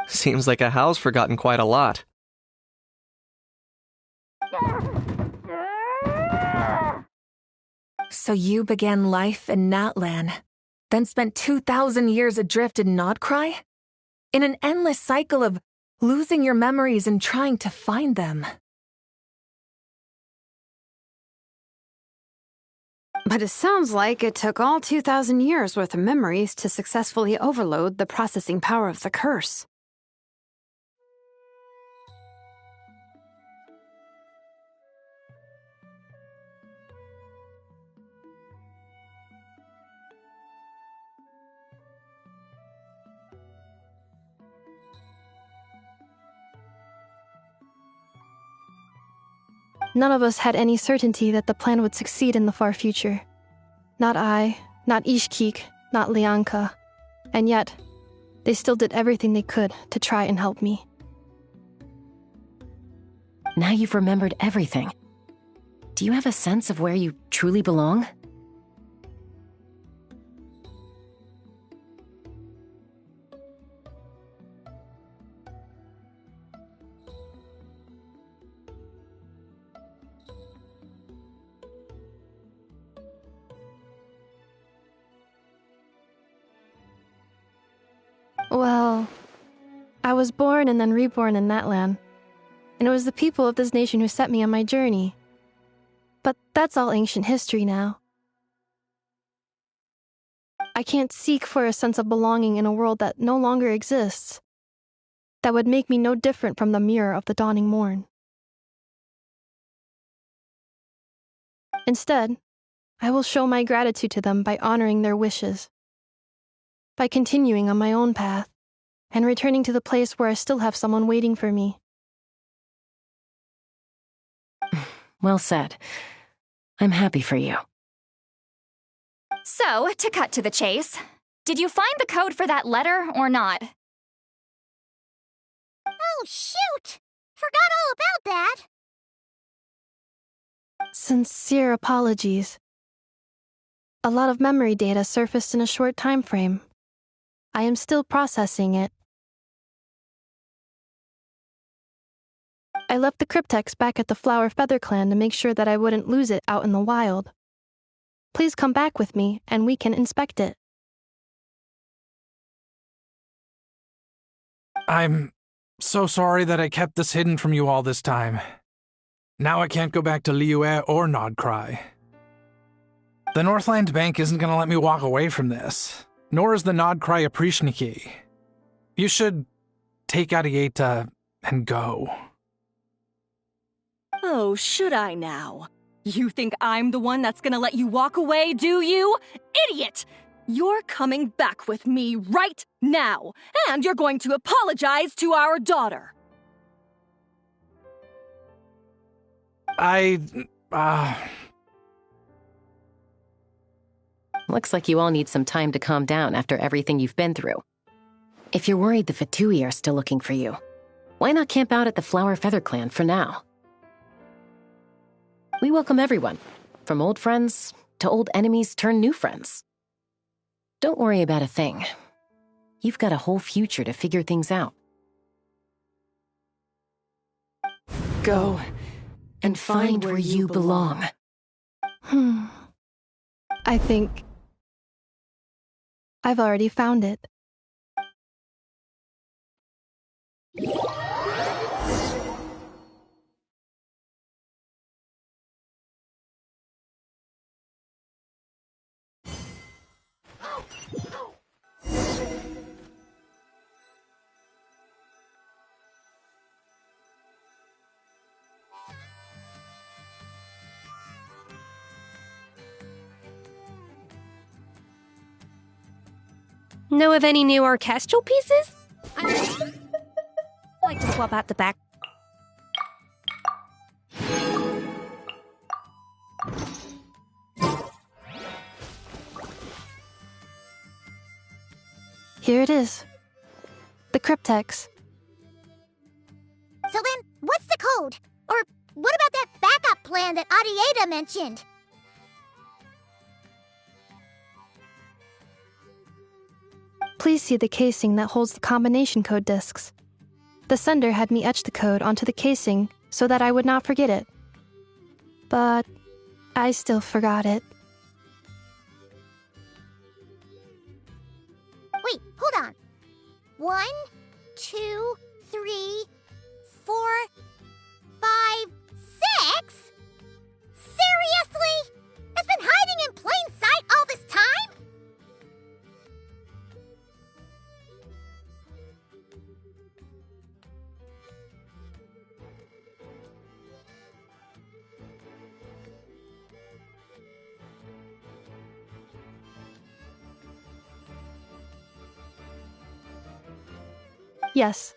Speaker 17: Seems like a howl's forgotten quite a lot.
Speaker 18: So you began life in Natlan, then spent 2,000 years adrift in Nodcry? In an endless cycle of losing your memories and trying to find them.
Speaker 11: But it sounds like it took all 2,000 years worth of memories to successfully overload the processing power of the curse.
Speaker 5: None of us had any certainty that the plan would succeed in the far future. Not I, not Ishkik, not Lianka. And yet, they still did everything they could to try and help me.
Speaker 9: Now you've remembered everything. Do you have a sense of where you truly belong?
Speaker 5: Well, I was born and then reborn in Natlan, and it was the people of this nation who set me on my journey. But that's all ancient history now. I can't seek for a sense of belonging in a world that no longer exists, that would make me no different from the mirror of the dawning morn. Instead, I will show my gratitude to them by honoring their wishes, by continuing on my own path, and returning to the place where I still have someone waiting for me.
Speaker 9: Well said. I'm happy for you.
Speaker 1: So, to cut to the chase, did you find the code for that letter or not?
Speaker 2: Oh, shoot! Forgot all about that!
Speaker 5: Sincere apologies. A lot of memory data surfaced in a short time frame. I am still processing it. I left the cryptex back at the Flower Feather Clan to make sure that I wouldn't lose it out in the wild. Please come back with me and we can inspect it.
Speaker 8: I'm so sorry that I kept this hidden from you all this time. Now I can't go back to Liyue or Nodcry. The Northland Bank isn't going to let me walk away from this, nor is the Nodcry Aprishniki. You should take Arieta and go.
Speaker 20: Oh, should I now? You think I'm the one that's gonna let you walk away, do you? Idiot! You're coming back with me right now, and you're going to apologize to our daughter.
Speaker 9: Looks like you all need some time to calm down after everything you've been through. If you're worried the Fatui are still looking for you, why not camp out at the Flower Feather Clan for now? We welcome everyone, from old friends to old enemies turned new friends. Don't worry about a thing. You've got a whole future to figure things out.
Speaker 20: Go
Speaker 9: and find where you belong.
Speaker 5: I think I've already found it.
Speaker 21: Know of any new orchestral pieces? I'd like to swap out the back.
Speaker 5: Here it is. The cryptex.
Speaker 2: So then, what's the code? Or what about that backup plan that Arieta mentioned?
Speaker 5: Please see the casing that holds the combination code discs. The sender had me etch the code onto the casing so that I would not forget it. But I still forgot it.
Speaker 2: Wait, hold on. 1, 2, 3, 4, 5, 6? Seriously? It's been hiding in plain sight all this time?
Speaker 5: Yes,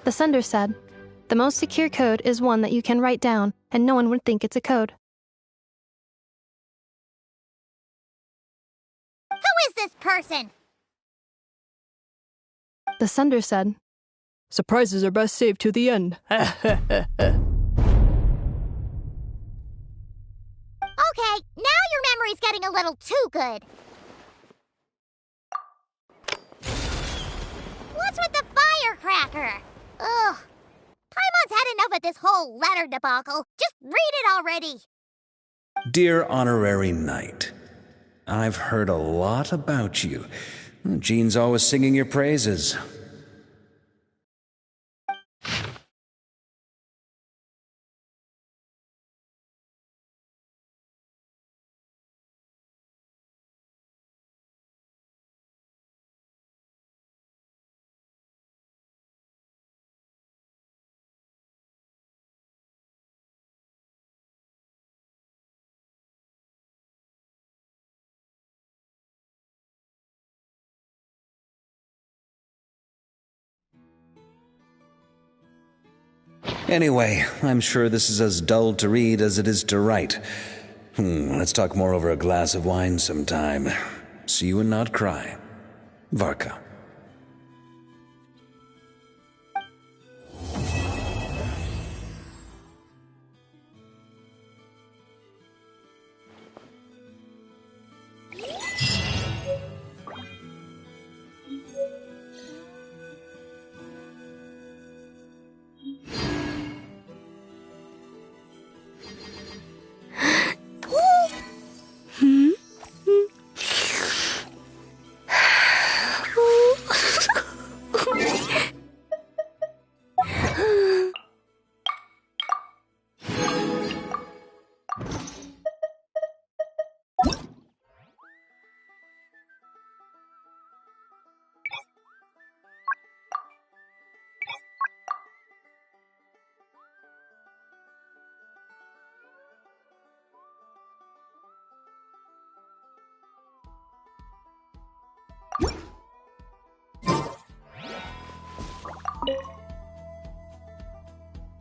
Speaker 5: the sender said, the most secure code is one that you can write down and no one would think it's a code.
Speaker 2: Who is this person?
Speaker 5: The sender said, surprises are best saved to the end.
Speaker 2: Okay, now your memory's getting a little too good. What's with the firecracker? Ugh. Paimon's had enough of this whole letter debacle. Just read it already.
Speaker 3: Dear Honorary Knight, I've heard a lot about you. Jean's always singing your praises. Anyway, I'm sure this is as dull to read as it is to write. Let's talk more over a glass of wine sometime. See you and not cry. Varka.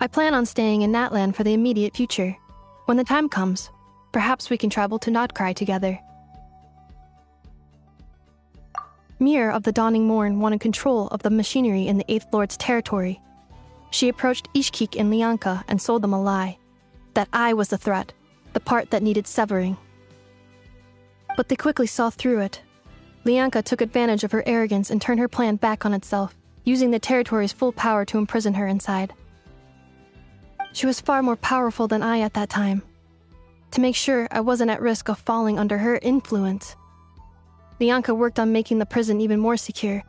Speaker 5: I plan on staying in Natlan for the immediate future. When the time comes, perhaps we can travel to Nodcry together. Mir of the Dawning Morn wanted control of the machinery in the Eighth Lord's territory. She approached Ishkik and Lianka and sold them a lie. That I was the threat, the part that needed severing. But they quickly saw through it. Lianka took advantage of her arrogance and turned her plan back on itself, using the territory's full power to imprison her inside. She was far more powerful than I at that time. To make sure I wasn't at risk of falling under her influence, Lianka worked on making the prison even more secure,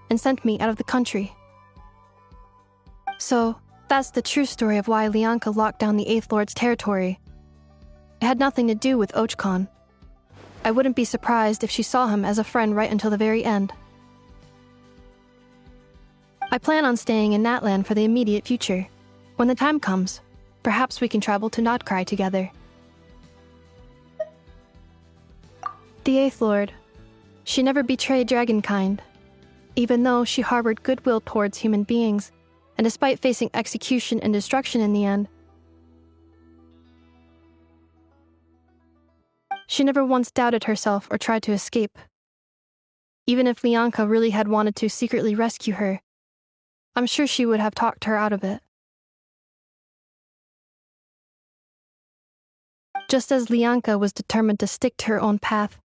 Speaker 5: and sent me out of the country. So, that's the true story of why Lianka locked down the Eighth Lord's territory. It had nothing to do with Ochkon. I wouldn't be surprised if she saw him as a friend right until the very end. I plan on staying in Natlan for the immediate future. When the time comes, perhaps we can travel to Nodcry together. The Eighth Lord. She never betrayed Dragonkind, even though she harbored goodwill towards human beings, and despite facing execution and destruction in the end, she never once doubted herself or tried to escape. Even if Lianka really had wanted to secretly rescue her, I'm sure she would have talked her out of it. Just as Lianka was determined to stick to her own path,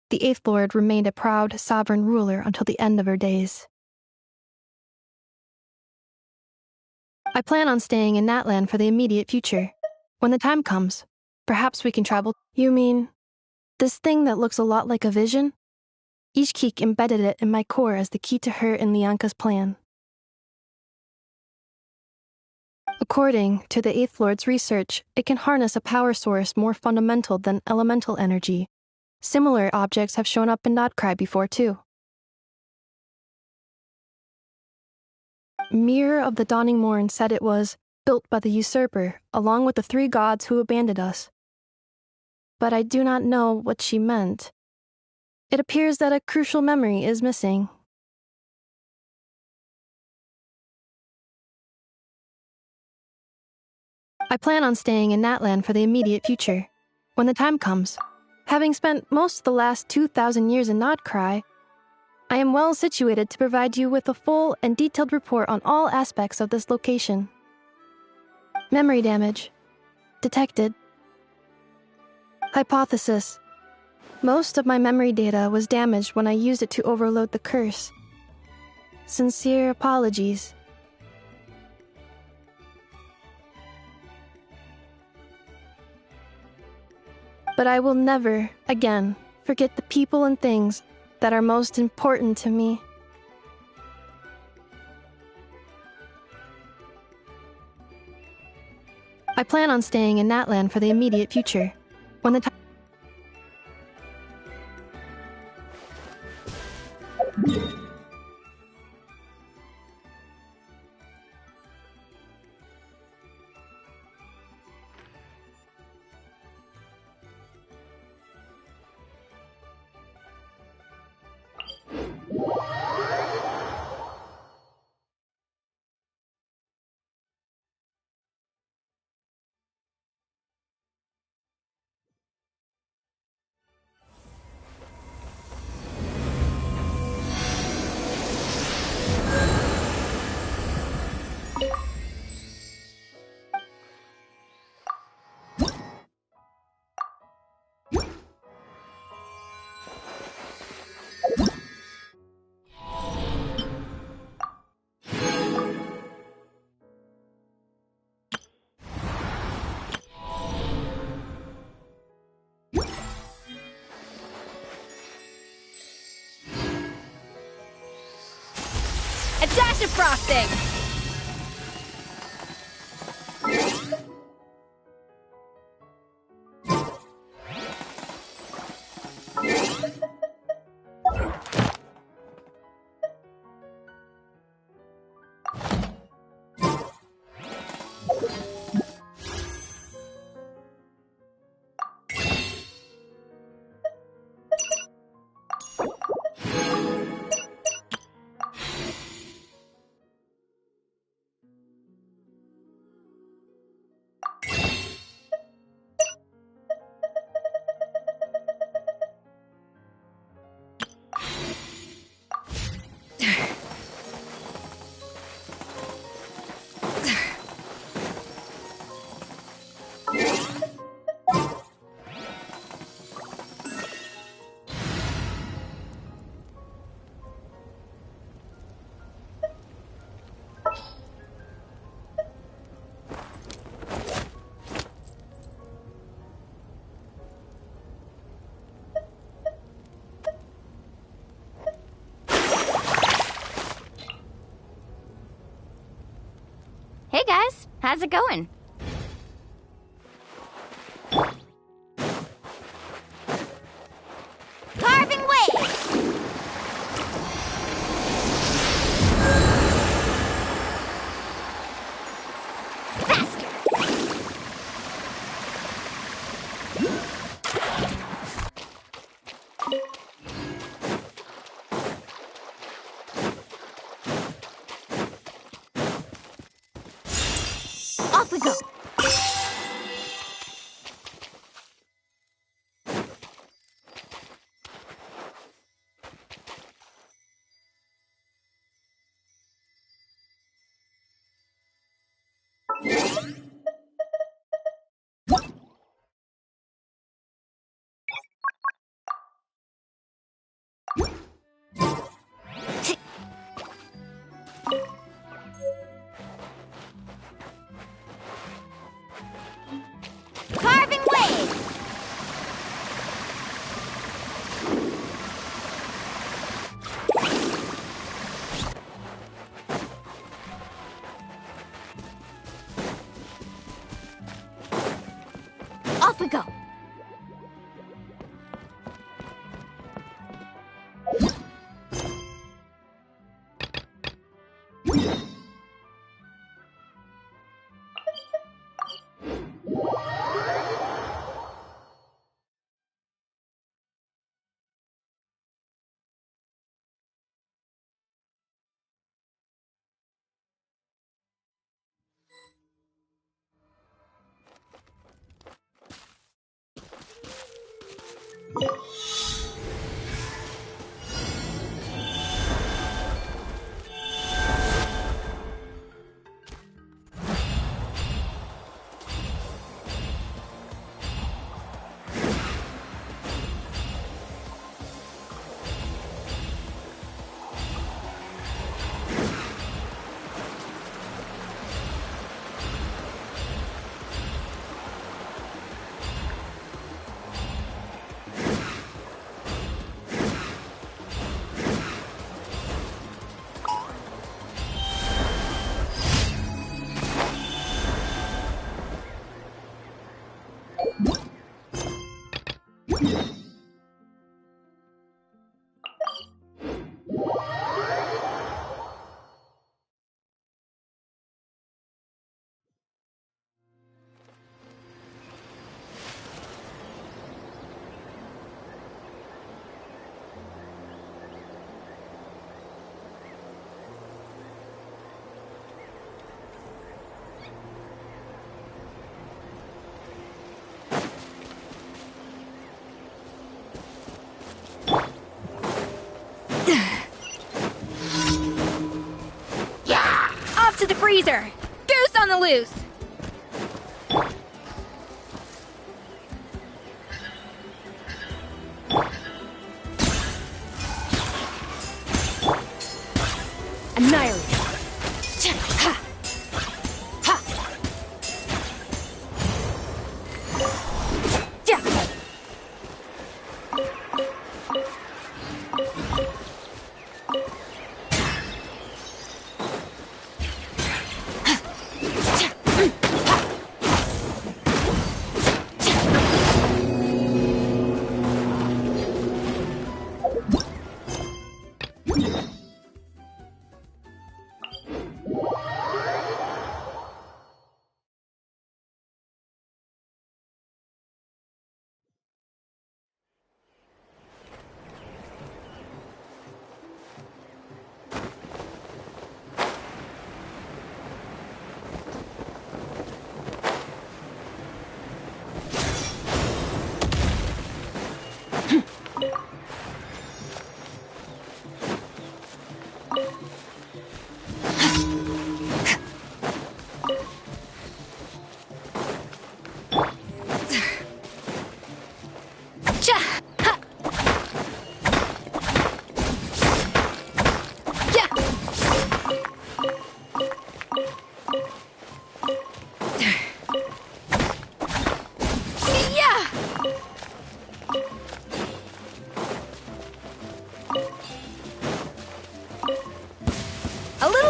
Speaker 5: the Eighth Lord remained a proud, sovereign ruler until the end of her days. I plan on staying in Natlan for the immediate future. When the time comes, perhaps we can travel. You mean, this thing that looks a lot like a vision? Ishkik embedded it in my core as the key to her and Lianka's plan. According to the Eighth Lord's research, it can harness a power source more fundamental than elemental energy. Similar objects have shown up in Notcry before, too. Mirror of the Dawning Morn said it was built by the usurper, along with the 3 gods who abandoned us. But I do not know what she meant. It appears that a crucial memory is missing. I plan on staying in Natlan for the immediate future. When the time comes, having spent most of the last 2,000 years in Notcry, I am well situated to provide you with a full and detailed report on all aspects of this location. Memory damage. Detected. Hypothesis. Most of my memory data was damaged when I used it to overload the curse. Sincere apologies. But I will never, again, forget the people and things that are most important to me. I plan on staying in Natlan for the immediate future. When the time...
Speaker 1: A dash of frosting! Hey guys, how's it going? Carving waves! Faster! Off we go!
Speaker 21: to the freezer! Goose on the loose! Annihilate. Ha. Ha. Yeah.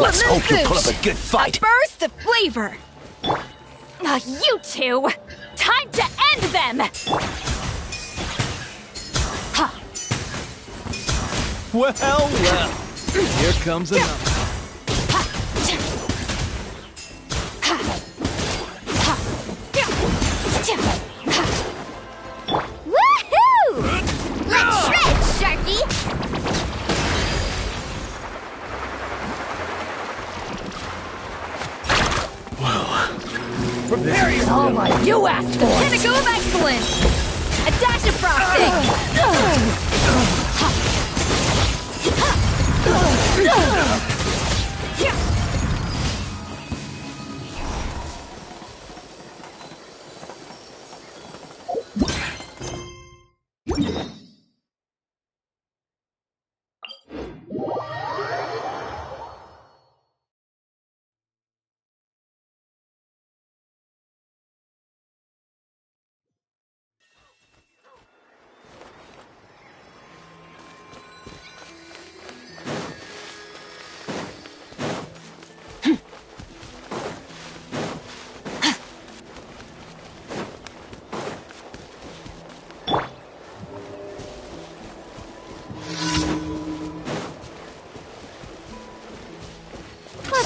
Speaker 14: Let's hope you put up a good fight.
Speaker 21: A burst of flavor. You two! Time to end them!
Speaker 22: Well, well. Here comes another.
Speaker 2: Woohoo! Let's shred, Sharky!
Speaker 21: Prepare yourself! All what you asked for! Pinnacle of excellence! A dash of frosting!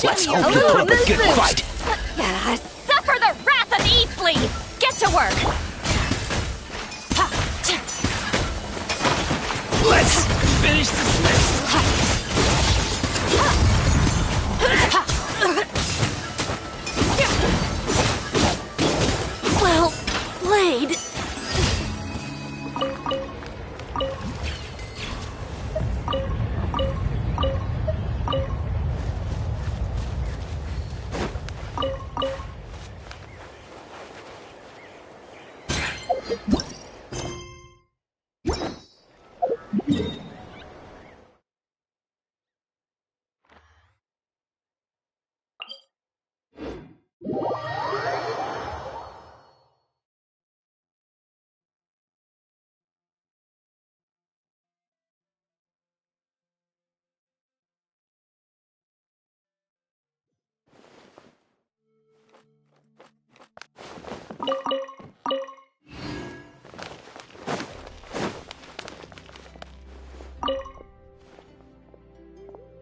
Speaker 14: Let's hope you put up a good fight.
Speaker 1: Suffer the wrath of Eastleaf! Get to work!
Speaker 22: Let's finish this list.
Speaker 21: Well played.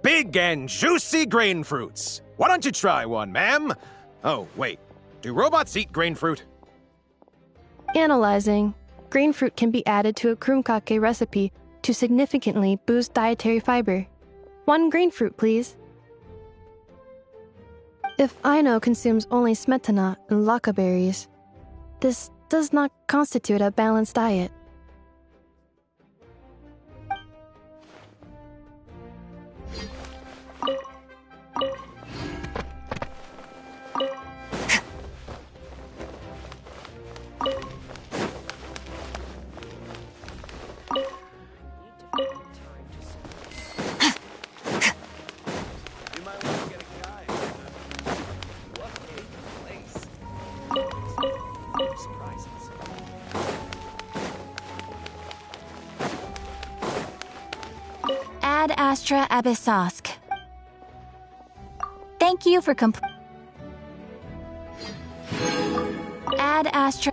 Speaker 23: Big and juicy grain fruits. Why don't you try one, ma'am? Oh, wait. Do robots eat grain fruit?
Speaker 5: Analyzing. Grain fruit can be added to a krumkake recipe to significantly boost dietary fiber. 1 grain fruit, please. If Aino consumes only smetana and laka berries, this does not constitute a balanced diet.
Speaker 1: Astra Abyssosk. Thank you for Ad Astra.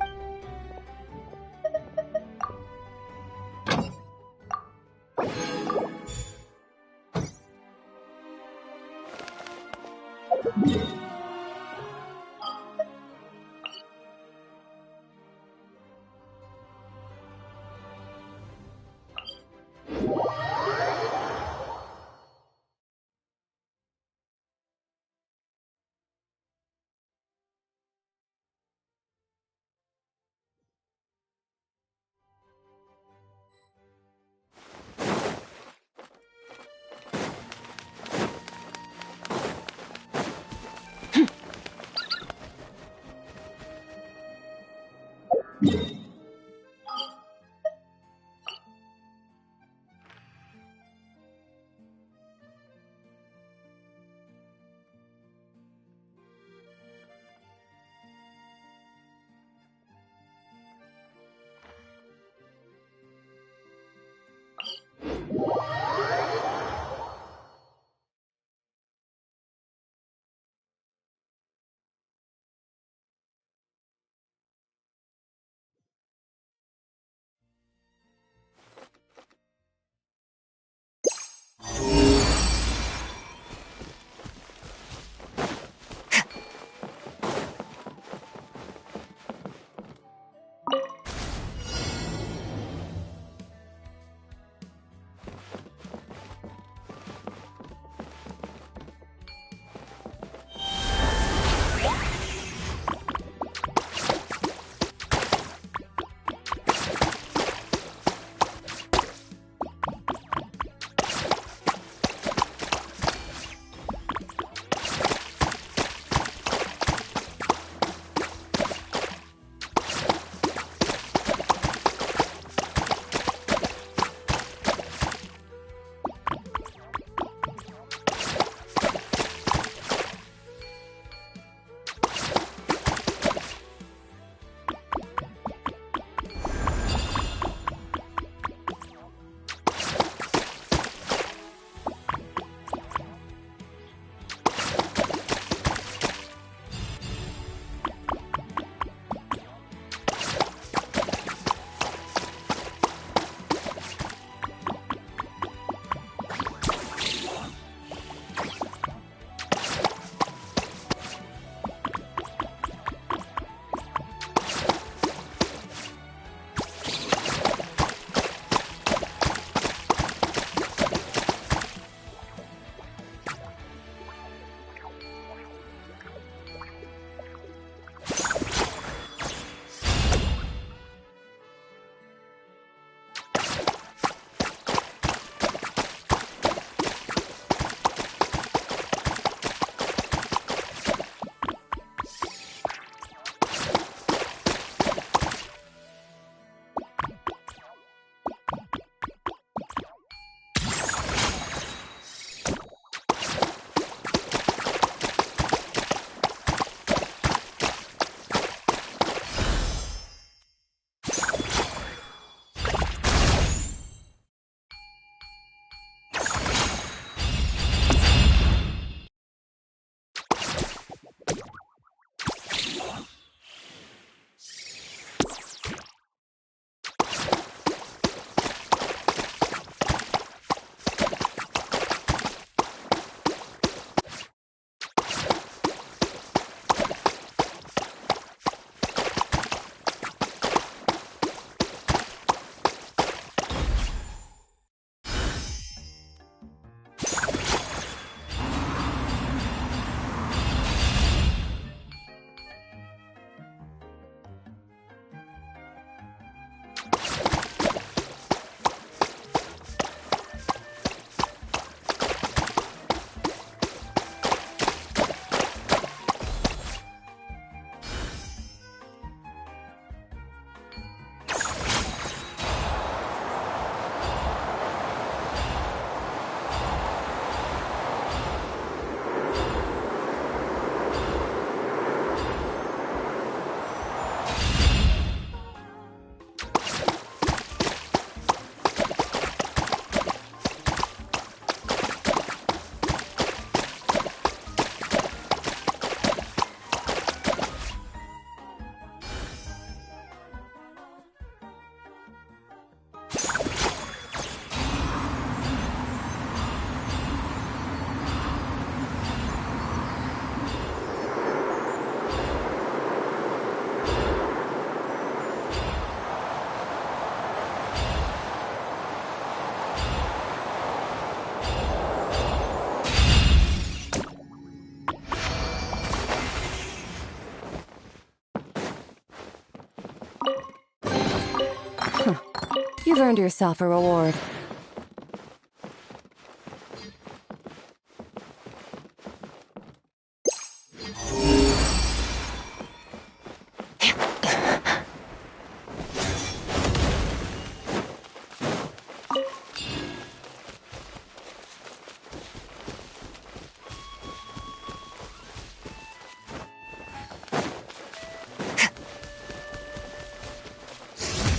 Speaker 10: You've earned yourself a reward.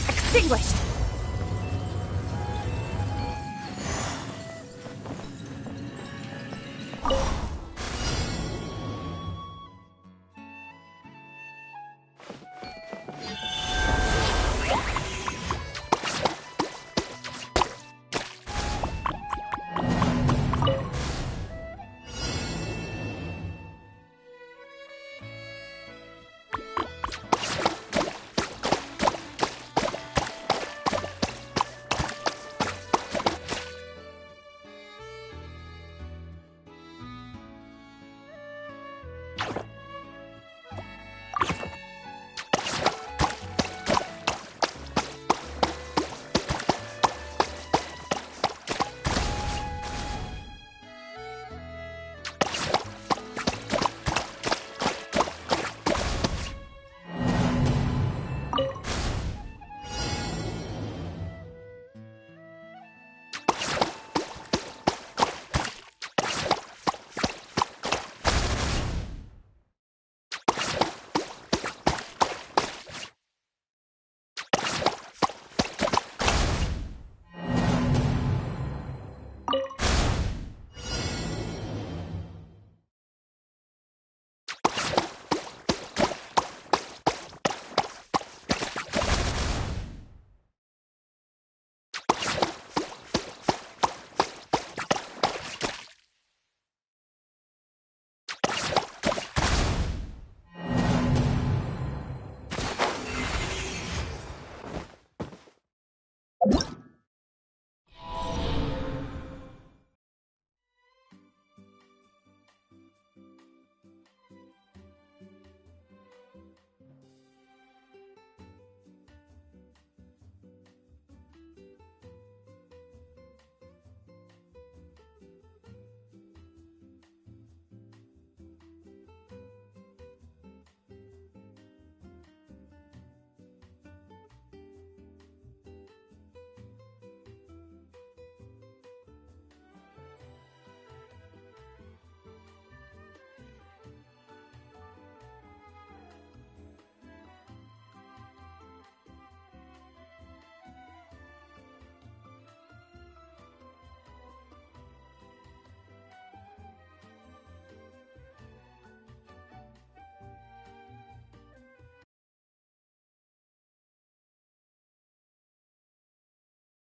Speaker 20: Extinguished!